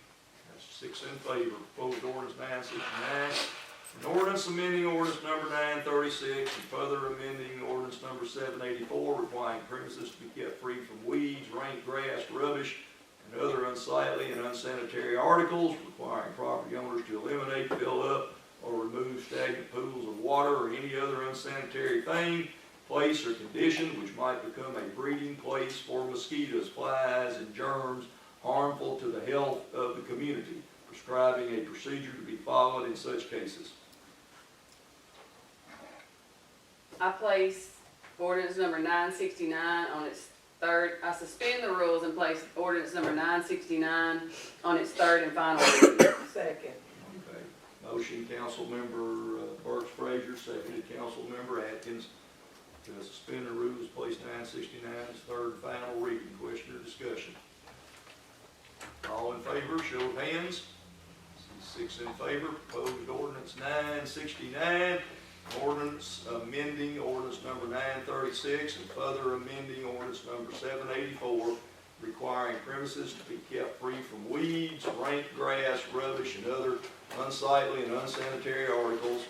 That's 6 in favor. Proposed ordinance 969. An ordinance amending ordinance number 936 and further amending ordinance number 784 requiring premises to be kept free from weeds, rank grass, rubbish, and other unsightly and unsanitary articles, requiring property owners to eliminate, fill up, or remove stagnant pools of water or any other unsanitary thing, place, or condition which might become a breeding place for mosquitoes, flies, and germs harmful to the health of the community, prescribing a procedure to be followed in such cases. I place ordinance number 969 on its third, I suspend the rules and place ordinance number 969 on its third and final reading. Second. Okay. Motion, Councilmember Burks Frazier, seconded Councilmember Atkins, to suspend the rules, place 969 as third and final reading. Question or discussion? All in favor, show of hands. 6 in favor. Proposed ordinance 969. Ordinance amending ordinance number 936 and further amending ordinance number 784, requiring premises to be kept free from weeds, rank grass, rubbish, and other unsightly and unsanitary articles,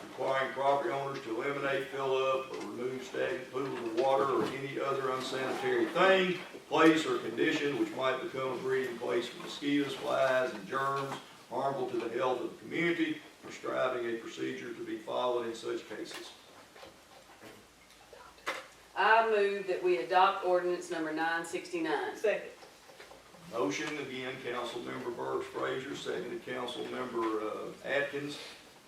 requiring property owners to eliminate, fill up, or remove stagnant pools of water or any other unsanitary thing, place, or condition which might become a breeding place for mosquitoes, flies, and germs harmful to the health of the community, prescribing a procedure to be followed in such cases. I move that we adopt ordinance number 969. Second. Motion again, Councilmember Burks Frazier, seconded Councilmember Atkins,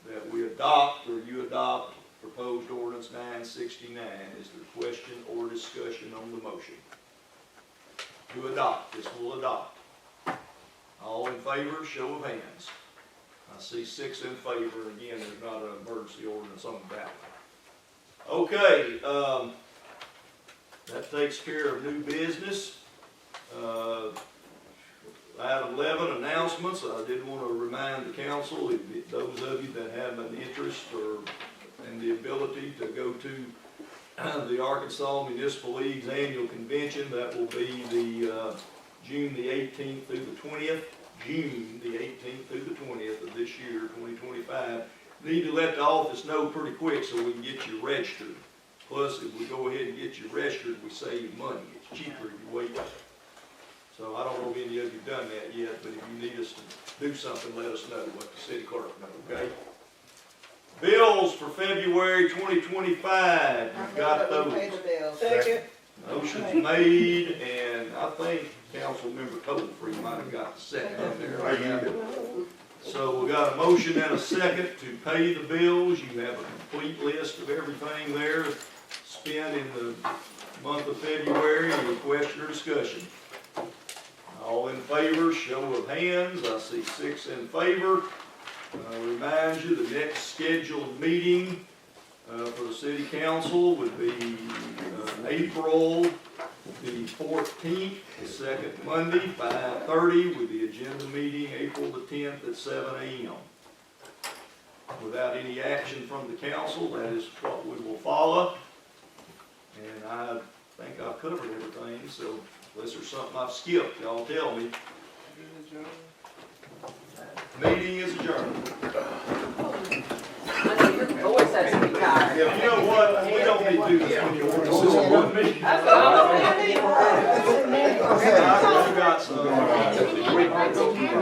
that we adopt, or you adopt, proposed ordinance 969. Is there question or discussion on the motion? To adopt, this will adopt. All in favor, show of hands. I see 6 in favor. Again, there's not an emergency ordinance on the ballot. Okay, that takes care of new business. Item 11, announcements. I did want to remind the council, if those of you that have an interest or and the ability to go to the Arkansas Municipal League's annual convention, that will be the June the 18th through the 20th. June the 18th through the 20th of this year, 2025. Need to let the office know pretty quick so we can get you registered. Plus, if we go ahead and get you registered, we save you money. It's cheaper if you wait. So I don't know if any of you have done that yet, but if you need us to do something, let us know. Let the city clerk know, okay? Bills for February 2025. You've got those. Pay the bills. Second. Motion's made, and I think Councilmember Coldfree might have got the second in there. So we got a motion and a second to pay the bills. You have a complete list of everything there spent in the month of February. Any question or discussion? All in favor, show of hands. I see 6 in favor. Remind you, the next scheduled meeting for the city council would be April the 14th, the second Monday, 5:30, with the agenda meeting April the 10th at 7 a.m. Without any action from the council, that is what we will follow. And I think I've covered everything, so unless there's something I've skipped, y'all tell me. Meeting is adjourned. I know your voice has to be tired. You know what? We don't need to do this when you're on one meeting. That's what I was saying. I got some.